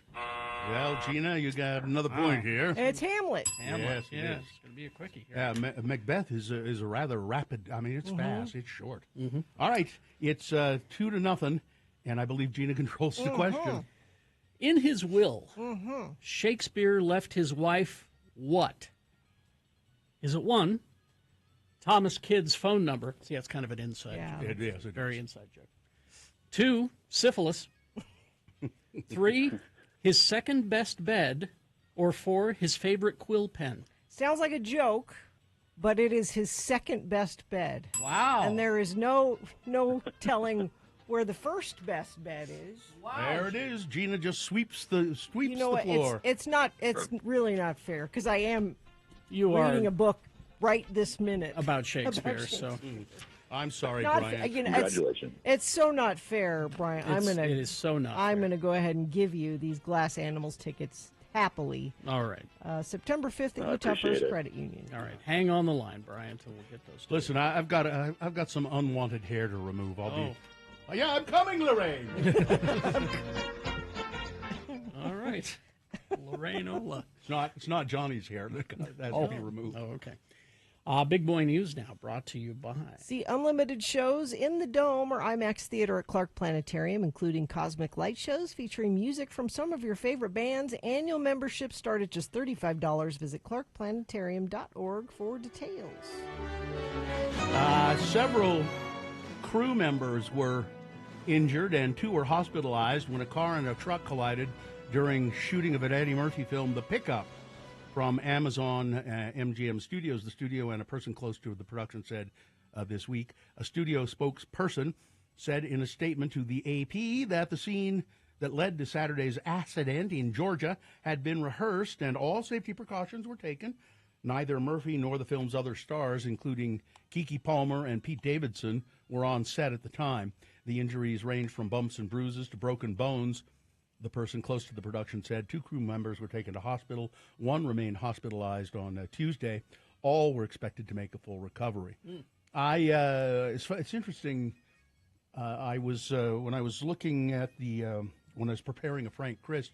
Well, Gina, you got another point here. It's Hamlet. Hamlet. Yes, it is. It's going to be a quickie here. Yeah, Macbeth is a rather rapid. I mean, it's fast. It's short. All right, it's 2-0, and I believe Gina controls the question. In his will, Shakespeare left his wife what? Is it 1, Thomas Kidd's phone number? See, that's kind of an inside joke. It is. Very inside joke. 2, syphilis. 3, his second best bed. Or 4, his favorite quill pen. Sounds like a joke, but it is his second best bed. Wow. And there is no telling where the first best bed is. Wow. There it is. Gina just sweeps the You know what? floor. It's really not fair because I am You reading are a book right this minute about Shakespeare. So I'm sorry, Not Brian. fa- you know, Congratulations. It's so not fair, Brian. it is so not I'm fair. gonna go ahead and give you these Glass Animals tickets happily. All right. September 5th at I Utah appreciate First it. Credit Union. All right. Hang on the line, Brian, until we get those. Listen, I've got some unwanted hair to remove. Yeah, I'm coming, Lorraine. All right. Lorraine Ola. It's not Johnny's hair that has to be removed. Oh, okay. Big Boy News now, brought to you by... See unlimited shows in the Dome or IMAX Theater at Clark Planetarium, including cosmic light shows featuring music from some of your favorite bands. Annual memberships start at just $35. Visit clarkplanetarium.org for details. Several crew members were injured and 2 were hospitalized when a car and a truck collided during shooting of an Eddie Murphy film, The Pickup. From Amazon MGM Studios, the studio and a person close to the production said this week. A studio spokesperson said in a statement to the AP that the scene that led to Saturday's accident in Georgia had been rehearsed and all safety precautions were taken. Neither Murphy nor the film's other stars, including Keke Palmer and Pete Davidson, were on set at the time. The injuries ranged from bumps and bruises to broken bones. The person close to the production said 2 crew members were taken to hospital. 1 remained hospitalized on Tuesday. All were expected to make a full recovery. It's interesting. I was when I was looking at when I was preparing a Frank Christ,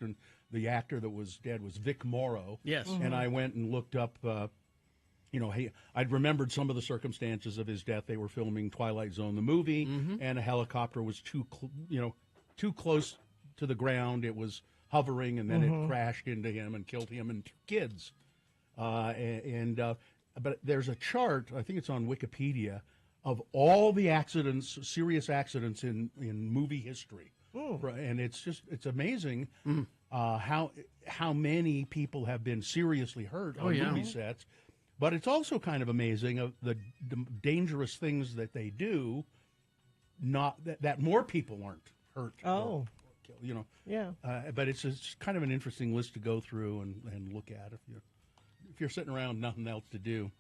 the actor that was dead was Vic Morrow. Yes. And I went and looked up. I'd remembered some of the circumstances of his death. They were filming Twilight Zone, the movie, and a helicopter was too close to the ground. It was hovering, and then it crashed into him and killed him and 2 kids. But there's a chart, I think it's on Wikipedia, of all the accidents, serious accidents in movie history. And it's amazing how many people have been seriously hurt on movie sets. But it's also kind of amazing of the dangerous things that they do, not that more people aren't hurt. Yeah. But it's kind of an interesting list to go through and look at if you're sitting around nothing else to do.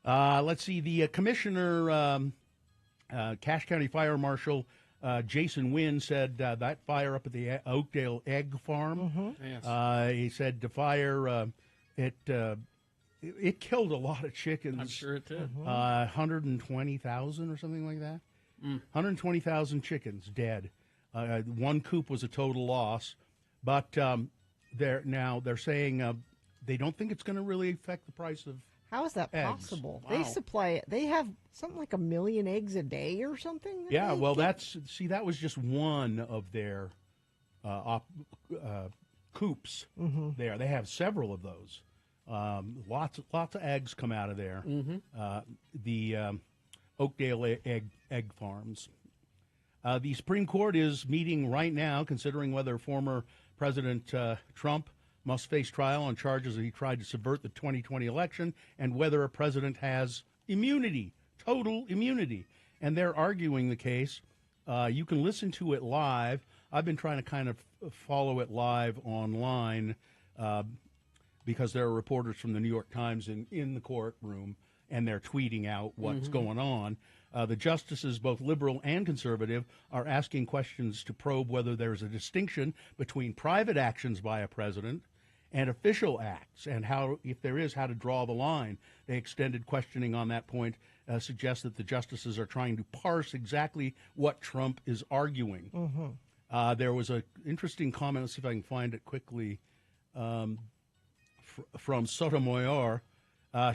Let's see. The commissioner, Cache County Fire Marshal Jason Wynn, said that fire up at the Oakdale Egg Farm. He said the fire it killed a lot of chickens. I'm sure it did. 120,000 or something like that. 120,000 chickens dead. 1 coop was a total loss, but they're saying they don't think it's going to really affect the price of. How is that eggs. possible? Wow. They have something like 1 million eggs a day or something. Yeah, well, that was just one of their coops. There, they have several of those. Lots of eggs come out of there. The Oakdale egg farms. The Supreme Court is meeting right now, considering whether former President Trump must face trial on charges that he tried to subvert the 2020 election and whether a president has immunity, total immunity. And they're arguing the case. You can listen to it live. I've been trying to kind of follow it live online because there are reporters from the New York Times in the courtroom, and they're tweeting out what's going on. The justices, both liberal and conservative, are asking questions to probe whether there's a distinction between private actions by a president and official acts, and how, if there is, how to draw the line. They extended questioning on that point, suggests that the justices are trying to parse exactly what Trump is arguing. There was an interesting comment, let's see if I can find it quickly, from Sotomayor.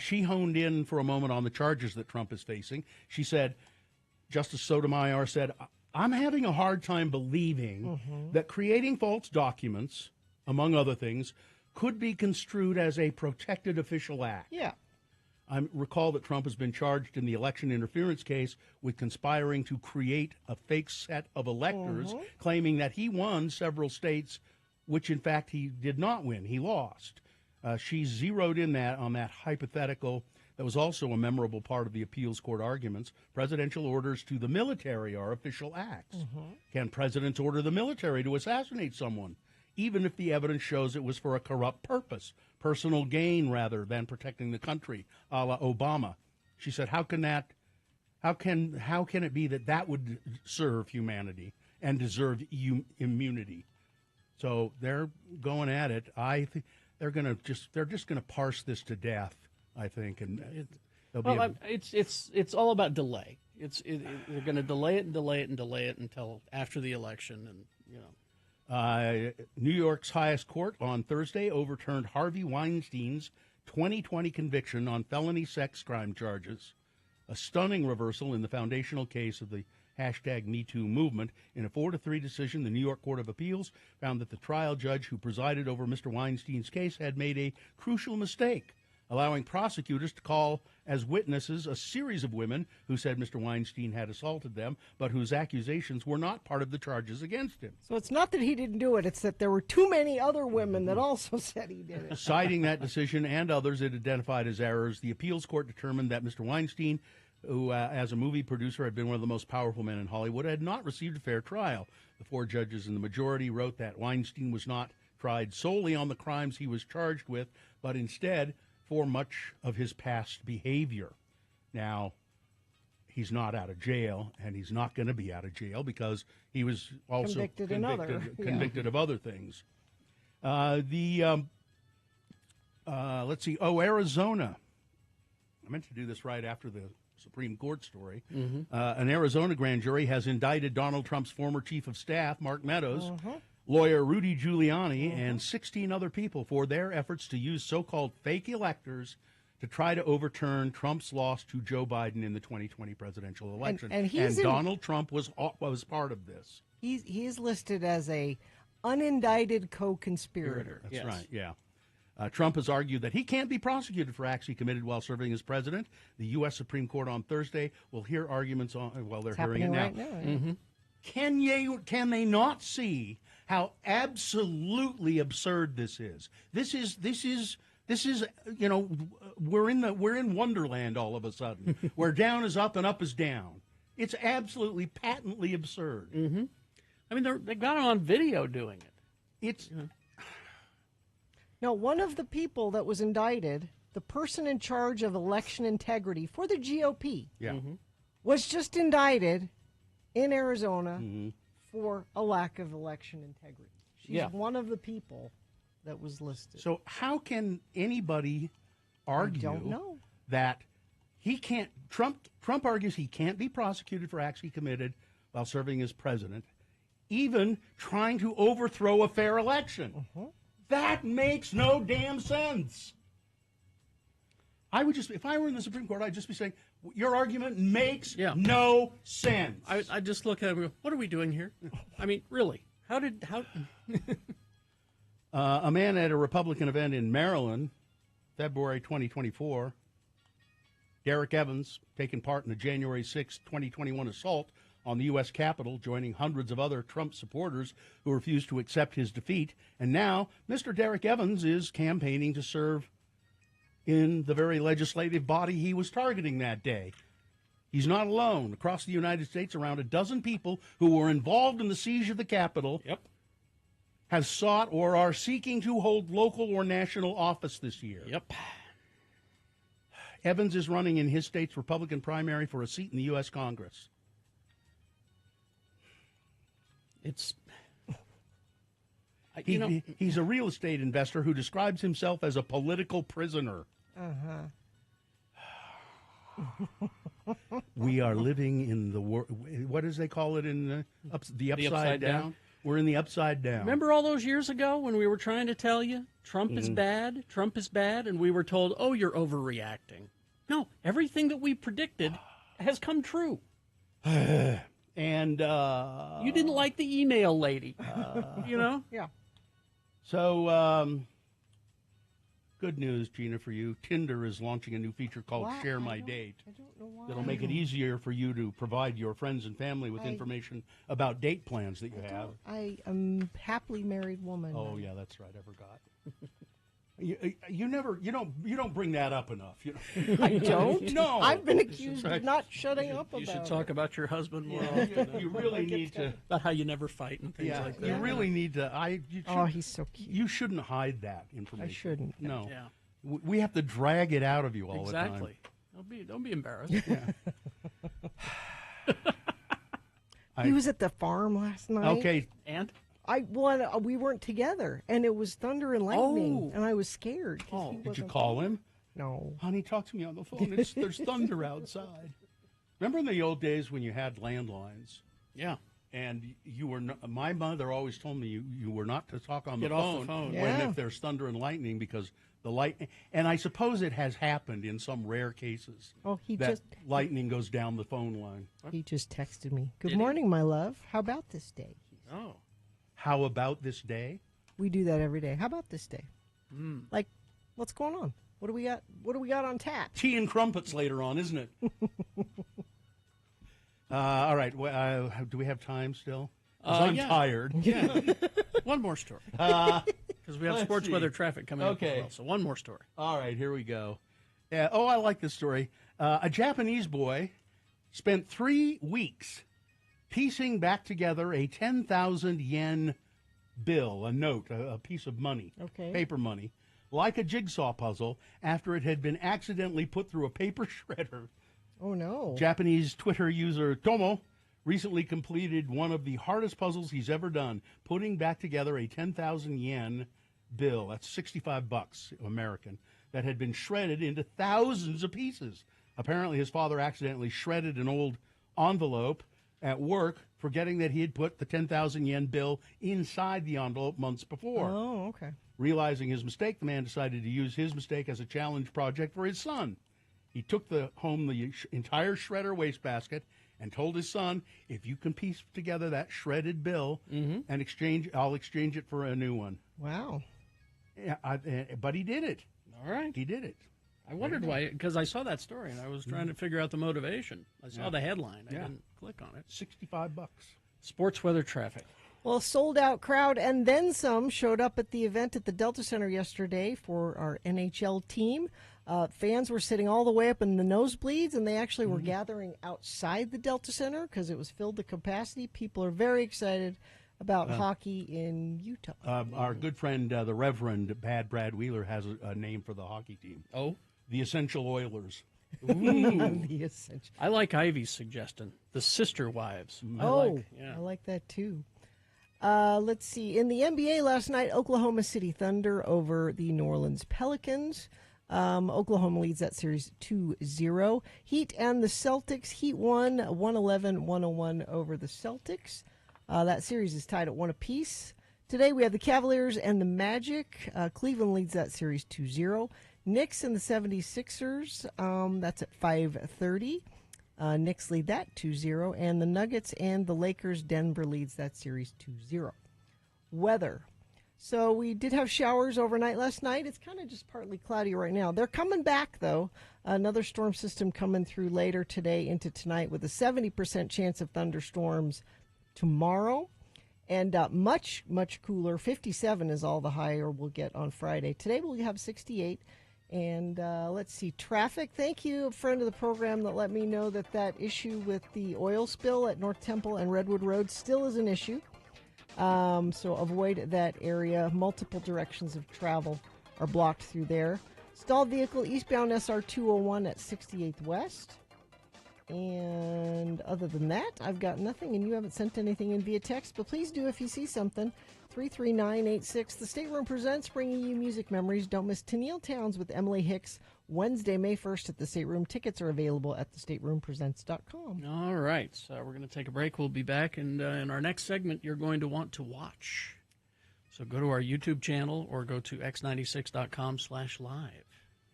She honed in for a moment on the charges that Trump is facing. She said, Justice Sotomayor said, I'm having a hard time believing that creating false documents, among other things, could be construed as a protected official act. Yeah. I recall that Trump has been charged in the election interference case with conspiring to create a fake set of electors, claiming that he won several states, which in fact he did not win. He lost. She zeroed in on that hypothetical that was also a memorable part of the appeals court arguments. Presidential orders to the military are official acts. Can presidents order the military to assassinate someone, even if the evidence shows it was for a corrupt purpose, personal gain rather than protecting the country, a la Obama? She said, how can it be that would serve humanity and deserve immunity? So they're going at it. I think they're just going to parse this to death, I think, and it's all about delay. They're going to delay it and delay it and delay it until after the election, and New York's highest court on Thursday overturned Harvey Weinstein's 2020 conviction on felony sex crime charges, a stunning reversal in the foundational case of the #MeToo movement. In a 4-3 decision, the New York Court of Appeals found that the trial judge who presided over Mr. Weinstein's case had made a crucial mistake, allowing prosecutors to call as witnesses a series of women who said Mr. Weinstein had assaulted them, but whose accusations were not part of the charges against him. So it's not that he didn't do it, it's that there were too many other women that also said he did it. Citing that decision and others it identified as errors, the appeals court determined that Mr. Weinstein, who as a movie producer had been one of the most powerful men in Hollywood, had not received a fair trial. The 4 judges in the majority wrote that Weinstein was not tried solely on the crimes he was charged with, but instead for much of his past behavior. Now, he's not out of jail, and he's not going to be out of jail because he was also convicted of other things. Let's see. Arizona. I meant to do this right after the Supreme Court story. An Arizona grand jury has indicted Donald Trump's former chief of staff, Mark Meadows, lawyer Rudy Giuliani, and 16 other people for their efforts to use so-called fake electors to try to overturn Trump's loss to Joe Biden in the 2020 presidential election. And Donald Trump was part of this. He is listed as a unindicted co-conspirator. That's right, yeah. Trump has argued that he can't be prosecuted for acts he committed while serving as president. The U.S. Supreme Court on Thursday will hear arguments on, well, they're hearing it now. Right now. Can they not see how absolutely absurd this is? This is we're in Wonderland all of a sudden, where down is up and up is down. It's absolutely patently absurd. I mean, they got it on video doing it. It's Now, one of the people that was indicted, the person in charge of election integrity for the GOP, was just indicted in Arizona for a lack of election integrity. She's one of the people that was listed. So how can anybody argue that he can't? Trump argues he can't be prosecuted for acts he committed while serving as president, even trying to overthrow a fair election. That makes no damn sense. I would just, if I were in the Supreme Court, I'd just be saying, your argument makes no sense. I just look at it and go, what are we doing here? I mean, really? How? A man at a Republican event in Maryland, February 2024, Derek Evans, taking part in the January 6, 2021 assault on the U.S. Capitol, joining hundreds of other Trump supporters who refused to accept his defeat. And now Mr. Derek Evans is campaigning to serve in the very legislative body he was targeting that day. He's not alone. Across the United States, around a dozen people who were involved in the siege of the Capitol have sought or are seeking to hold local or national office this year. Evans is running in his state's Republican primary for a seat in the U.S. Congress. He's a real estate investor who describes himself as a political prisoner. We are living in the what does they call it in the upside down? We're in the upside down. Remember all those years ago when we were trying to tell you Trump is bad, and we were told, oh, you're overreacting. No, everything that we predicted has come true. And you didn't like the email lady, you know? Yeah. So Good news, Gina, for you. Tinder is launching a new feature called Share My Date. I don't know why. That'll make it easier for you to provide your friends and family with information about date plans that you have. I am a happily married woman. Oh yeah, that's right. I forgot. You don't bring that up enough. I don't. No, I've been accused of not shutting up about it. You should talk about your husband more often. You really need to. About how you never fight and things like that. You really need to. He's so cute. You shouldn't hide that information. I shouldn't. No. Yeah. We have to drag it out of you all the time. Exactly. Don't be embarrassed. Yeah. He was at the farm last night. Okay. And? We weren't together, and it was thunder and lightning, and I was scared. Did you call him? No. Honey, talk to me on the phone. There's thunder outside. Remember in the old days when you had landlines? Yeah. And you were not, my mother always told me you were not to talk on Get the off phone, the phone. when if there's thunder and lightning, because the light, and I suppose it has happened in some rare cases. Lightning goes down the phone line. He just texted me. Good morning, my love. How about this day? Oh. How about this day? We do that every day. How about this day? Like, what's going on? What do we got? What do we got on tap? Tea and crumpets later on, isn't it? All right. Do we have time still? 'Cause I'm tired. Yeah. One more story. Because we have sports weather traffic coming up as well. So one more story. All right, here we go. I like this story. A Japanese boy spent 3 weeks piecing back together a 10,000 yen bill, a note, a piece of money, paper money, like a jigsaw puzzle after it had been accidentally put through a paper shredder. Oh, no. Japanese Twitter user Tomo recently completed one of the hardest puzzles he's ever done, putting back together a 10,000 yen bill, that's $65 American, that had been shredded into thousands of pieces. Apparently his father accidentally shredded an old envelope at work, forgetting that he had put the 10,000 yen bill inside the envelope months before. Oh, okay. Realizing his mistake, the man decided to use his mistake as a challenge project for his son. He took home the entire shredder wastebasket and told his son, if you can piece together that shredded bill and I'll exchange it for a new one. Wow. Yeah, but he did it. All right. He did it. I wondered why, because I saw that story and I was trying to figure out the motivation. I saw the headline. I didn't click on it. $65. Sports weather traffic. Well, a sold-out crowd and then some showed up at the event at the Delta Center yesterday for our NHL team. Fans were sitting all the way up in the nosebleeds, and they actually were gathering outside the Delta Center because it was filled to capacity. People are very excited about hockey in Utah. Our good friend, the Reverend Brad Wheeler, has a name for the hockey team. Oh? The Essential Oilers. Ooh. The Essential. I like Ivy's suggestion. The Sister Wives. I like that too. Let's see. In the NBA last night, Oklahoma City Thunder over the New Orleans Pelicans. Oklahoma leads that series 2-0. Heat and the Celtics. Heat won 111-101 over the Celtics. That series is tied at 1 apiece. Today we have the Cavaliers and the Magic. Cleveland leads that series 2-0. Knicks and the 76ers. That's at 5:30. Knicks lead that 2-0. And the Nuggets and the Lakers. Denver leads that series 2-0. Weather. So we did have showers overnight last night. It's kind of just partly cloudy right now. They're coming back, though. Another storm system coming through later today into tonight with a 70% chance of thunderstorms tomorrow. And much, much cooler. 57 is all the higher we'll get on Friday. Today we'll have 68. And let's see, traffic. Thank you, a friend of the program that let me know that issue with the oil spill at North Temple and Redwood Road still is an issue. So avoid that area. Multiple directions of travel are blocked through there. Stalled vehicle eastbound SR 201 at 68th West. And other than that, I've got nothing, and you haven't sent anything in via text, but please do if you see something. 33986. The Stateroom presents, bringing you music memories. Don't miss Tennille Towns with Emily Hicks, Wednesday, May 1st at the Stateroom. Tickets are available at thestateroompresents.com. All right, so we're going to take a break. We'll be back, and in our next segment, you're going to want to watch. So go to our YouTube channel or go to x96.com/live.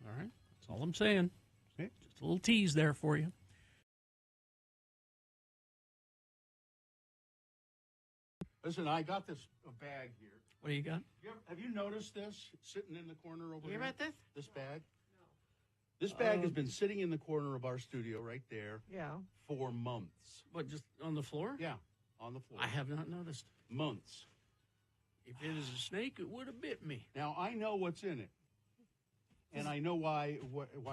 All right, that's all I'm saying. Okay. Just a little tease there for you. Listen, I got this bag here. What do you got? Have you noticed this sitting in the corner over You here? about this? This bag? This bag has been sitting in the corner of our studio right there for months. What, just on the floor? Yeah, on the floor. I have not noticed. Months. If it is a snake, it would have bit me. Now, I know what's in it. And I know why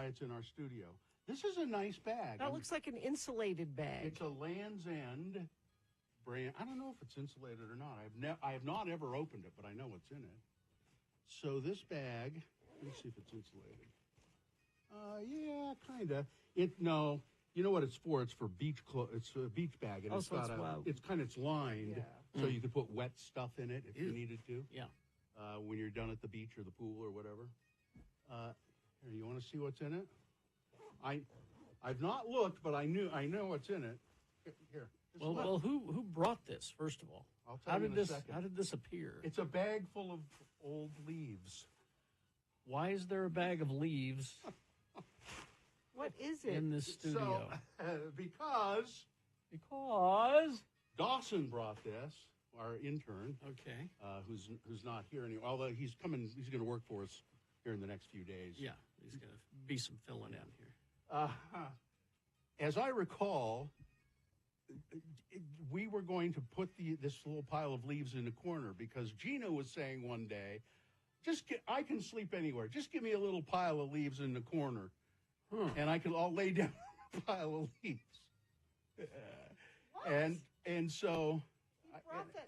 it's in our studio. This is a nice bag. That looks like an insulated bag. It's a Land's End brand. I don't know if it's insulated or not. I have not ever opened it, but I know what's in it. So this bag, let me see if it's insulated. Yeah, kind of. No, you know what it's for? It's for beach clothes. It's a beach bag, and it's lined, so you could put wet stuff in it if you needed to. Yeah. When you're done at the beach or the pool or whatever. Here, you want to see what's in it? I've not looked, but I know what's in it. Here. Well, who brought this? First of all, I'll tell you in a second. How did this appear? It's a bag full of old leaves. Why is there a bag of leaves? What is it? In this studio? Because Dawson brought this, our intern. Okay. Who's not here anymore. Although he's coming, he's going to work for us here in the next few days. Yeah, he's going to be some filling in here. As I recall, we were going to put this little pile of leaves in the corner because Gina was saying one day, I can sleep anywhere. Just give me a little pile of leaves in the corner, and I'll lay down a pile of leaves. And so,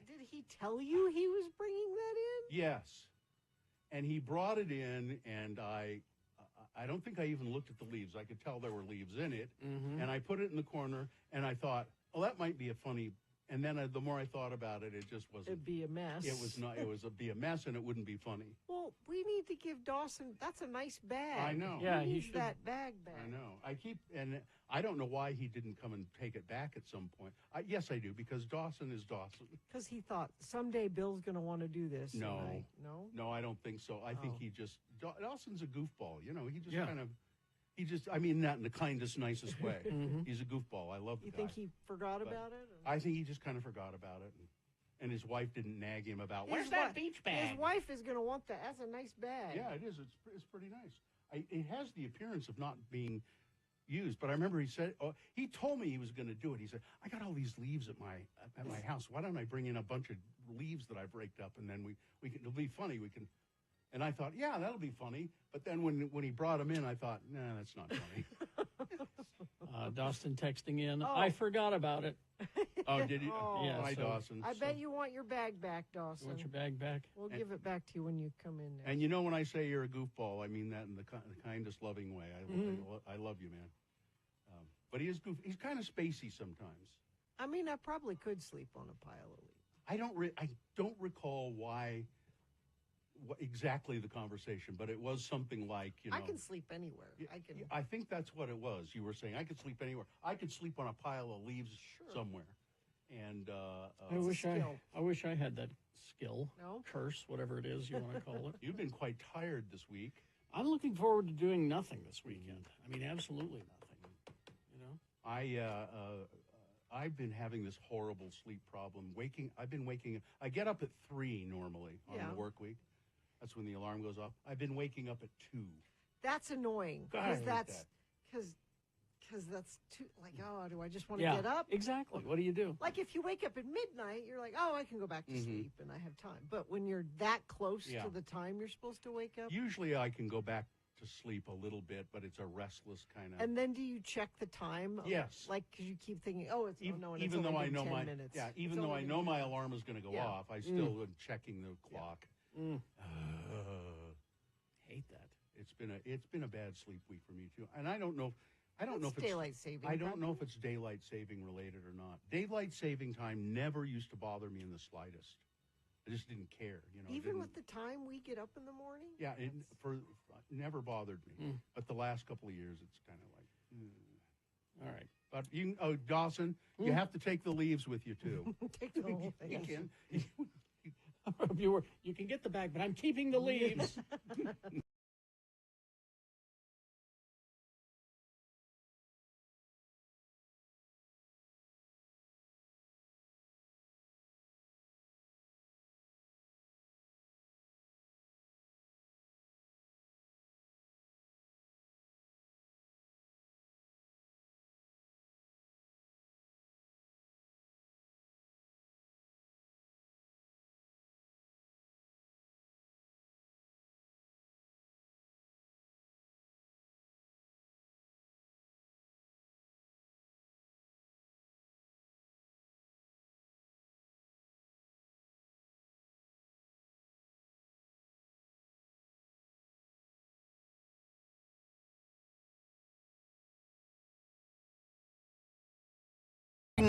did he tell you he was bringing that in? Yes, and he brought it in, and I don't think I even looked at the leaves. I could tell there were leaves in it, and I put it in the corner, and I thought, oh, that might be a funny. And then the more I thought about it, it just wasn't. It'd be a mess. It was not. It was be a mess, and it wouldn't be funny. Well, we need to give Dawson. That's a nice bag. I know. Yeah, he should. That bag back. I know. And I don't know why he didn't come and take it back at some point. Yes, I do, because Dawson is Dawson. Because he thought someday Bill's going to want to do this. No, I don't think so. I think he just Dawson's a goofball. You know, he just kind of. I mean that in the kindest, nicest way. He's a goofball. I love the guy. You think he forgot about it? I think he just kind of forgot about it. And his wife didn't nag him about, where's that beach bag? His wife is going to want that. That's a nice bag. Yeah, it is. It's pretty nice. It has the appearance of not being used. But I remember he told me he was going to do it. He said, I got all these leaves at my house. Why don't I bring in a bunch of leaves that I've raked up, and then it'll be funny. And I thought, yeah, that'll be funny. But then when he brought them in, I thought, nah, that's not funny. Dawson texting in, I forgot about it. Oh, did you? Yeah. Hi, Dawson. I bet you want your bag back, Dawson. You want your bag back? We'll give it back to you when you come in next. And you know when I say you're a goofball, I mean that in the kindest, loving way. I love you, man. But he is goofy. He's kind of spacey sometimes. I mean, I probably could sleep on a pile of leaves. I don't recall why. Exactly the conversation, but it was something like, I can sleep anywhere. I think that's what it was. You were saying I could sleep anywhere. I could sleep on a pile of leaves somewhere. And I wish I had that skill. No? Curse, whatever it is you want to call it. You've been quite tired this week. I'm looking forward to doing nothing this weekend. I mean, absolutely nothing. You know, I've been having this horrible sleep problem. I get up at 3 normally on the work week. That's when the alarm goes off. I've been waking up at 2. That's annoying because that's too do I just want to get up? Exactly. What do you do? Like if you wake up at midnight, you're like, I can go back to sleep and I have time. But when you're that close to the time you're supposed to wake up, usually I can go back to sleep a little bit, but it's a restless kind of. And then do you check the time? Yes. Like because you keep thinking, it's even though I know even though I know my alarm is going to go off, I still am checking the clock. Hate that. It's been a bad sleep week for me too, and I don't know if it's daylight saving. I don't know if it's daylight saving related or not. Daylight saving time never used to bother me in the slightest. I just didn't care, Even with the time we get up in the morning. Yeah, it never bothered me. But the last couple of years, it's kind of like. All right, but Dawson, you have to take the leaves with you too. Take the whole thing. You can. You can get the bag, but I'm keeping the leaves.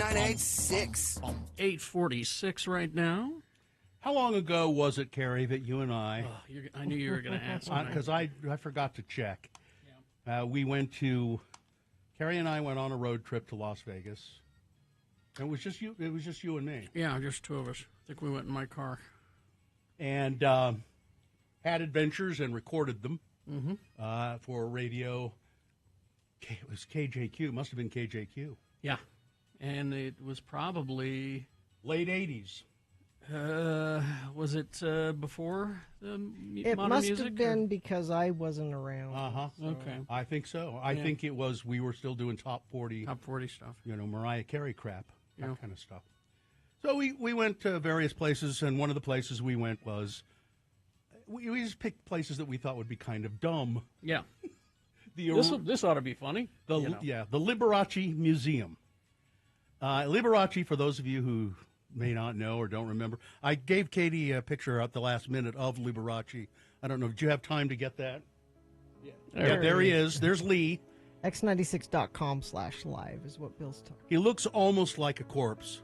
K98.6. 8:46 right now. How long ago was it, Carrie, that you and I... I knew you were going to ask. Because I forgot to check. Yeah. Carrie and I went on a road trip to Las Vegas. It was just you and me. Yeah, just two of us. I think we went in my car. And had adventures and recorded them for radio. It was KJQ. Must have been KJQ. Yeah. And it was probably... late 80s. Was it before the it modern must music? Have been because I wasn't around. So. Okay. I think so. I think it was, we were still doing top 40 stuff. Mariah Carey crap, that kind of stuff. So we went to various places, and one of the places we went was, we just picked places that we thought would be kind of dumb. Yeah. This ought to be funny. The Liberace Museum. Liberace, for those of you who may not know or don't remember, I gave Katie a picture at the last minute of Liberace. I don't know, did you have time to get that? Yeah, there he is. There's Lee. X96.com/live is what Bill's talking. He looks almost like a corpse.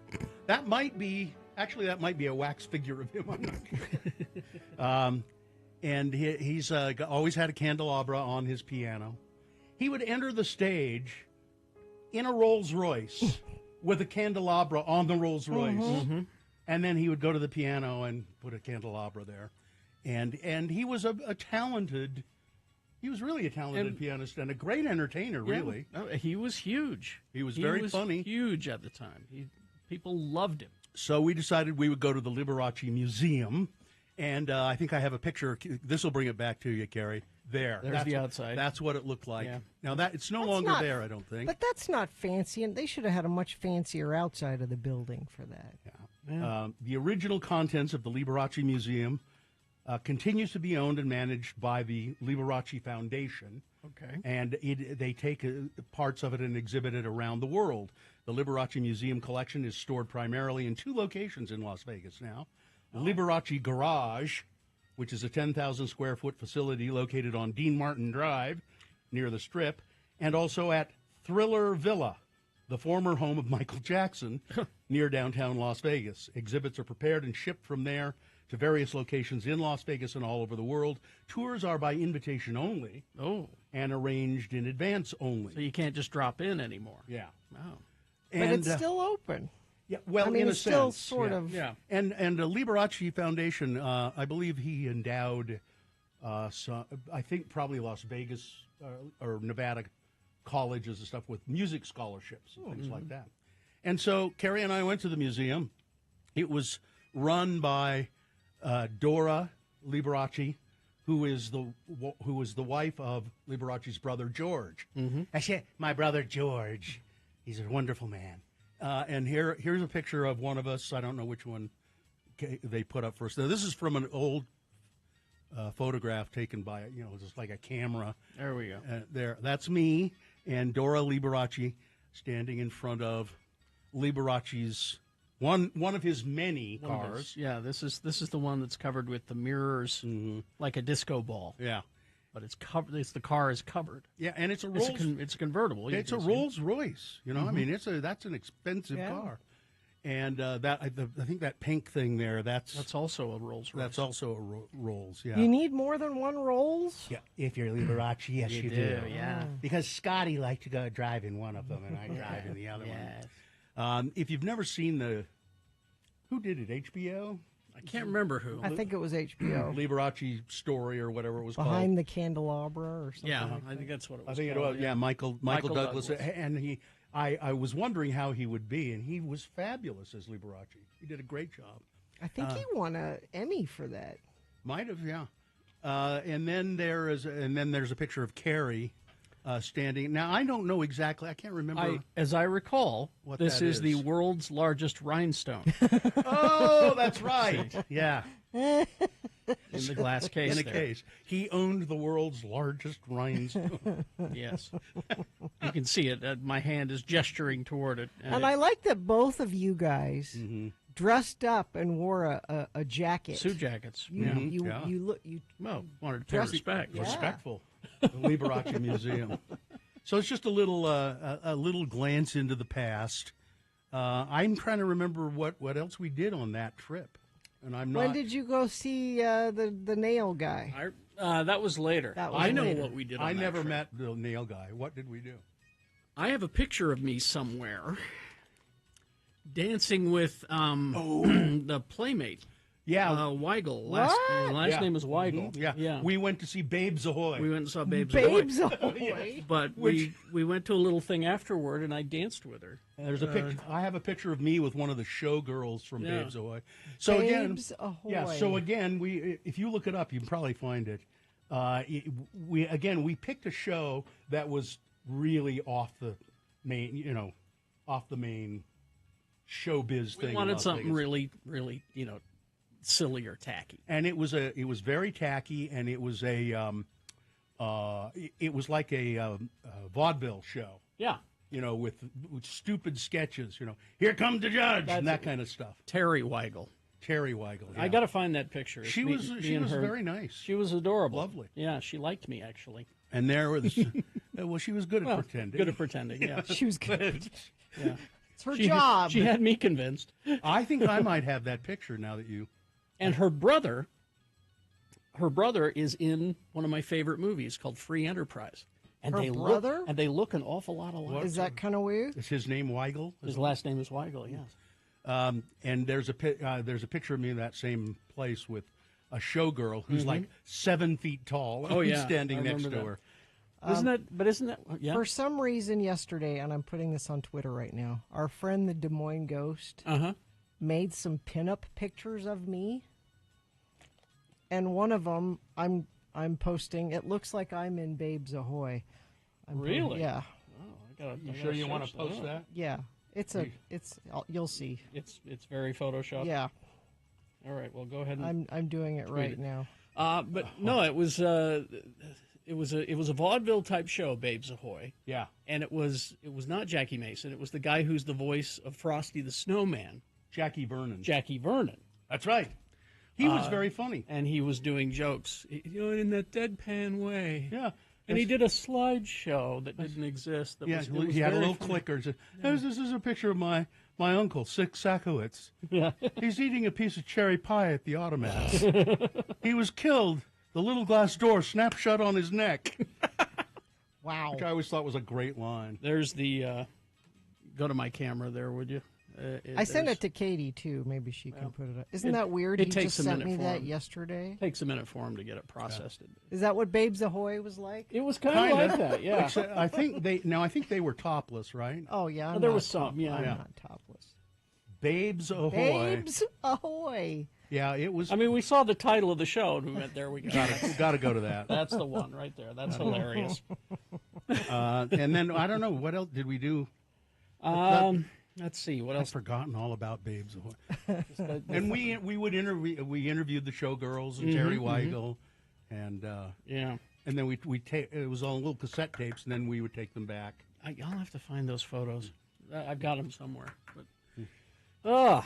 That might be a wax figure of him. I'm not sure. And he's always had a candelabra on his piano. He would enter the stage in a Rolls Royce with a candelabra on the Rolls Royce. And then he would go to the piano and put a candelabra there. And he was he was really a talented pianist and a great entertainer, really. No, he was huge. He was very funny. Huge at the time. People loved him. So we decided we would go to the Liberace Museum. And I think I have a picture. This will bring it back to you, Carrie. There's the outside. That's what it looked like. Yeah. Now, it's no longer there, I don't think. But that's not fancy, and they should have had a much fancier outside of the building for that. Yeah. The original contents of the Liberace Museum continues to be owned and managed by the Liberace Foundation. Okay. And they take parts of it and exhibit it around the world. The Liberace Museum collection is stored primarily in 2 locations in Las Vegas now. Liberace Garage, which is a 10,000 square foot facility located on Dean Martin Drive near the Strip, and also at Thriller Villa, the former home of Michael Jackson, near downtown Las Vegas. Exhibits are prepared and shipped from there to various locations in Las Vegas and all over the world. Tours are by invitation only and arranged in advance only. So you can't just drop in anymore. Yeah. Wow. But it's still open. Yeah, well, I mean, in a it's still sense, sort of. Yeah. And the Liberace Foundation, I believe he endowed, I think probably Las Vegas or Nevada colleges and stuff with music scholarships and things like that. And so Carrie and I went to the museum. It was run by Dora Liberace, who is the wife of Liberace's brother George. I said, my brother George, he's a wonderful man. And here's a picture of one of us. I don't know which one they put up first. Now, this is from an old photograph taken by, just like a camera. There we go. That's me and Dora Liberace standing in front of Liberace's one of his many cars. This is the one that's covered with the mirrors, like a disco ball. Yeah. But it's covered. The car is covered. Yeah, and it's a Rolls. It's convertible. It's a Rolls Royce. I mean, that's an expensive car. And I think that pink thing there. That's also a Rolls Royce. That's also a Rolls. Yeah. You need more than one Rolls. Yeah, if you're Liberace, yes, you do. Yeah. Because Scotty liked to go drive in one of them, and I drive in the other one. If you've never seen who did it? HBO. I can't remember who. I think it was HBO. Liberace Story or whatever it was called. Behind the Candelabra or something. Yeah, like I think that's what it was. I think it was. Yeah, Michael Douglas. And I was wondering how he would be, and he was fabulous as Liberace. He did a great job. I think he won an Emmy for that. Might have, yeah. And then there's a picture of Carrie standing. Now I don't know exactly. I can't remember. As I recall, this is the world's largest rhinestone. Oh, that's right. Yeah. In the glass case. In a case. He owned the world's largest rhinestone. Yes. You can see it. My hand is gesturing toward it. And I like that both of you guys dressed up and wore a jacket. Suit jackets. You wanted to pay respect. Yeah. Respectful. The Liberace Museum. So it's just a little glance into the past. I'm trying to remember what else we did on that trip, and I'm not. When did you go see the nail guy? That was later. I know what we did on I that never trip. met the nail guy. What did we do? I have a picture of me somewhere dancing with the Playmate. Yeah. Weigel. Last name was Weigel. Mm-hmm. Yeah. We went to see Babes Ahoy. We went and saw Babes Babes Ahoy. Ahoy. But we went to a little thing afterward, and I danced with her. There's a picture. I have a picture of me with one of the showgirls from Babes Ahoy. So Babes Ahoy. Yeah. So again, if you look it up, you can probably find it. We picked a show that was really off the main, showbiz thing. We wanted something really, really, silly or tacky. And it was very tacky, and it was like a vaudeville show. Yeah. With stupid sketches. Here comes the judge, and that kind of stuff. Terry Weigel. Yeah. I got to find that picture. She was very nice. She was adorable. Lovely. Yeah, she liked me actually. And there was, she was good at pretending. Good at pretending. Yeah, she was good. Yeah, it's her job. She had me convinced. I think I might have that picture now that you. And her brother is in one of my favorite movies called Free Enterprise. And they look an awful lot alike. Is that kind of weird? Is his name Weigel? His last name is Weigel. Yes. And there's a picture of me in that same place with a showgirl who's like 7 feet tall. Oh yeah, standing next to her. Isn't that? Yeah. For some reason yesterday, and I'm putting this on Twitter right now, our friend the Des Moines Ghost made some pinup pictures of me, and one of them I'm posting. It looks like I'm in Babes Ahoy. Really? Yeah. Oh, you sure you want to post that? Yeah. You'll see. It's very Photoshop. Yeah. All right. Well, go ahead. And I'm doing it right now. But no, it was a vaudeville type show, Babes Ahoy. Yeah. And it was not Jackie Mason. It was the guy who's the voice of Frosty the Snowman. Jackie Vernon. That's right. He was very funny, and he was doing jokes, in that deadpan way. Yeah. And he did a slideshow that didn't exist. He had a little clicker. This is a picture of my uncle, Sick Sakowitz. Yeah. He's eating a piece of cherry pie at the automats. He was killed. The little glass door snapped shut on his neck. Wow. Which I always thought was a great line. There's the, go to my camera there, would you? I sent it to Katie, too. Maybe she can put it up. Isn't that weird? It He takes just a sent minute me for that him. yesterday. It takes a minute for him to get it processed. Is that what Babes Ahoy was like? It was kind of like that, yeah. Except I think they were topless, right? Oh, yeah. There was some, yeah. I'm not topless. Babes Ahoy. Babes Ahoy. Yeah, it was. I mean, we saw the title of the show, and we went, there we go. Got to go to that. That's the one right there. That's hilarious. And then, I don't know, what else did we do? Let's see, what else? I've forgotten all about Babes Ahoy. And we interviewed the showgirls and Terry Weigel, and and then it was on little cassette tapes, and then we would take them back. I'll have to find those photos. I've got them somewhere. The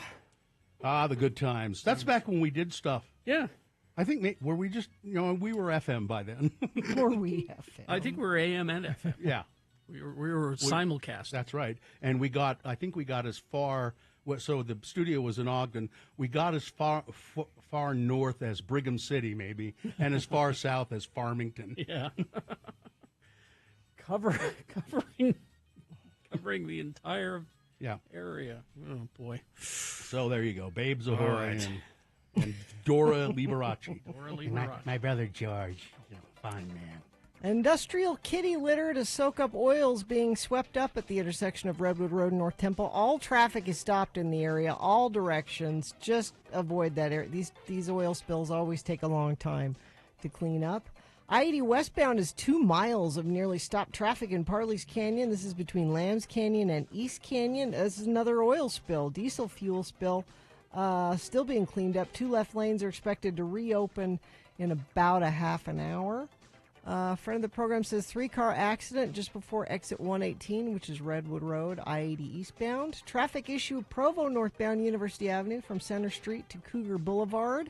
good times. That's back when we did stuff. Yeah. I think we were FM by then. Were we FM? I think we were AM and FM. Yeah. We were simulcast. That's right. And I think we got as far, so the studio was in Ogden. We got as far north as Brigham City, maybe, and as far south as Farmington. Yeah. Covering the entire area. Oh, boy. So there you go. Babes Ahoy and Dora Liberace. My brother George, fun man. Industrial kitty litter to soak up oils being swept up at the intersection of Redwood Road and North Temple. All traffic is stopped in the area, all directions. Just avoid that area. These oil spills always take a long time to clean up. I-80 westbound is 2 miles of nearly stopped traffic in Parley's Canyon. This is between Lambs Canyon and East Canyon. This is another oil spill, diesel fuel spill, still being cleaned up. 2 left lanes are expected to reopen in about a half an hour. Friend of the program says 3-car accident just before exit 118, which is Redwood Road, I-80 eastbound. Traffic issue Provo northbound University Avenue from Center Street to Cougar Boulevard.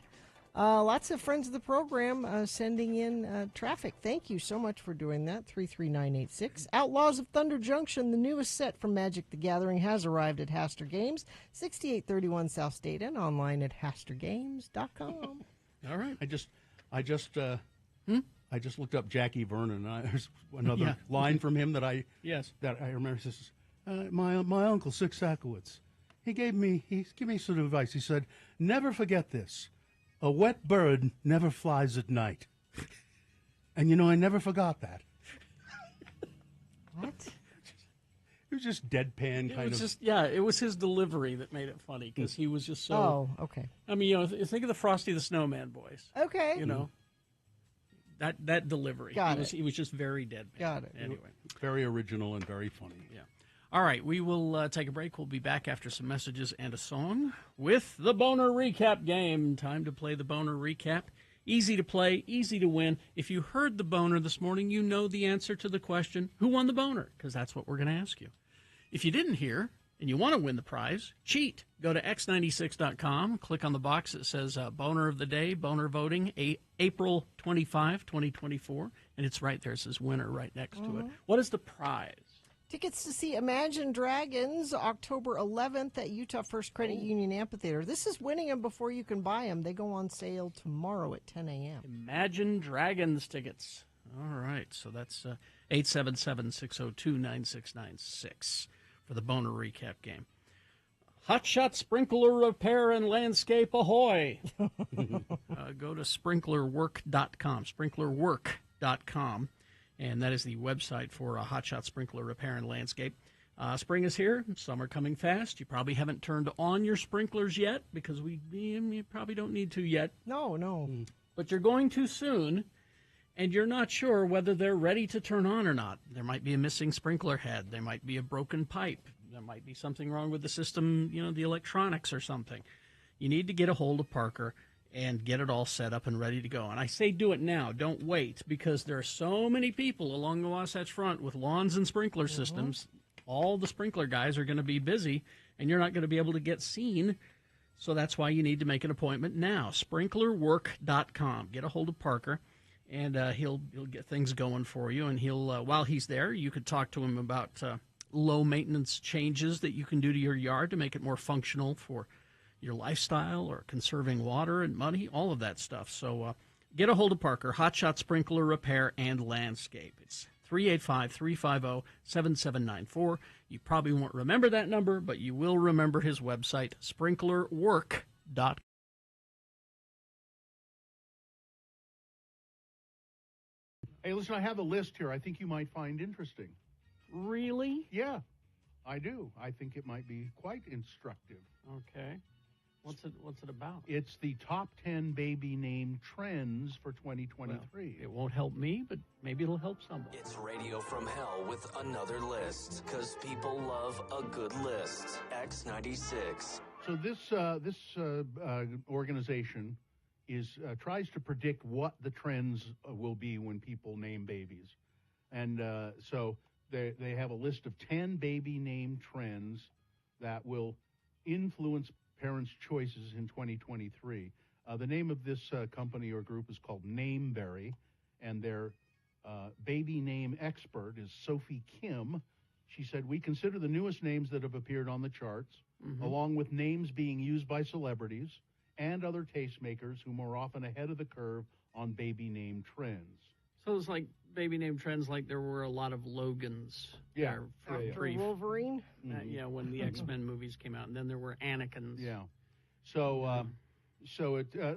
Lots of friends of the program sending in traffic. Thank you so much for doing that. 33986. Outlaws of Thunder Junction, the newest set from Magic the Gathering, has arrived at Haster Games, 6831 South State, and online at hastergames.com. All right. I just looked up Jackie Vernon. There's another line from him that I remember. He says, my uncle, Six Sackowitz, he gave me some advice. He said, never forget this. A wet bird never flies at night. And, I never forgot that. What? It was just deadpan kind of. It was his delivery that made it funny because he was just so. Oh, okay. I mean, think of the Frosty the Snowman boys. Okay. That delivery. He was just very deadpan. Got it. Anyway. Very original and very funny. Yeah. All right, we will take a break. We'll be back after some messages and a song with the Boner Recap game. Time to play the Boner Recap. Easy to play, easy to win. If you heard the Boner this morning, you know the answer to the question, who won the Boner? Because that's what we're going to ask you. If you didn't hear and you want to win the prize, cheat. Go to x96.com, click on the box that says Boner of the Day, Boner Voting, April 25, 2024, and it's right there. It says winner right next to it. What is the prize? Tickets to see Imagine Dragons October 11th at Utah First Credit Union Amphitheater. This is winning them before you can buy them. They go on sale tomorrow at 10 a.m. Imagine Dragons tickets. All right, so that's 877-602-9696 for the Boner Recap game. Hotshot Sprinkler Repair and Landscape Ahoy! Go to sprinklerwork.com, sprinklerwork.com. And that is the website for Hotshot Sprinkler Repair and Landscape. Spring is here. Summer coming fast. You probably haven't turned on your sprinklers yet because you probably don't need to yet. No. But you're going to soon, and you're not sure whether they're ready to turn on or not. There might be a missing sprinkler head. There might be a broken pipe. There might be something wrong with the system, the electronics or something. You need to get a hold of Parker and get it all set up and ready to go. And I say do it now. Don't wait, because there are so many people along the Wasatch Front with lawns and sprinkler systems. All the sprinkler guys are going to be busy, and you're not going to be able to get seen. So that's why you need to make an appointment now. Sprinklerwork.com. Get a hold of Parker, and he'll get things going for you. And he'll while he's there, you could talk to him about low-maintenance changes that you can do to your yard to make it more functional for your lifestyle or conserving water and money, all of that stuff. So get a hold of Parker, Hotshot Sprinkler Repair and Landscape. It's 385-350-7794. You probably won't remember that number, but you will remember his website, sprinklerwork.com. Hey, listen, I have a list here I think you might find interesting. Really? Yeah, I do. I think it might be quite instructive. Okay. What's it about? It's the top 10 baby name trends for 2023. Well, it won't help me, but maybe it'll help someone. It's Radio from Hell with another list, because people love a good list. X96. So this organization tries to predict what the trends will be when people name babies. And so they have a list of 10 baby name trends that will influence parents' choices in 2023. The name of this company or group is called Nameberry, and their baby name expert is Sophie Kim. She said, we consider the newest names that have appeared on the charts, along with names being used by celebrities and other tastemakers who are often ahead of the curve on baby name trends. So it's like baby name trends, like there were a lot of Logans. Yeah. After Wolverine? Yeah, when the X-Men movies came out, and then there were Anakins. Yeah. So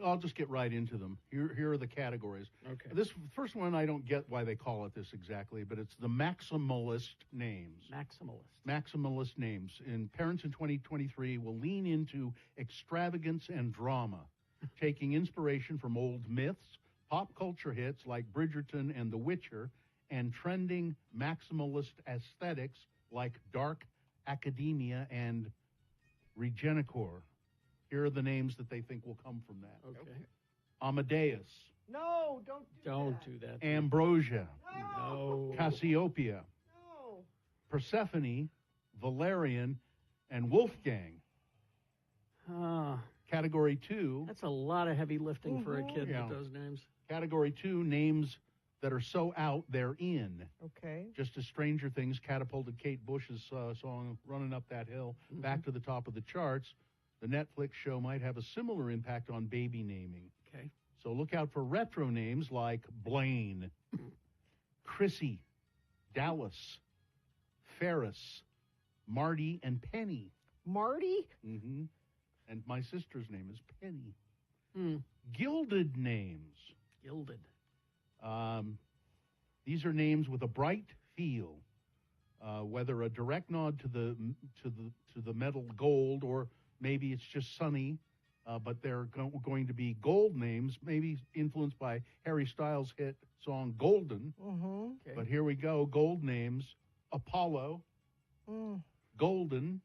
I'll just get right into them. Here are the categories. Okay. This first one, I don't get why they call it this exactly, but it's the maximalist names. Maximalist names. And parents in 2023 will lean into extravagance and drama, taking inspiration from old myths, pop culture hits like Bridgerton and The Witcher, and trending maximalist aesthetics like dark academia and Regenicor. Here are the names that they think will come from that. Okay. Amadeus. No, don't do that. Ambrosia. No. Cassiopeia. No. Persephone, Valerian, and Wolfgang. Category 2. That's a lot of heavy lifting for a kid Yeah. with those names. Category 2, names that are so out they're in. Okay. Just as Stranger Things catapulted Kate Bush's song Running Up That Hill back to the top of the charts, the Netflix show might have a similar impact on baby naming. Okay. So look out for retro names like Blaine, Chrissy, Dallas, Ferris, Marty, and Penny. Marty? Mm-hmm. And my sister's name is Penny. Hmm. Gilded names. Gilded. These are names with a bright feel, whether a direct nod to the metal gold, or maybe it's just sunny, but they're going to be gold names, maybe influenced by Harry Styles' hit song Golden. Mm-hmm. Okay. But here we go, gold names: Apollo, Golden,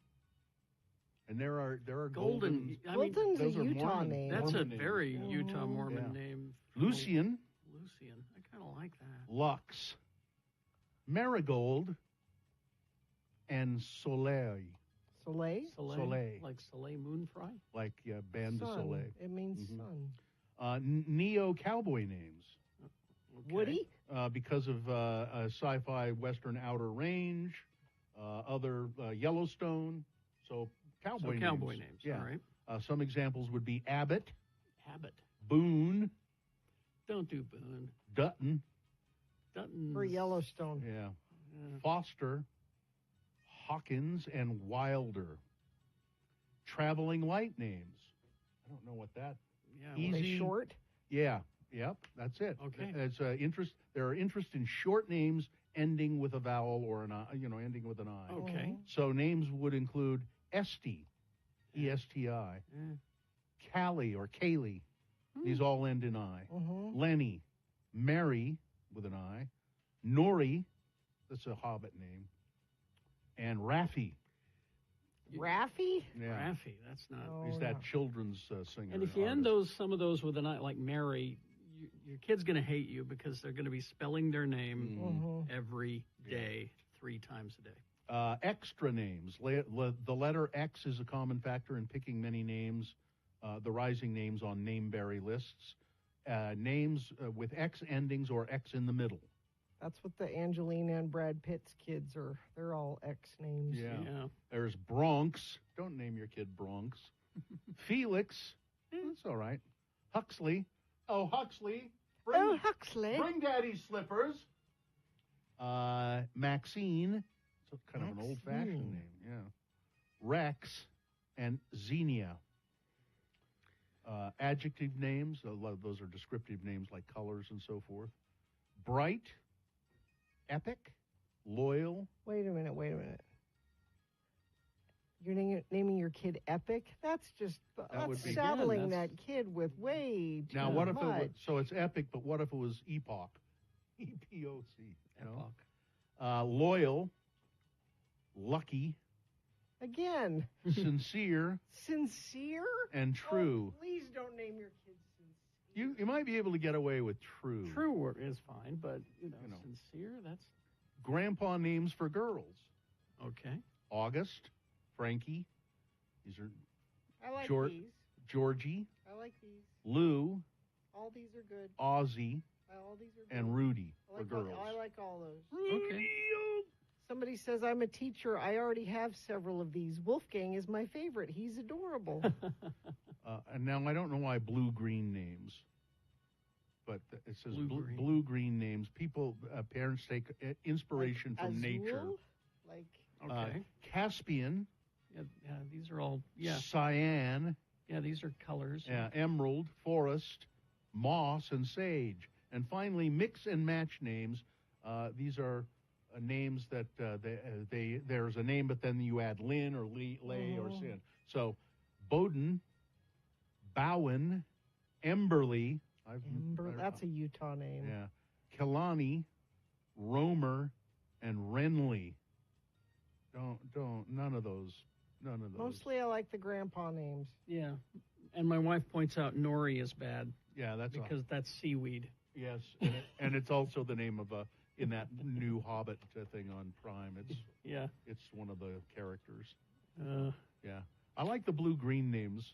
and there are Golden. Goldens. I mean, Golden's a those are Utah Mormon- name. that's Mormon a names. very Utah Mormon name. Lucian, Lucian. I kind of like that. Lux, Marigold, and Soleil. Soleil? Soleil. Like Soleil Moon Fry? Like Band de Sun. Soleil. It means sun. Neo cowboy names. Okay. Woody? Because of sci-fi western Outer Range, other Yellowstone. So cowboy names. Yeah. All right. Some examples would be Abbott, Abbott. Boone, Don't do Boone. Dutton, Dutton. For Yellowstone. yeah, Foster, Hawkins, and Wilder. Traveling light names. I don't know what that. Yeah. Are they Easy. short? Yeah. Yep. That's it. Okay. It's interest. There are interest in short names ending with a vowel or an I. Ending with an I. Okay. So names would include Esti, E-S-T-I, Callie or Kaylee. These all end in I. Lenny, Mary with an I, Nori, that's a Hobbit name, and Raffi. Raffi? Yeah. Raffi. That's not. Oh, He's that children's singer. And if you end some of those with an I, like Mary, your kid's going to hate you because they're going to be spelling their name every day, 3 times a day. Extra names. The letter X is a common factor in picking many names, the rising names on nameberry lists. Names with X endings or X in the middle. That's what the Angelina and Brad Pitt's kids are. They're all X names. Yeah. There's Bronx. Don't name your kid Bronx. Felix. That's all right. Huxley. Oh, Huxley. Huxley. Bring Daddy's slippers. Maxine. It's kind of an old-fashioned name. Yeah. Rex and Xenia. Adjective names. A lot of those are descriptive names like colors and so forth. Bright. Epic, loyal. Wait a minute. You're naming your kid Epic? That's just saddling that kid with way too Now, what much. if it was, so it's Epic, but what if it was Epoch? E-P-O-C. Epoch. Loyal, lucky. Again. Sincere. Sincere? And true. Oh, please don't name your kid Sincere. You might be able to get away with true. True is fine, but, sincere, that's... Grandpa names for girls. Okay. August, Frankie. These are... I like these. Georgie. I like these. Lou. All these are good. Ozzy. All these are good. And Rudy I for girls. I like all those. Okay. Somebody says, I'm a teacher. I already have several of these. Wolfgang is my favorite. He's adorable. And now I don't know why blue-green names, but it says blue-green names. People, parents take inspiration like from Azul? nature. Like Okay. Caspian. Yeah, these are all, Cyan. Yeah, these are colors. Yeah, emerald, forest, moss, and sage. And finally, mix and match names. These are names that there's a name, but then you add Lynn or Lay or Sin. So, Bowden, Bowen, Emberly. That's a Utah name. Yeah. Kilani, Romer, and Renly. None of those. Mostly I like the grandpa names. Yeah. And my wife points out Nori is bad. Yeah, because that's seaweed. Yes, and it's also the name of in that new Hobbit thing on Prime. It's one of the characters. Yeah, I like the blue-green names.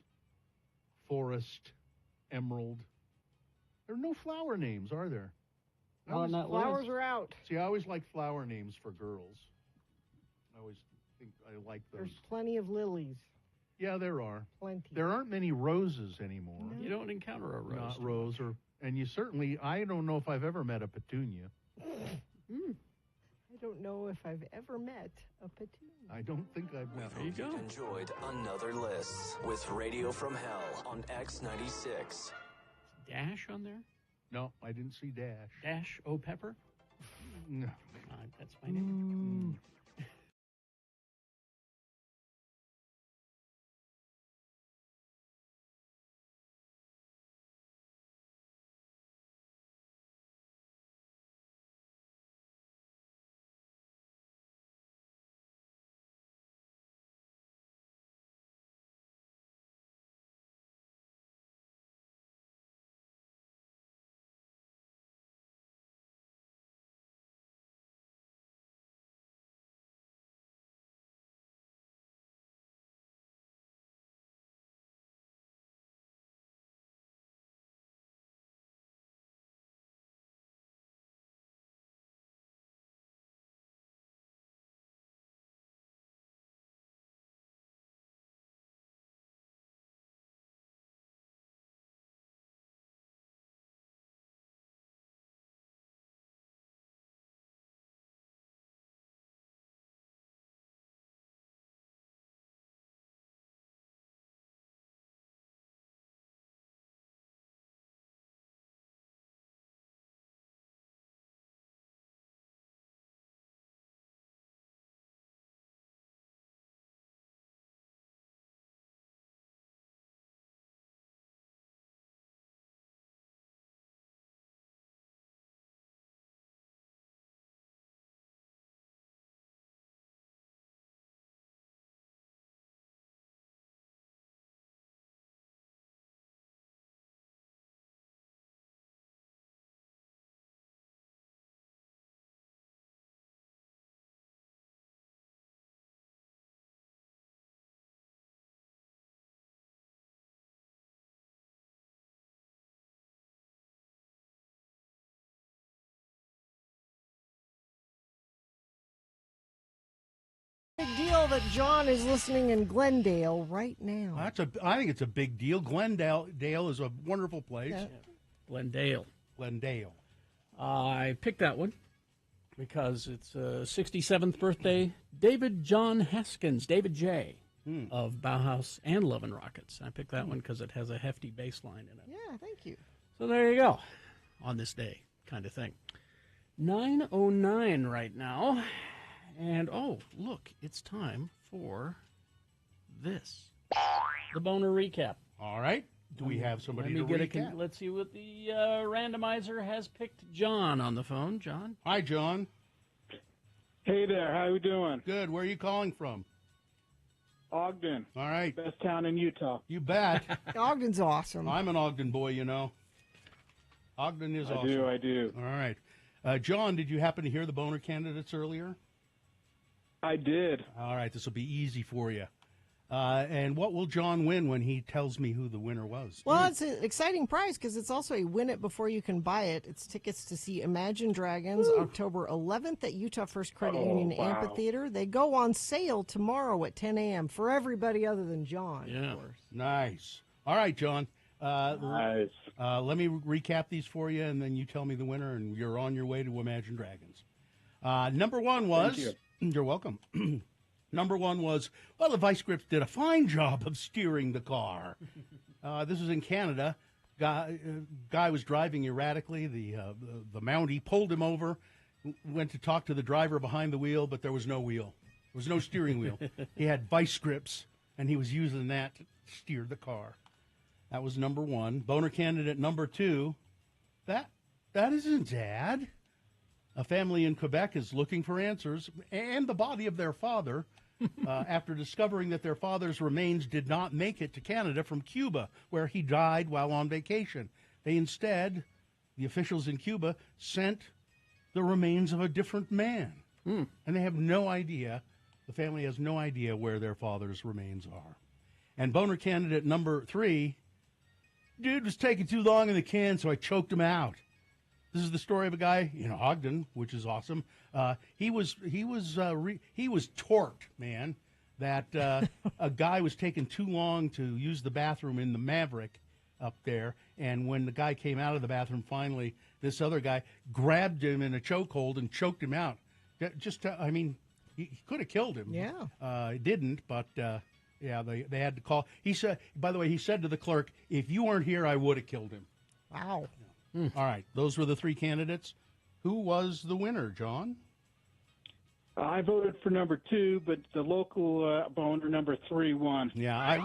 Forest, Emerald. There are no flower names, are there? Flowers are out. See, I always like flower names for girls. I always think I like those. There's plenty of lilies. Yeah, there are. Plenty. There aren't many roses anymore. No. You don't encounter a rose. Not rose, and you certainly, I don't know if I've ever met a petunia. I don't know if I've ever met a petunia. I don't think I've met one. There you go. Enjoyed another list with Radio from Hell on X96. Dash on there? No, I didn't see Dash. Dash O Pepper? No. That's my name. Big deal that John is listening in Glendale right now. I think it's a big deal. Glendale is a wonderful place. Yeah. Glendale. I picked that one because it's 67th birthday. David John Haskins, David J. of Bauhaus and Love and Rockets. I picked that one because it has a hefty bass line in it. Yeah, thank you. So there you go. On this day kind of thing. 9:09 right now. And, oh, look, it's time for this. The Boner Recap. All right. Do we have somebody to recap? Let's see what the randomizer has picked. John on the phone. John? Hi, John. Hey there. How you doing? Good. Where are you calling from? Ogden. All right. Best town in Utah. You bet. Ogden's awesome. I'm an Ogden boy, you know. Ogden is awesome. I do. All right. John, did you happen to hear the Boner candidates earlier? I did. All right, this will be easy for you. And what will John win when he tells me who the winner was? Well, it's an exciting prize because it's also a win it before you can buy it. It's tickets to see Imagine Dragons October 11th at Utah First Credit Union Amphitheater. They go on sale tomorrow at 10 a.m. for everybody other than John, of course. Nice. All right, John. Nice. Let me recap these for you, and then you tell me the winner, and you're on your way to Imagine Dragons. Number one was... Thank you. You're welcome. Number one was, well, the Vice Grips did a fine job of steering the car. This was in Canada. Guy was driving erratically. The Mountie pulled him over, went to talk to the driver behind the wheel, but there was no wheel. There was no steering wheel. He had Vice Grips, and he was using that to steer the car. That was number one. Boner candidate number two, that isn't Dad. A family in Quebec is looking for answers and the body of their father after discovering that their father's remains did not make it to Canada from Cuba, where he died while on vacation. They instead, the officials in Cuba, sent the remains of a different man. And they have no idea, the family has no idea where their father's remains are. And Boner candidate number three, dude was taking too long in the can, so I choked him out. This is the story of a guy in Ogden, which is awesome. He was torqued, man. That a guy was taking too long to use the bathroom in the Maverick up there, and when the guy came out of the bathroom, finally, this other guy grabbed him in a chokehold and choked him out. He could have killed him. Yeah. He didn't, but they had to call. He said, by the way, he said to the clerk, "If you weren't here, I would have killed him." Wow. All right, those were the three candidates. Who was the winner, John? I voted for number 2, but the local boner number 3 won. Yeah, I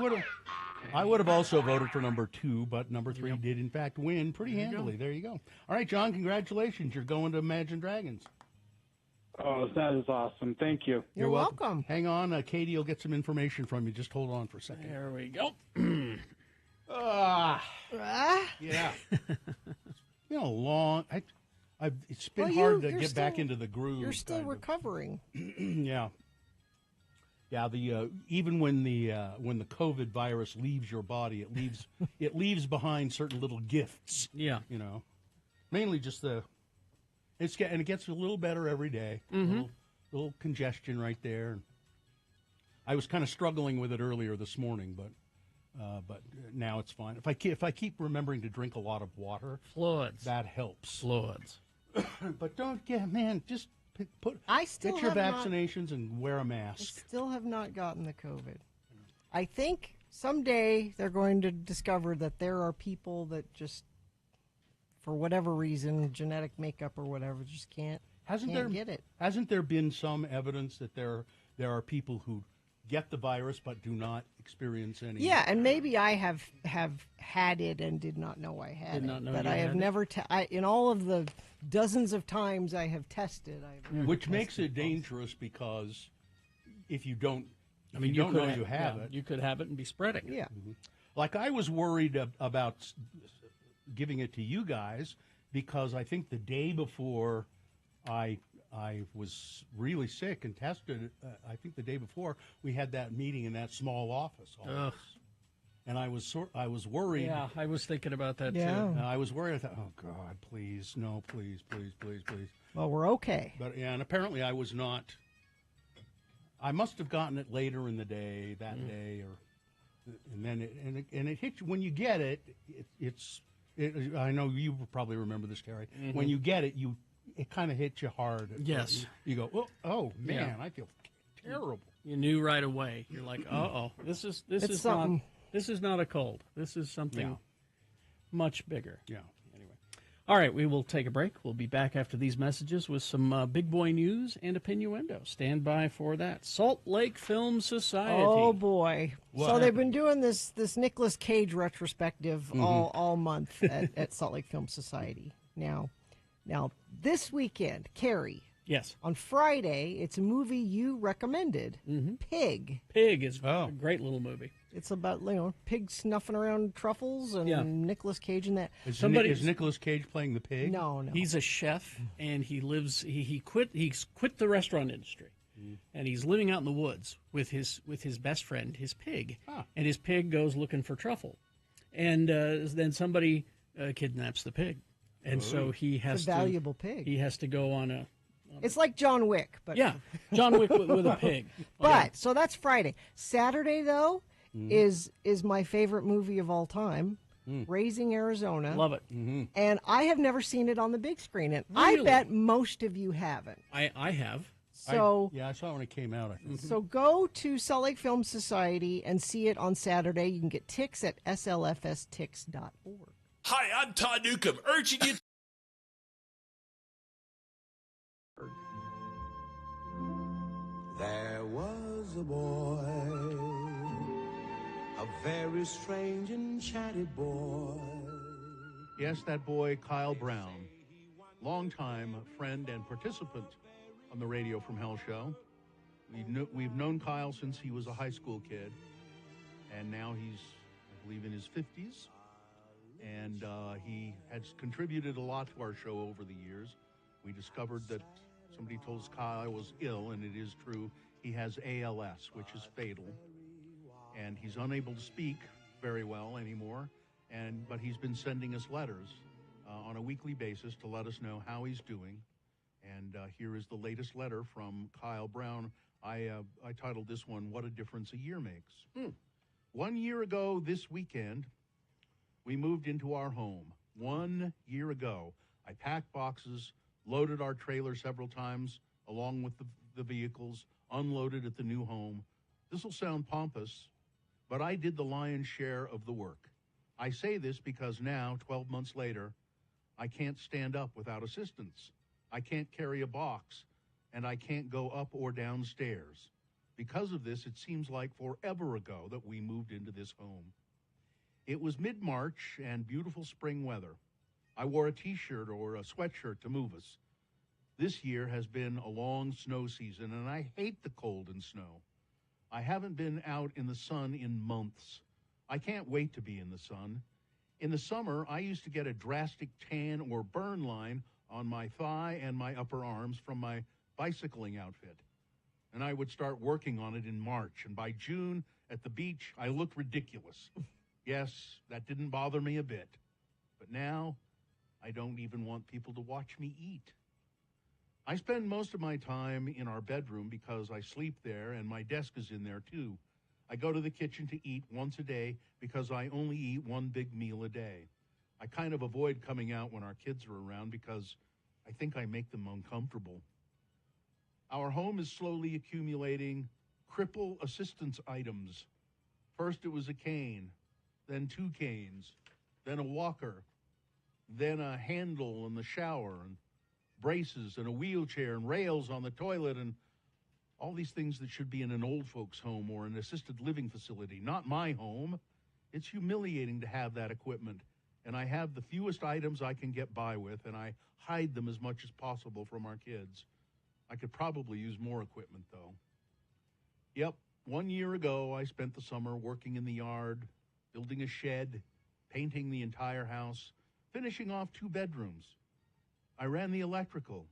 would have also voted for number 2, but number 3 did in fact win pretty handily. There you go. All right, John, congratulations. You're going to Imagine Dragons. Oh, that is awesome. Thank you. You're welcome. Hang on, Katie will get some information from you. Just hold on for a second. There we go. Yeah. It's been a long. It's been hard to get back into the groove. You're still recovering. Yeah. Yeah. Even when the COVID virus leaves your body, it leaves behind certain little gifts. Yeah. Mainly just and it gets a little better every day. Mm-hmm. Little congestion right there. I was kind of struggling with it earlier this morning, but now it's fine. If I keep remembering to drink a lot of water, fluids, that helps. Fluids. But just get your vaccinations and wear a mask. I still have not gotten the COVID. I think someday they're going to discover that there are people that just, for whatever reason, genetic makeup or whatever, just can't get it. Hasn't there been some evidence that there are people who get the virus but do not experience any? Yeah, and maybe I have had it and did not know I had it. But I have never, in all of the dozens of times I have tested, which makes it dangerous because if you don't, you know you have it, you could have it and be spreading it. Yeah. Mm-hmm. Like I was worried about giving it to you guys because I think the day before I was really sick and tested. I think the day before we had that meeting in that small office, and I was worried. Yeah, I was thinking about that too. I was worried. I thought, oh God, please, no, please. Well, we're okay. But and apparently I was not. I must have gotten it later in the day that day, and then it hits you when you get it. I know you probably remember this, Carrie. Mm-hmm. When you get it, it kind of hits you hard. Yes. You go, oh man, I feel terrible. You knew right away. You're like, this is not a cold. This is something much bigger. Yeah. Anyway. All right, we will take a break. We'll be back after these messages with some big boy news and opinioendo. Stand by for that. Salt Lake Film Society. Oh boy. They've been doing this Nicolas Cage retrospective all month at Salt Lake Film Society. Now, this weekend, Carrie. Yes. On Friday, it's a movie you recommended, Pig. Pig is a great little movie. It's about pigs snuffing around truffles and Nicolas Cage in that. Is Nicolas Cage playing the pig? No. He's a chef, and he lives. He quit the restaurant industry, and he's living out in the woods with his best friend, his pig, and his pig goes looking for truffle, and then somebody kidnaps the pig. And so he has a valuable pig. He has to go on a. It's like John Wick, but John Wick with a pig. So that's Friday. Saturday though is my favorite movie of all time, Raising Arizona. Love it. And I have never seen it on the big screen, and really? I bet most of you haven't. I have. So I saw it when it came out. I think. So go to Salt Lake Film Society and see it on Saturday. You can get tickets at slfstix.org. Hi, I'm Todd Newcomb, urging you. There was a boy, a very strange and chatty boy. Yes, that boy, Kyle Brown, longtime friend and participant on the Radio from Hell show. We've known Kyle since he was a high school kid, and now he's, I believe, in his 50s. And he has contributed a lot to our show over the years. We discovered that somebody told us Kyle was ill, and it is true. He has ALS, which is fatal. And he's unable to speak very well anymore. But he's been sending us letters on a weekly basis to let us know how he's doing. And here is the latest letter from Kyle Brown. I titled this one, "What a Difference a Year Makes." 1 year ago this weekend, we moved into our home. 1 year ago. I packed boxes, loaded our trailer several times along with the vehicles, unloaded at the new home. This will sound pompous, but I did the lion's share of the work. I say this because now, 12 months later, I can't stand up without assistance. I can't carry a box, and I can't go up or downstairs. Because of this, it seems like forever ago that we moved into this home. It was mid-March and beautiful spring weather. I wore a T-shirt or a sweatshirt to move us. This year has been a long snow season, and I hate the cold and snow. I haven't been out in the sun in months. I can't wait to be in the sun. In the summer, I used to get a drastic tan or burn line on my thigh and my upper arms from my bicycling outfit. And I would start working on it in March. And by June, at the beach, I looked ridiculous. Yes, that didn't bother me a bit. But now, I don't even want people to watch me eat. I spend most of my time in our bedroom because I sleep there and my desk is in there too. I go to the kitchen to eat once a day because I only eat one big meal a day. I kind of avoid coming out when our kids are around because I think I make them uncomfortable. Our home is slowly accumulating cripple assistance items. First it was a cane, then 2 canes, then a walker, then a handle in the shower, and braces, and a wheelchair, and rails on the toilet, and all these things that should be in an old folks' home or an assisted living facility. Not my home. It's humiliating to have that equipment, and I have the fewest items I can get by with, and I hide them as much as possible from our kids. I could probably use more equipment, though. Yep, 1 year ago, I spent the summer working in the yard, building a shed, painting the entire house, finishing off 2 bedrooms. I ran the electrical.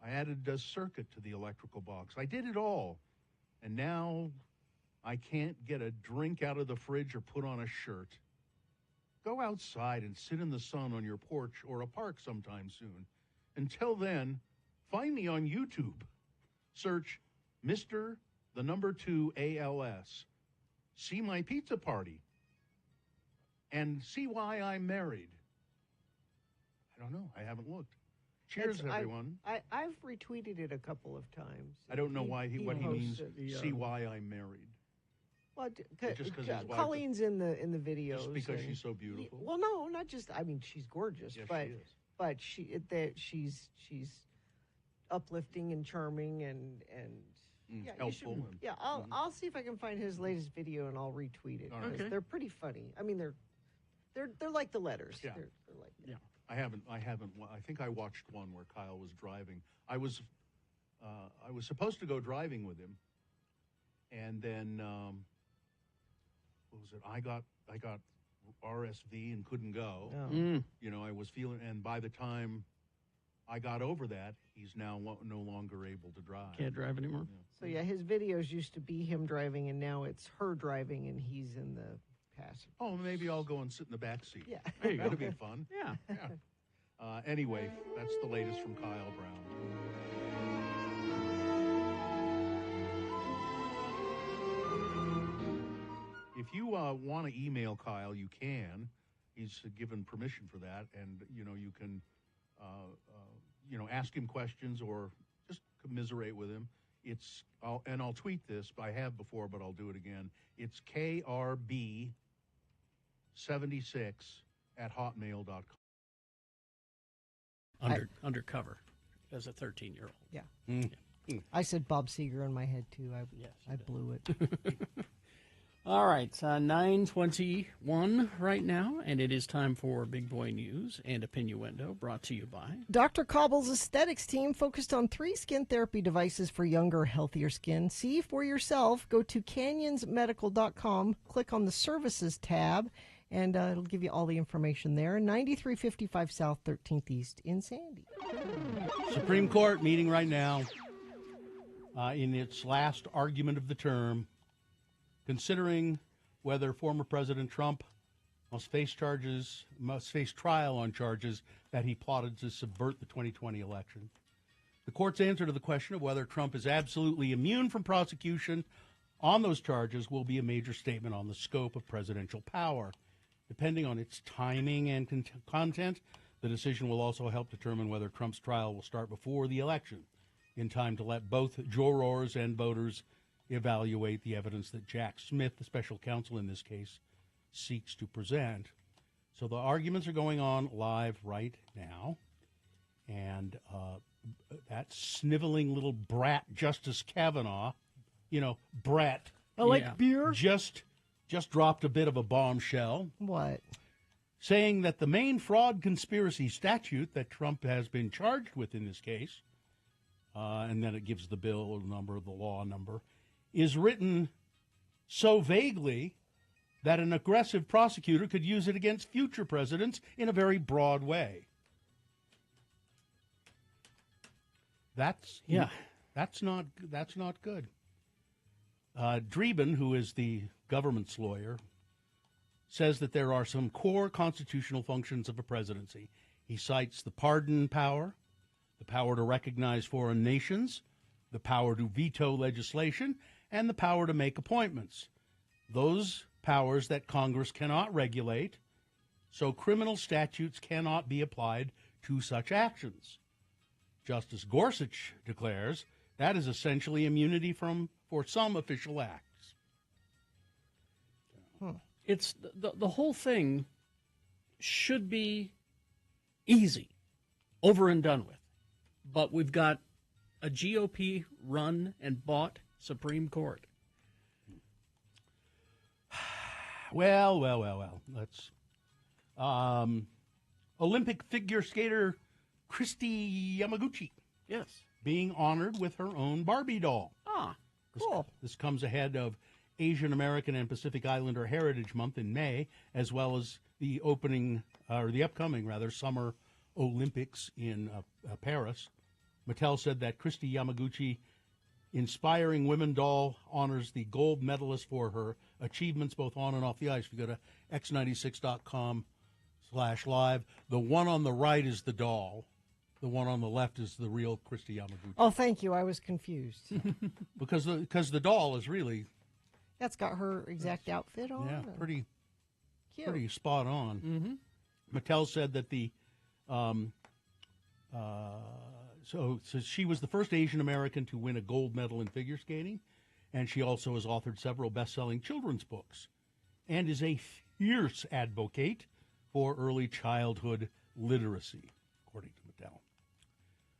I added a circuit to the electrical box. I did it all. And now I can't get a drink out of the fridge or put on a shirt. Go outside and sit in the sun on your porch or a park sometime soon. Until then, find me on YouTube. Search Mr. 2 ALS. See my pizza party. And see why I'm married. I don't know. I haven't looked. Cheers, everyone. I've retweeted it a couple of times. I don't know what he means. See why I'm married. Well, just because Colleen's in the videos. Just because she's so beautiful. Well, no, not just. I mean, she's gorgeous, yes, but she's uplifting and charming and yeah, helpful. Yeah, I'll see if I can find his latest video and I'll retweet it. Okay. They're pretty funny. I mean, they're like the letters. Yeah. They're like that. Yeah. I haven't. I think I watched one where Kyle was driving. I was supposed to go driving with him, and then what was it? I got RSV and couldn't go. Oh. You know, I was feeling, and by the time I got over that, he's now no longer able to drive. Can't drive anymore. Yeah. So yeah, his videos used to be him driving, and now it's her driving, and he's in the passenger. Oh, maybe I'll go and sit in the back seat. Yeah, there you go. That'll be fun. Yeah. Anyway, that's the latest from Kyle Brown. If you want to email Kyle, you can. He's given permission for that, and you can, ask him questions or just commiserate with him. I'll tweet this. I have before, but I'll do it again. It's krb76@hotmail.com. Undercover as a 13-year-old. Yeah. Mm. Yeah. I said Bob Seger in my head too. I blew it. All right, 9:21 right now, and it is time for Big Boy News and Opinioendo, brought to you by Dr. Cobble's aesthetics team focused on 3 skin therapy devices for younger, healthier skin. See for yourself. Go to canyonsmedical.com, click on the services tab, and it'll give you all the information there. 9355 South 13th East in Sandy. Supreme Court meeting right now in its last argument of the term, considering whether former President Trump must face trial on charges that he plotted to subvert the 2020 election. The court's answer to the question of whether Trump is absolutely immune from prosecution on those charges will be a major statement on the scope of presidential power. Depending on its timing and content, the decision will also help determine whether Trump's trial will start before the election, in time to let both jurors and voters evaluate the evidence that Jack Smith, the special counsel in this case, seeks to present. So the arguments are going on live right now, and that sniveling little brat Justice Kavanaugh, Brett, I like beer. Just dropped a bit of a bombshell. What? Saying that the main fraud conspiracy statute that Trump has been charged with in this case, and then it gives the bill number, the law number, is written so vaguely that an aggressive prosecutor could use it against future presidents in a very broad way. That's not good. Dreeben, who is the government's lawyer, says that there are some core constitutional functions of a presidency. He cites the pardon power, the power to recognize foreign nations, the power to veto legislation, and the power to make appointments. Those powers that Congress cannot regulate, so criminal statutes cannot be applied to such actions. Justice Gorsuch declares that is essentially immunity for some official acts. It's the whole thing should be easy, over and done with. But we've got a GOP run and bought Supreme Court. Well. Let's. Olympic figure skater Christy Yamaguchi. Yes. Being honored with her own Barbie doll. Ah, cool. This comes ahead of Asian American and Pacific Islander Heritage Month in May, as well as the upcoming Summer Olympics in Paris. Mattel said that Christy Yamaguchi Inspiring Women doll honors the gold medalist for her achievements both on and off the ice. If you go to x96.com/live, the one on the right is the doll. The one on the left is the real Christy Yamaguchi. Oh, thank you. I was confused. because the doll is really... That's got her exact outfit on. Yeah, pretty cute. Pretty spot on. Mm-hmm. Mattel said that so she was the first Asian American to win a gold medal in figure skating, and she also has authored several best-selling children's books and is a fierce advocate for early childhood literacy, according to Mattel.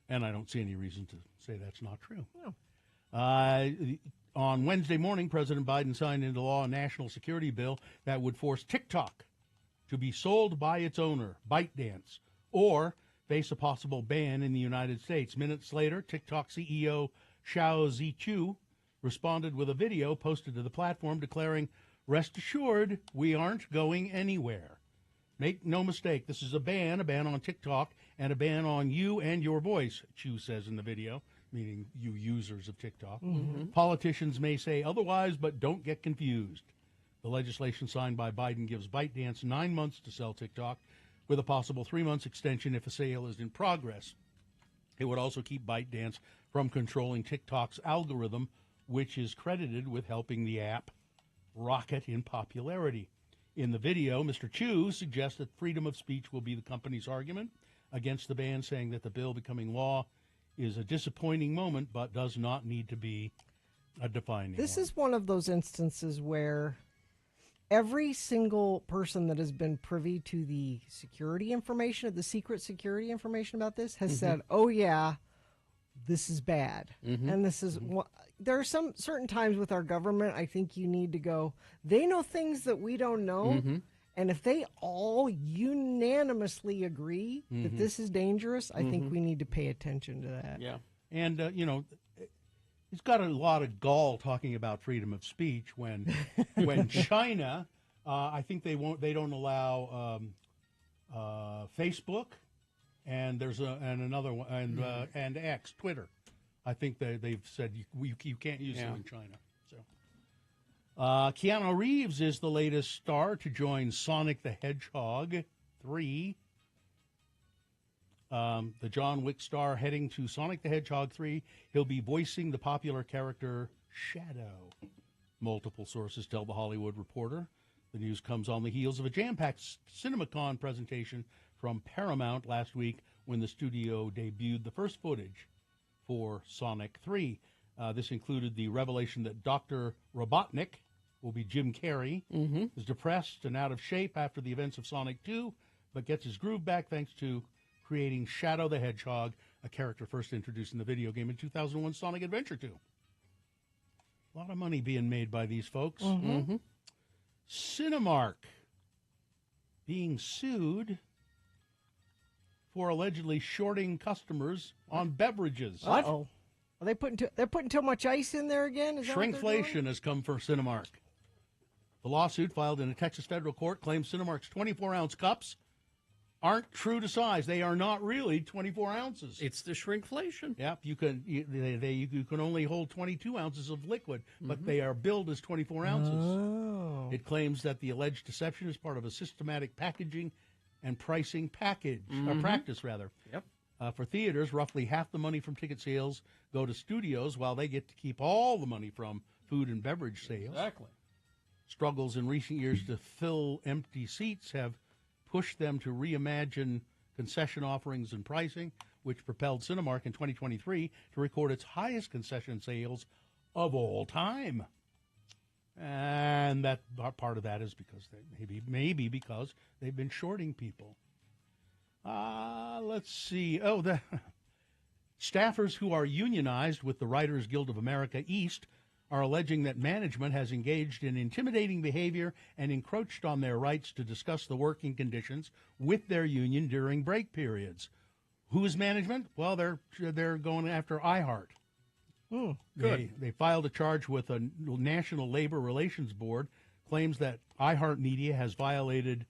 And I don't see any reason to say that's not true. No. On Wednesday morning, President Biden signed into law a national security bill that would force TikTok to be sold by its owner, ByteDance, or face a possible ban in the United States. Minutes later, TikTok CEO Xiao Zichu responded with a video posted to the platform declaring, "Rest assured, we aren't going anywhere. Make no mistake, this is a ban on TikTok, and a ban on you and your voice," Chu says in the video, meaning you users of TikTok. Mm-hmm. Politicians may say otherwise, but don't get confused. The legislation signed by Biden gives ByteDance 9 months to sell TikTok, with a possible 3 months extension if a sale is in progress. It would also keep ByteDance from controlling TikTok's algorithm, which is credited with helping the app rocket in popularity. In the video, Mr. Chu suggests that freedom of speech will be the company's argument against the ban, saying that the bill becoming law is a disappointing moment but does not need to be a defining This one. is one of those instances where every single person that has been privy to the security information, the secret security information about this, has said, oh, yeah, this is bad. And this is there are some certain times with our government, I think you need to go, they know things that we don't know. And if they all unanimously agree that this is dangerous, I think we need to pay attention to that. Yeah. And, he's got a lot of gall talking about freedom of speech when China, I think they don't allow Facebook, and there's another one, and X, Twitter. I think they've said you can't use it in China. So Keanu Reeves is the latest star to join Sonic the Hedgehog 3. The John Wick star heading to Sonic the Hedgehog 3. He'll be voicing the popular character Shadow. Multiple sources tell The Hollywood Reporter. The news comes on the heels of a jam-packed CinemaCon presentation from Paramount last week when the studio debuted the first footage for Sonic 3. This included the revelation that Dr. Robotnik will be Jim Carrey, is depressed and out of shape after the events of Sonic 2, but gets his groove back thanks to creating Shadow the Hedgehog, a character first introduced in the video game in 2001 Sonic Adventure 2. A lot of money being made by these folks. Cinemark being sued for allegedly shorting customers on beverages. Uh-oh. Are they're putting too much ice in there again? Is that what they're doing? Shrinkflation has come for Cinemark. The lawsuit filed in a Texas federal court claims Cinemark's 24-ounce cups aren't true to size. They are not really 24 ounces. It's the shrinkflation. Yep, you can only hold 22 ounces of liquid, but they are billed as 24 ounces. Oh. It claims that the alleged deception is part of a systematic packaging and pricing practice, rather. Yep. For theaters, roughly half the money from ticket sales go to studios, while they get to keep all the money from food and beverage sales. Exactly. Struggles in recent years to fill empty seats have pushed them to reimagine concession offerings and pricing, which propelled Cinemark in 2023 to record its highest concession sales of all time. And that part of that is because maybe because they've been shorting people. Let's see. The staffers who are unionized with the Writers Guild of America East are alleging that management has engaged in intimidating behavior and encroached on their rights to discuss the working conditions with their union during break periods. Who is management? Well, they're going after iHeart. Good. They filed a charge with a National Labor Relations Board, claims that iHeartMedia has violated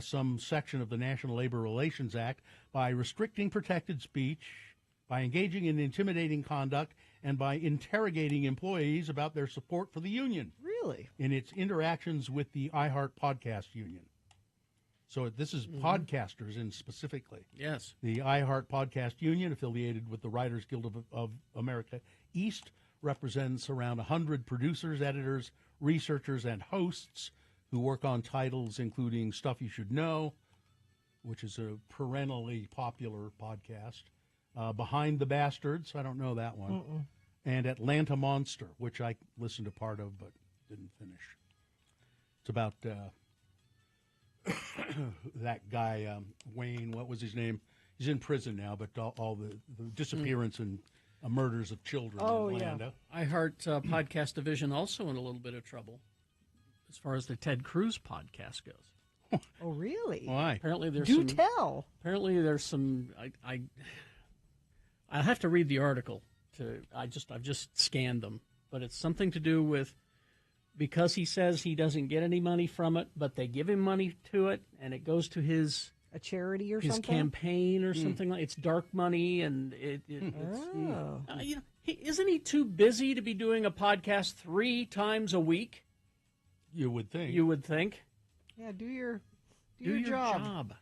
some section of the National Labor Relations Act by restricting protected speech, by engaging in intimidating conduct, and by interrogating employees about their support for the union. Really? In its interactions with the iHeart Podcast Union. So this is podcasters in specifically. Yes. The iHeart Podcast Union, affiliated with the Writers Guild of America East, represents around 100 producers, editors, researchers, and hosts who work on titles including Stuff You Should Know, which is a perennially popular podcast, Behind the Bastards, I don't know that one, and Atlanta Monster, which I listened to part of but didn't finish. It's about that guy, Wayne, what was his name? He's in prison now, but all the disappearance and murders of children in Atlanta. Yeah. iHeart Podcast Division also in a little bit of trouble as far as the Ted Cruz podcast goes. Oh, really? Why? Apparently there's tell. Apparently there's some. I'll have to read the article. I've just scanned them, but it's something to do with because he says he doesn't get any money from it, but they give him money to it, and it goes to a charity or his something, campaign or something like. It's dark money, and isn't he too busy to be doing a podcast 3 times a week? You would think. You would think. Yeah, do your job.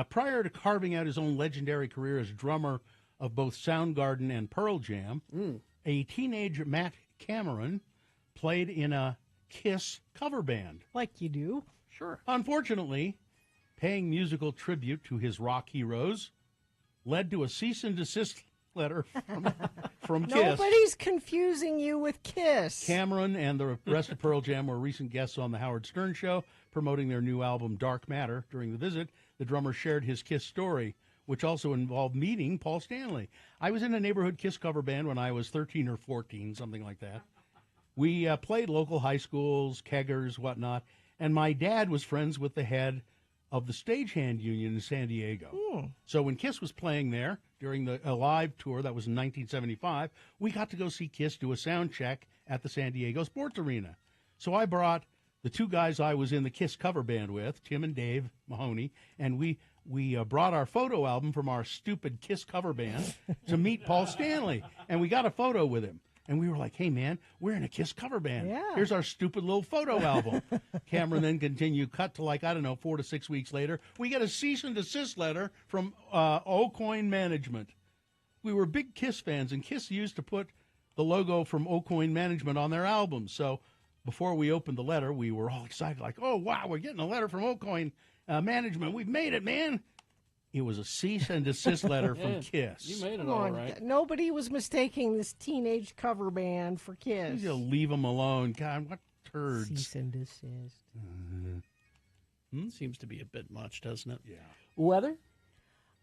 Prior to carving out his own legendary career as drummer of both Soundgarden and Pearl Jam, a teenage Matt Cameron played in a Kiss cover band. Like you do. Sure. Unfortunately, paying musical tribute to his rock heroes led to a cease and desist letter from Kiss. Nobody's confusing you with Kiss. Cameron and the rest of Pearl Jam were recent guests on the Howard Stern Show, promoting their new album Dark Matter. During the visit, the drummer shared his Kiss story, which also involved meeting Paul Stanley. I was in a neighborhood Kiss cover band when I was 13 or 14, something like that. We played local high schools, keggers, whatnot, and my dad was friends with the head of the Stagehand Union in San Diego. So when Kiss was playing there during a live tour, that was in 1975, we got to go see Kiss do a sound check at the San Diego Sports Arena. So I brought the 2 guys I was in the Kiss cover band with, Tim and Dave Mahoney, and we brought our photo album from our stupid Kiss cover band to meet Paul Stanley, and we got a photo with him. And we were like, hey, man, we're in a Kiss cover band. Yeah. Here's our stupid little photo album. Cameron then continued, cut to 4 to 6 weeks later. We get a cease and desist letter from O'Coin Management. We were big Kiss fans, and Kiss used to put the logo from O'Coin Management on their albums. So before we opened the letter, we were all excited, like, oh, wow, we're getting a letter from O'Coin Management. We've made it, man. It was a cease and desist letter from Kiss. You made it all right. Nobody was mistaking this teenage cover band for Kiss. You leave them alone. God, what turds. Cease and desist. Seems to be a bit much, doesn't it? Yeah. Weather?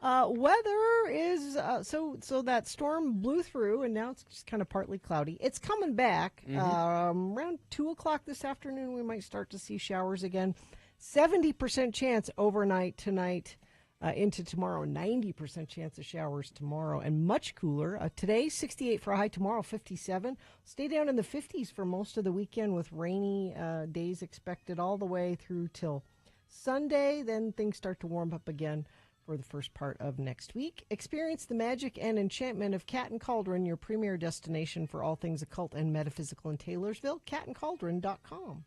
Weather is so that storm blew through, and now it's just kind of partly cloudy. It's coming back. Around 2:00 this afternoon, we might start to see showers again. 70% chance overnight tonight. Into tomorrow, 90% chance of showers tomorrow, and much cooler. Today, 68 for a high, tomorrow, 57. Stay down in the 50s for most of the weekend with rainy days expected all the way through till Sunday. Then things start to warm up again for the first part of next week. Experience the magic and enchantment of Cat and Cauldron, your premier destination for all things occult and metaphysical in Taylorsville, catandcauldron.com.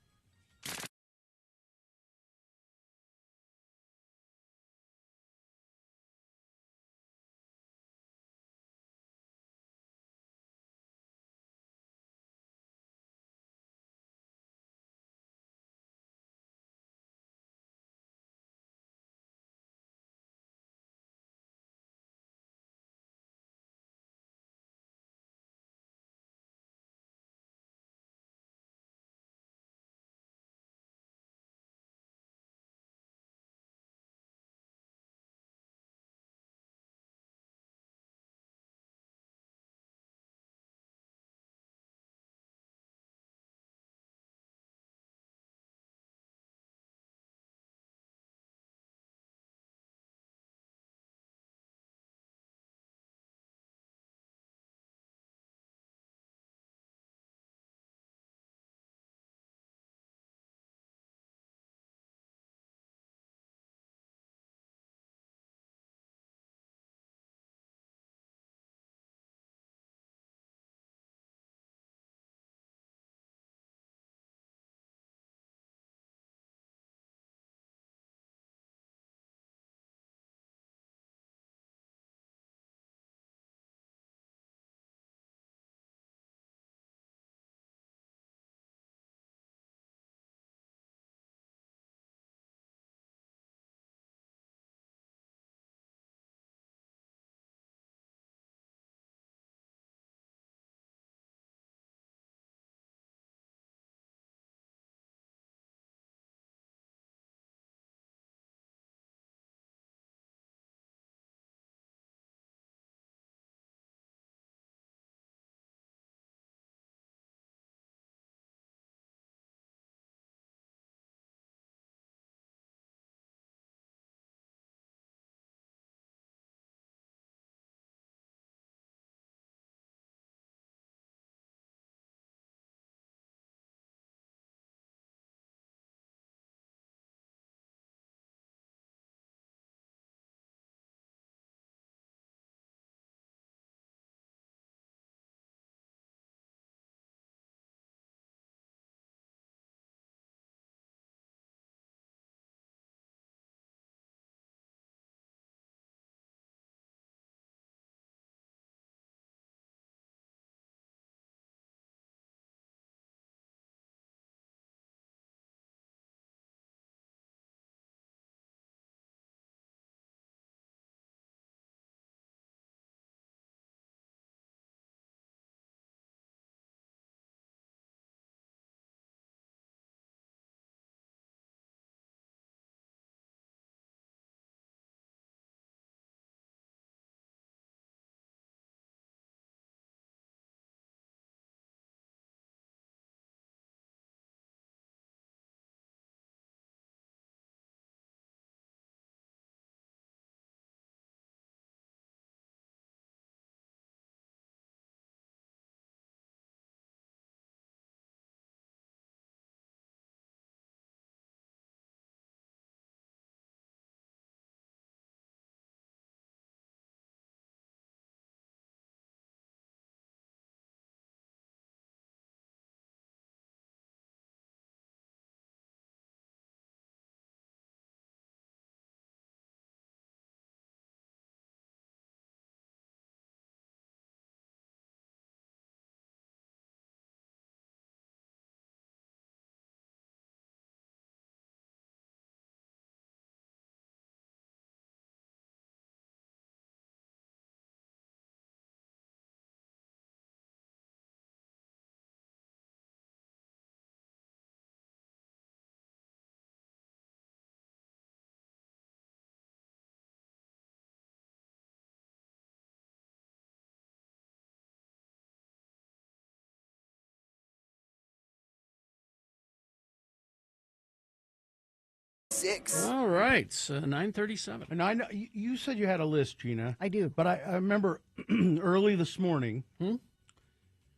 6. All right, 9:37. And I know you said you had a list, Gina. I do. But I remember early this morning,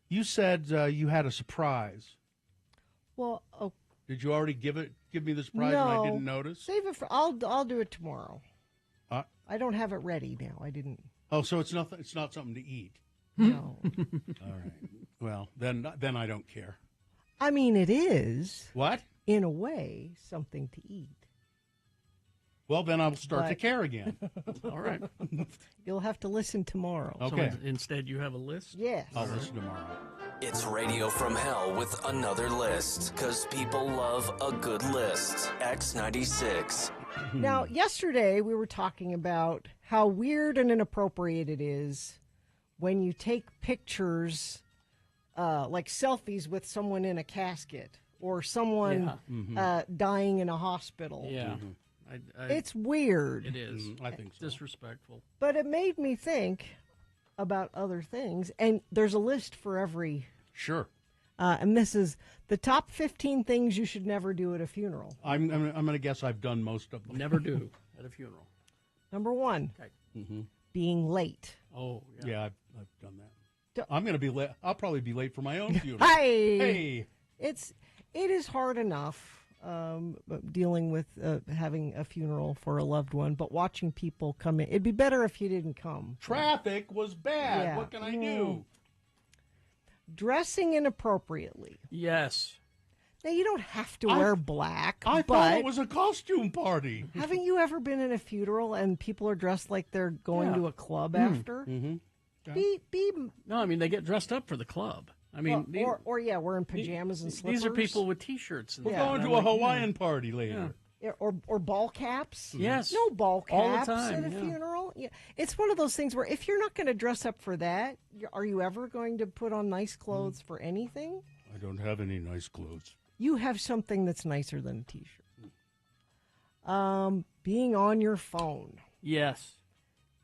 you said you had a surprise. Well, did you already give me the surprise and I didn't notice? Save it for. I'll do it tomorrow. I don't have it ready now. I didn't. Oh, so it's not something to eat. No. All right. Well, then I don't care. I mean, it is. What? In a way, something to eat. Well, then I'll start to care again. All right. You'll have to listen tomorrow. Okay. So instead, you have a list? Yes. I'll listen tomorrow. It's Radio from Hell with another list, because people love a good list. X96. Now, yesterday we were talking about how weird and inappropriate it is when you take pictures, like selfies with someone in a casket or someone dying in a hospital. Yeah. It's weird. It is. I think so. Disrespectful. But it made me think about other things, and there's a list for every. Sure. And this is the top 15 things you should never do at a funeral. I'm going to guess I've done most of them. Never do at a funeral. Number 1, being late. Oh, yeah. I've done that. I'm going to be late. I'll probably be late for my own funeral. Hey! It is hard enough dealing with having a funeral for a loved one, but watching people come in, it'd be better if you didn't come. Traffic was bad. Yeah. What can I do? Dressing inappropriately. Yes. Now, you don't have to wear black. I but thought it was a costume party. Haven't you ever been in a funeral and people are dressed like they're going to a club after? Mm-hmm. No, I mean, they get dressed up for the club. I mean, wearing pajamas and slippers. These are people with T-shirts. We're going to a Hawaiian party later. Yeah, or ball caps. Yes. No ball caps all the time, at a funeral. Yeah. It's one of those things where if you're not going to dress up for that, are you ever going to put on nice clothes for anything? I don't have any nice clothes. You have something that's nicer than a T-shirt. Being on your phone. Yes.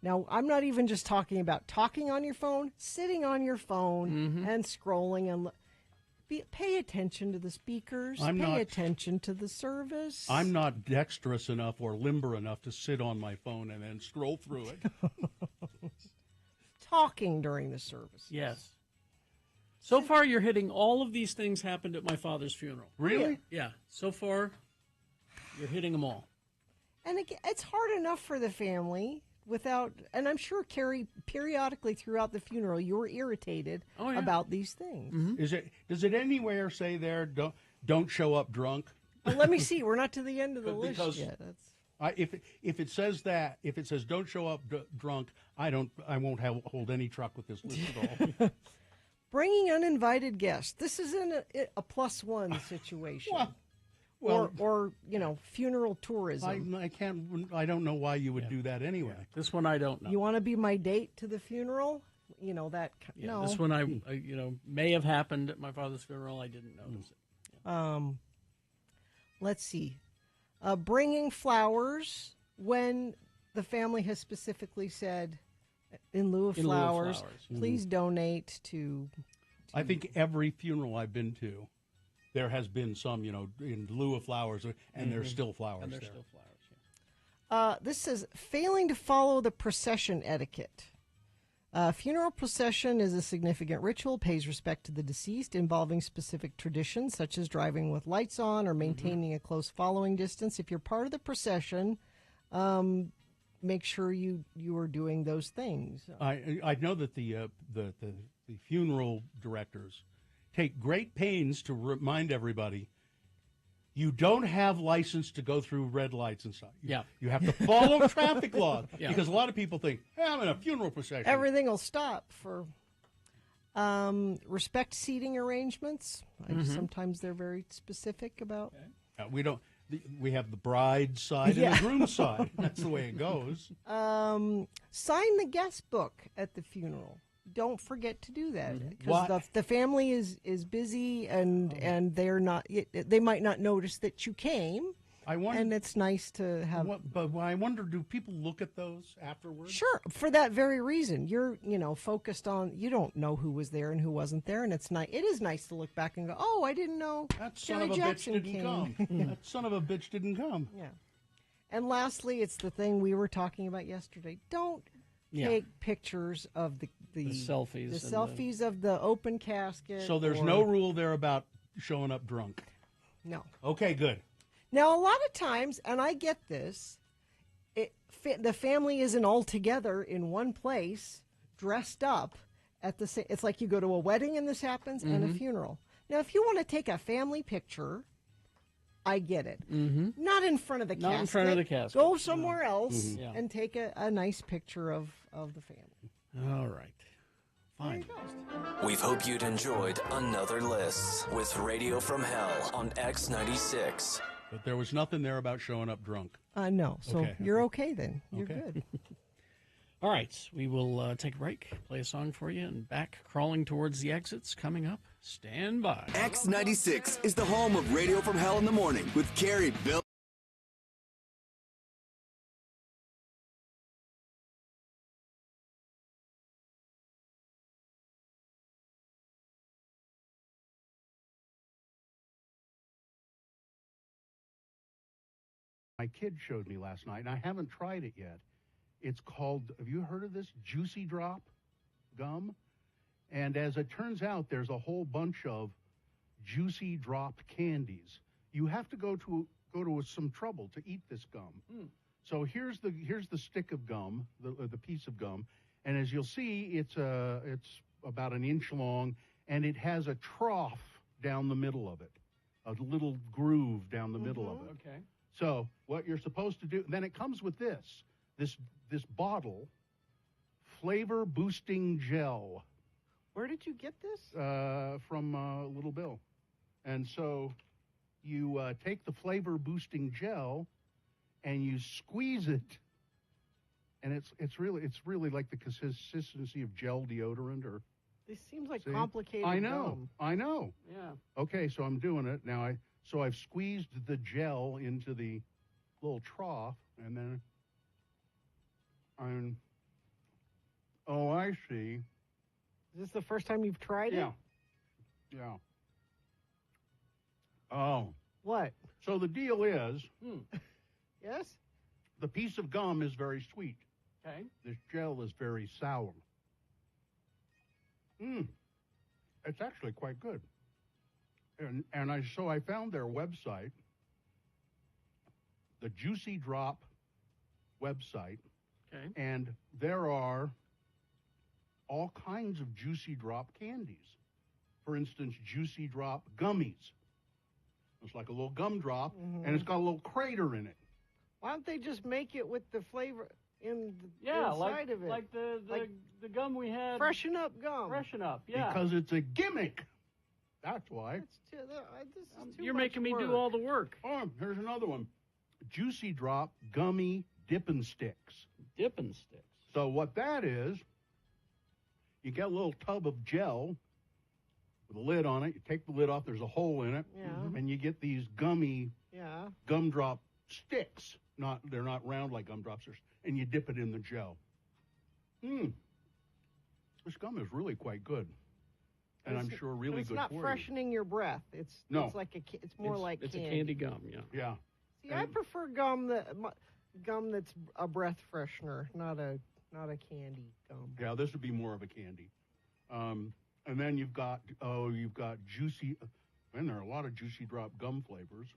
Now, I'm not even just talking about talking on your phone, sitting on your phone and scrolling and pay attention to the speakers. Pay attention to the service. I'm not dexterous enough or limber enough to sit on my phone and then scroll through it. Talking during the service. Yes. So far, you're hitting all of these things happened at my father's funeral. Really? Yeah. So far, you're hitting them all. And it's hard enough for the family without, and I'm sure, Carrie, periodically throughout the funeral, you were irritated about these things. Mm-hmm. Does it anywhere say there, don't show up drunk? Well, let me see. We're not to the end of the list yet. If it says that, if it says don't show up drunk, I won't hold any truck with this list at all. Bringing uninvited guests. This isn't a +1 situation. Or funeral tourism. I don't know why you would do that anyway. Yeah, this one I don't know. You want to be my date to the funeral? No. This one I may have happened at my father's funeral. I didn't notice it. Yeah. Let's see. Bringing flowers when the family has specifically said, in lieu of flowers, please donate to. I think every funeral I've been to, there has been some, in lieu of flowers, and there's still flowers there. Still flowers, This says, failing to follow the procession etiquette. Funeral procession is a significant ritual, pays respect to the deceased, involving specific traditions, such as driving with lights on or maintaining a close following distance. If you're part of the procession, make sure you are doing those things. I know that the funeral directors take great pains to remind everybody, you don't have license to go through red lights and stuff. You have to follow traffic laws. Because a lot of people think, hey, I'm in a funeral procession. Everything will stop for respect seating arrangements. Sometimes they're very specific about. We have the bride side and the groom side. That's the way it goes. Sign the guest book at the funeral. Don't forget to do that because the family is busy and they're not. They might not notice that you came. and it's nice to have. But I wonder, do people look at those afterwards? Sure, for that very reason. You're, focused on. You don't know who was there and who wasn't there, and it's nice. It is nice to look back and go, "Oh, I didn't know that Jerry Jackson didn't come. That son of a bitch didn't come." Yeah. And lastly, it's the thing we were talking about yesterday. Don't take pictures of the selfies. The selfies of the open casket. So there's no rule there about showing up drunk? No. Okay, good. Now, a lot of times, and I get this, the family isn't all together in one place, dressed up at the same. It's like you go to a wedding and this happens, and a funeral. Now, if you want to take a family picture, I get it. Not in front of the casket. Not in front of the casket. Go somewhere else and take a nice picture of the family. All right. Fine. We hope you'd enjoyed another list with Radio from Hell on X96. But there was nothing there about showing up drunk. No. So you're okay then. You're good. All right. We will take a break, play a song for you, and back crawling towards the exits coming up. Stand by. X96 is the home of Radio from Hell in the Morning with Carrie, Bill. My kid showed me last night, and I haven't tried it yet. It's called, have you heard of this? Juicy Drop gum? And as it turns out, there's a whole bunch of Juicy Drop candies. You have to go to some trouble to eat this gum. So here's the stick of gum, the piece of gum, and as you'll see, it's about an inch long, and it has a trough down the middle of it, a little groove down the middle of it. Okay. So what you're supposed to do, then it comes with this bottle, flavor boosting gel. Where did you get this? From Little Bill. And so you take the flavor boosting gel and you squeeze it, and it's really like the consistency of gel deodorant. Or this seems like complicated. I know. Gum. I know. Yeah. Okay, so I'm doing it now. So I've squeezed the gel into the little trough, and then I see. Is this the first time you've tried it? Yeah. Oh. What? So the deal is, yes? The piece of gum is very sweet. Okay. This gel is very sour. It's actually quite good. And I found their website, the Juicy Drop website, and there are all kinds of Juicy Drop candies. For instance, Juicy Drop gummies. It's like a little gumdrop, and it's got a little crater in it. Why don't they just make it with the flavor inside of it? Like the gum we had. Freshen Up gum. Freshen Up, yeah. Because it's a gimmick. That's why. You're making me do all the work. Oh, here's another one. Juicy Drop gummy dippin' sticks. Dippin' sticks. So what that is, you get a little tub of gel with a lid on it. You take the lid off. There's a hole in it. And you get these gummy gumdrop sticks. They're not round like gumdrops. And you dip it in the gel. This gum is really quite good. And I'm sure really good for you. It's not freshening your breath. It's like it's more like it's candy. a candy gum, yeah. See, I prefer gum that's a breath freshener, not a candy gum. Yeah, this would be more of a candy. And then you've got juicy, and there are a lot of Juicy Drop gum flavors.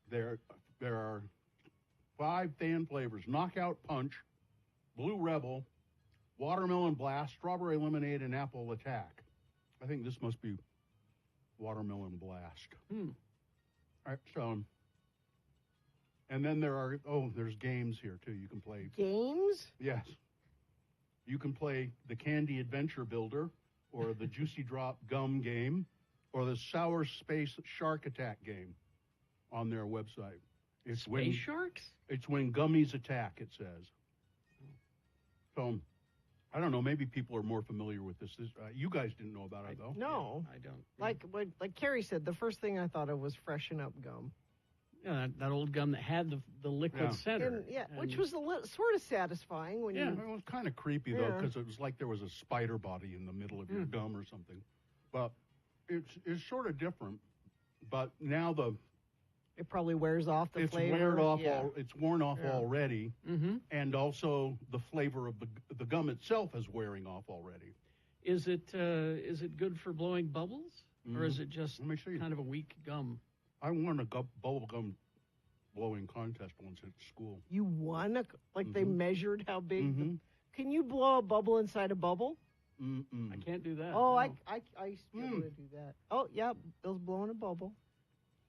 There are 5 fan flavors: Knockout Punch, Blue Rebel, Watermelon Blast, Strawberry Lemonade, and Apple Attack. I think this must be Watermelon Blast. All right, so, and then there's games here too. You can play games. Yes, you can play the Candy Adventure Builder, or the Juicy Drop Gum game, or the Sour Space Shark Attack game on their website. It's sharks? It's when gummies attack, it says. So, I don't know. Maybe people are more familiar with this. You guys didn't know about it, though. No. I don't. Like Carrie said, the first thing I thought of was Freshen Up gum. Yeah, that old gum that had the liquid center. Which was sort of satisfying when you. It was kind of creepy though, because it was like there was a spider body in the middle of your gum or something. But it's sort of different. But now it probably wears off the flavor. It's worn off already, and also the flavor of the gum itself is wearing off already. Is it good for blowing bubbles, or is it just kind of a weak gum? I won a bubble gum blowing contest once at school. You won? They measured how big? Can you blow a bubble inside a bubble? I can't do that. Oh, no. I used to be able to do that. Oh, yeah, Bill's blowing a bubble.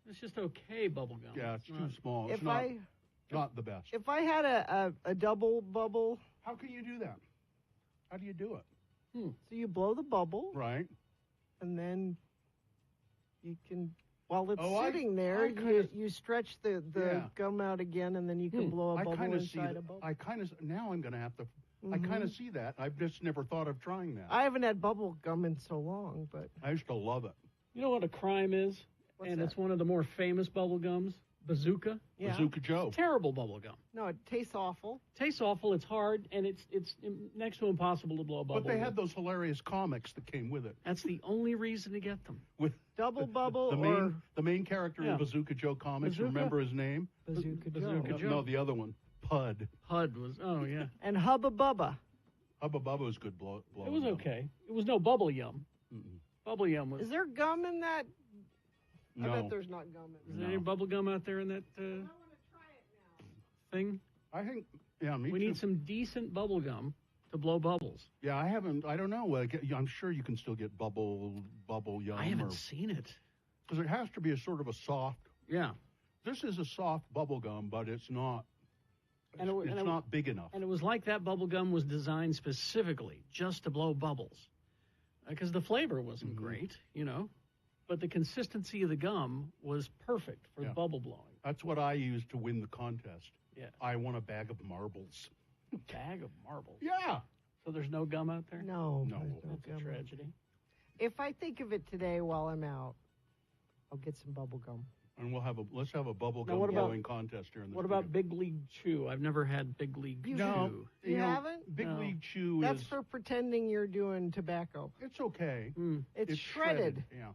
It's just okay bubble gum. Yeah, it's too small. It's not the best. If I had a double bubble... How can you do that? How do you do it? So you blow the bubble. Right. And then you can... While it's sitting there, you stretch the gum out again, and then you can blow a bubble inside a bubble. Now I'm going to have to... I kind of see that. I've just never thought of trying that. I haven't had bubble gum in so long, but... I used to love it. You know what a crime is? It's one of the more famous bubble gums. Bazooka. Yeah. Bazooka Joe. Terrible bubble gum. No, it tastes awful. Tastes awful. It's hard, and it's next to impossible to blow a bubble. But they had those hilarious comics that came with it. That's the only reason to get them. With double bubble the main character in Bazooka Joe comics. Bazooka? Remember his name? Bazooka Joe. No, the other one. Pud. Pud was. Oh yeah. And Hubba Bubba. Hubba Bubba was good blow. It was okay. It was no bubble yum. Bubble yum was. Is there gum in that? No. I bet there's not gum in Is there any bubble gum out there in that thing? I think, me We too. need some decent bubble gum to blow bubbles. Yeah, I don't know. I'm sure you can still get bubble yum. I haven't seen it. Because it has to be a sort of a soft. Yeah. This is a soft bubble gum, but it's not. It's not big enough. And it was like that bubble gum was designed specifically just to blow bubbles. Because the flavor wasn't great, but the consistency of the gum was perfect for bubble blowing. That's what I used to win the contest. Yeah. I won a bag of marbles. A bag of marbles? Yeah. So there's no gum out there? No. That's a tragedy. If I think of it today while I'm out, I'll get some bubble gum. And let's have a bubble gum blowing contest here in the What about Big League Chew? I've never had Big League Chew. You haven't? Big League Chew That's for pretending you're doing tobacco. It's okay. It's shredded. Yeah.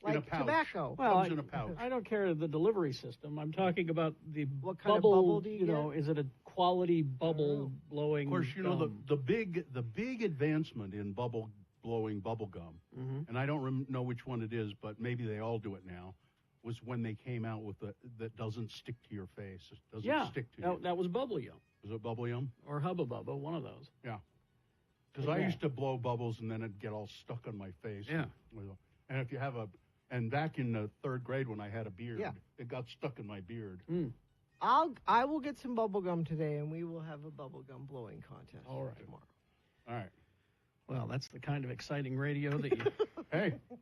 Like in a pouch. Tobacco. Well, Comes in a pouch. I don't care the delivery system. I'm talking about the what kind of bubble do you get? Is it a quality bubble blowing? Of course, gum? the big advancement in bubble blowing bubble gum, and I don't know which one it is, but maybe they all do it now. Was when they came out with that doesn't stick to your face. It doesn't stick to you. That was bubble yum. Was it bubble yum? Or Hubba Bubba, one of those. Yeah. Because I used to blow bubbles and then it'd get all stuck on my face. Yeah. And if you have and back in the third grade when I had a beard, it got stuck in my beard. I will get some bubble gum today, and we will have a bubble gum blowing contest tomorrow. All right. Well, that's the kind of exciting radio that you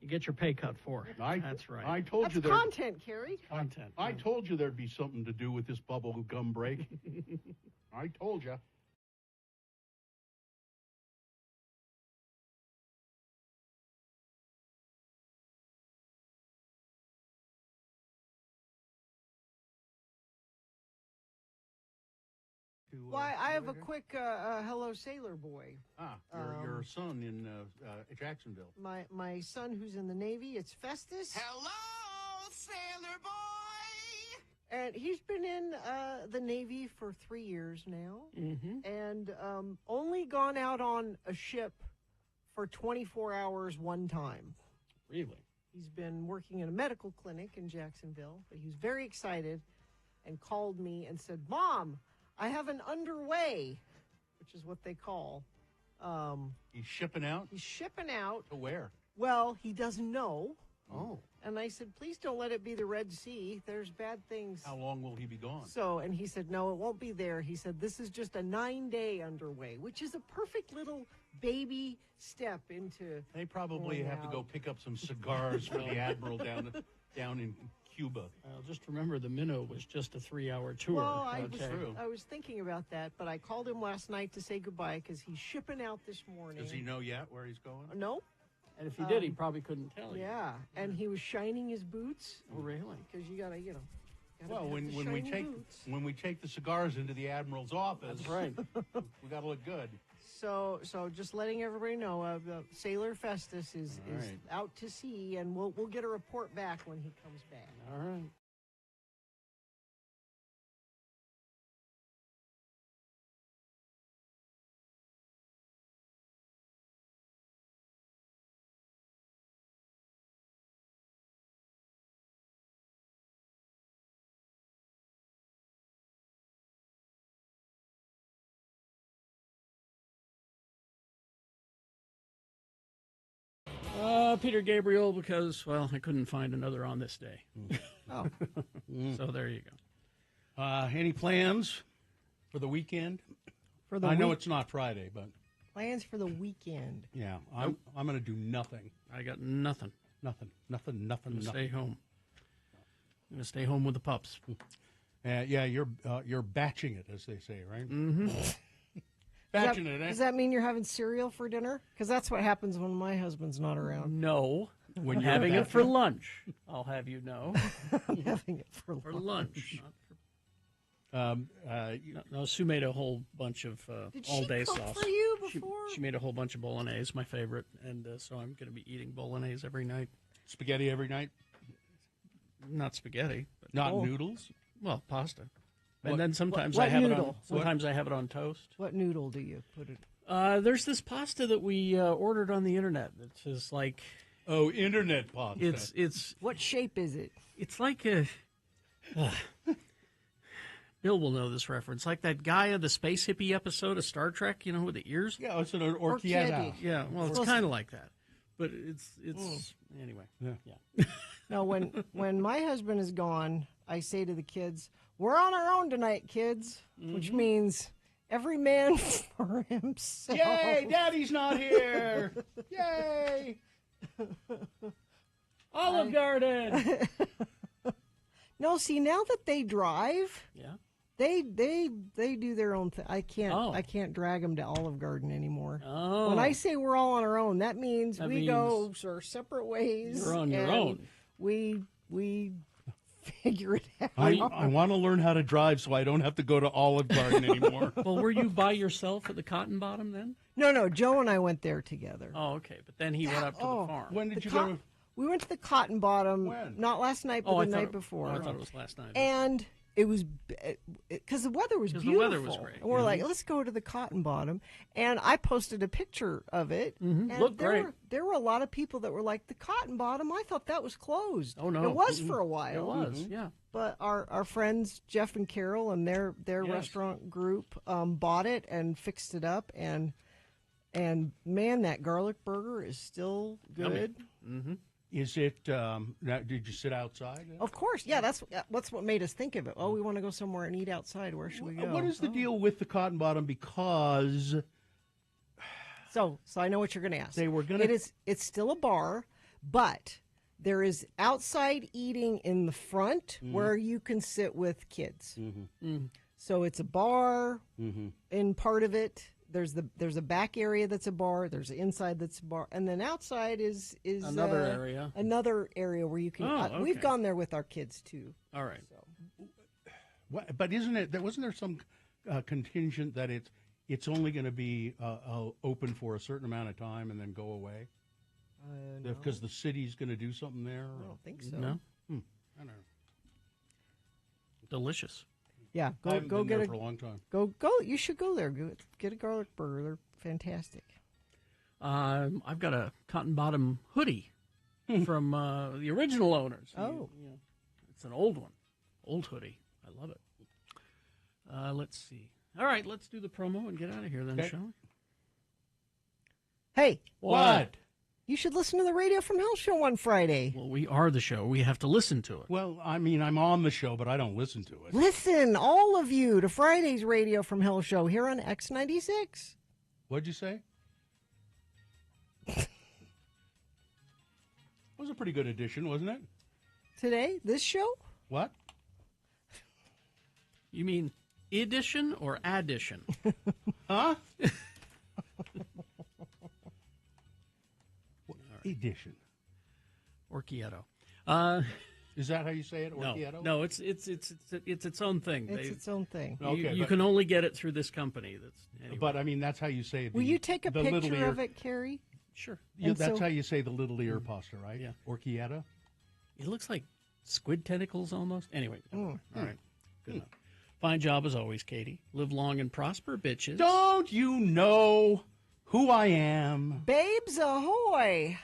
you get your pay cut for. That's right. I told you that's content, Carrie. Content. I told you there'd be something to do with this bubble gum break. I told you. Why, I have a quick hello, Sailor Boy. Your son in Jacksonville. My son who's in the Navy, it's Festus. Hello, Sailor Boy! And he's been in the Navy for 3 years now, and only gone out on a ship for 24 hours one time. Really? He's been working in a medical clinic in Jacksonville, but he was very excited and called me and said, Mom, I have an underway, which is what they call. He's shipping out? He's shipping out. To where? Well, he doesn't know. Oh. And I said, please don't let it be the Red Sea. There's bad things. How long will he be gone? And he said, no, it won't be there. He said, this is just a 9-day underway, which is a perfect little baby step into. They probably have to go pick up some cigars for the Admiral down in Cuba. Just remember the minnow was just a 3-hour tour. Well, I was thinking about that, but I called him last night to say goodbye because he's shipping out this morning. Does he know yet where he's going? No. And if he did, he probably couldn't tell you. Yeah, and he was shining his boots. Oh, really? Because you got to, Well, when we take the cigars into the Admiral's office, that's right. We got to look good. So just letting everybody know, Sailor Festus is out to sea, and we'll get a report back when he comes back. All right. Peter Gabriel, because, well, I couldn't find another on this day. Oh. So there you go. Any plans for the weekend? For I know it's not Friday, but plans for the weekend. yeah, I'm going to do nothing. I got nothing. Nothing. Stay home. I'm going to stay home with the pups. Yeah, you're batching it, as they say, right? Mm-hmm. Batching it, eh? Does that mean you're having cereal for dinner? Because that's what happens when my husband's not around. No. When I'm you're having it batching for lunch. I'll have you know. I'm having it for lunch. No, Sue made a whole bunch of all-day cook sauce. for you before? She made a whole bunch of bolognese, my favorite, and so I'm going to be eating bolognese every night. Spaghetti every night? Not spaghetti. But Not noodles? Well, pasta. What- And then sometimes what I have noodle? it on. Sometimes I have it on toast. What noodle do you put it? There's this pasta that we ordered on the internet. It's just like internet pasta. It's what shape is it? It's like a. Bill will know this reference, like that guy on the space hippie episode of Star Trek. You know, with the ears. Yeah, it's an orchietta. Yeah, well, it's kind of like that, but it's anyway. Yeah. Now, when my husband is gone, I say to the kids, "We're on our own tonight, kids," which means every man for himself. Yay, Daddy's not here. Yay. Olive Garden. No, see, now that they drive, yeah, they do their own thing. I can't drag them to Olive Garden anymore. Oh. When I say we're all on our own, that means That we means go our separate ways. you're on your and own. We figure it out. I want to learn how to drive so I don't have to go to Olive Garden anymore. Well, were you by yourself at the Cotton Bottom then? No, Joe and I went there together. Oh, okay. But then he went up to the farm. When did you go? We went to the Cotton Bottom, not last night, but the night before. I thought it was last night. And it was because the weather was beautiful. The weather was great. And we're like, let's go to the Cotton Bottom. And I posted a picture of it. Mm-hmm. And Looked great. There were a lot of people that were like, the Cotton Bottom, I thought that was closed. Oh, no. It was for a while. It was, yeah. But our friends, Jeff and Carol, and their restaurant group bought it and fixed it up. And man, that garlic burger is still good. Mm-hmm. Is it, did you sit outside? Of course, yeah, that's what made us think of it. Oh, we want to go somewhere and eat outside. Where should we go? What is the deal with the Cotton Bottom? Because so I know what you're going to ask. They were going to. It's still a bar, but there is outside eating in the front where you can sit with kids. So it's a bar in part of it. There's a back area that's a bar. There's an inside that's a bar, and then outside is another area. Another area where you can. Okay. We've gone there with our kids too. All right. So. But wasn't there some contingent that it's only going to be open for a certain amount of time and then go away? No. Because the city's going to do something there? I don't think so. No. I don't know. Delicious. Yeah, I haven't go been get there a for a long time. Go! You should go there. Get a garlic burger. They're fantastic. I've got a Cotton Bottom hoodie from the original owners. Oh, it's an old one, old hoodie. I love it. Let's see. All right, let's do the promo and get out of here then, shall we? Hey, what? You should listen to the Radio from Hell show on Friday. Well, we are the show. We have to listen to it. Well, I mean, I'm on the show, but I don't listen to it. Listen, all of you, to Friday's Radio from Hell show here on X96. What'd you say? It was a pretty good edition, wasn't it? Today, this show? What? You mean edition or addition? Huh? Edition. Orchietto. Is that how you say it? No, it's its own thing. It's its own thing. You can only get it through this company. Anyway. But I mean, that's how you say. Will you take a picture of it, Carrie? Sure. Yeah, that's how you say the little ear pasta, right? Yeah. Orchietta. It looks like squid tentacles almost. Anyway, all right. Good enough. Fine job as always, Katie. Live long and prosper, bitches. Don't you know who I am? Babes ahoy!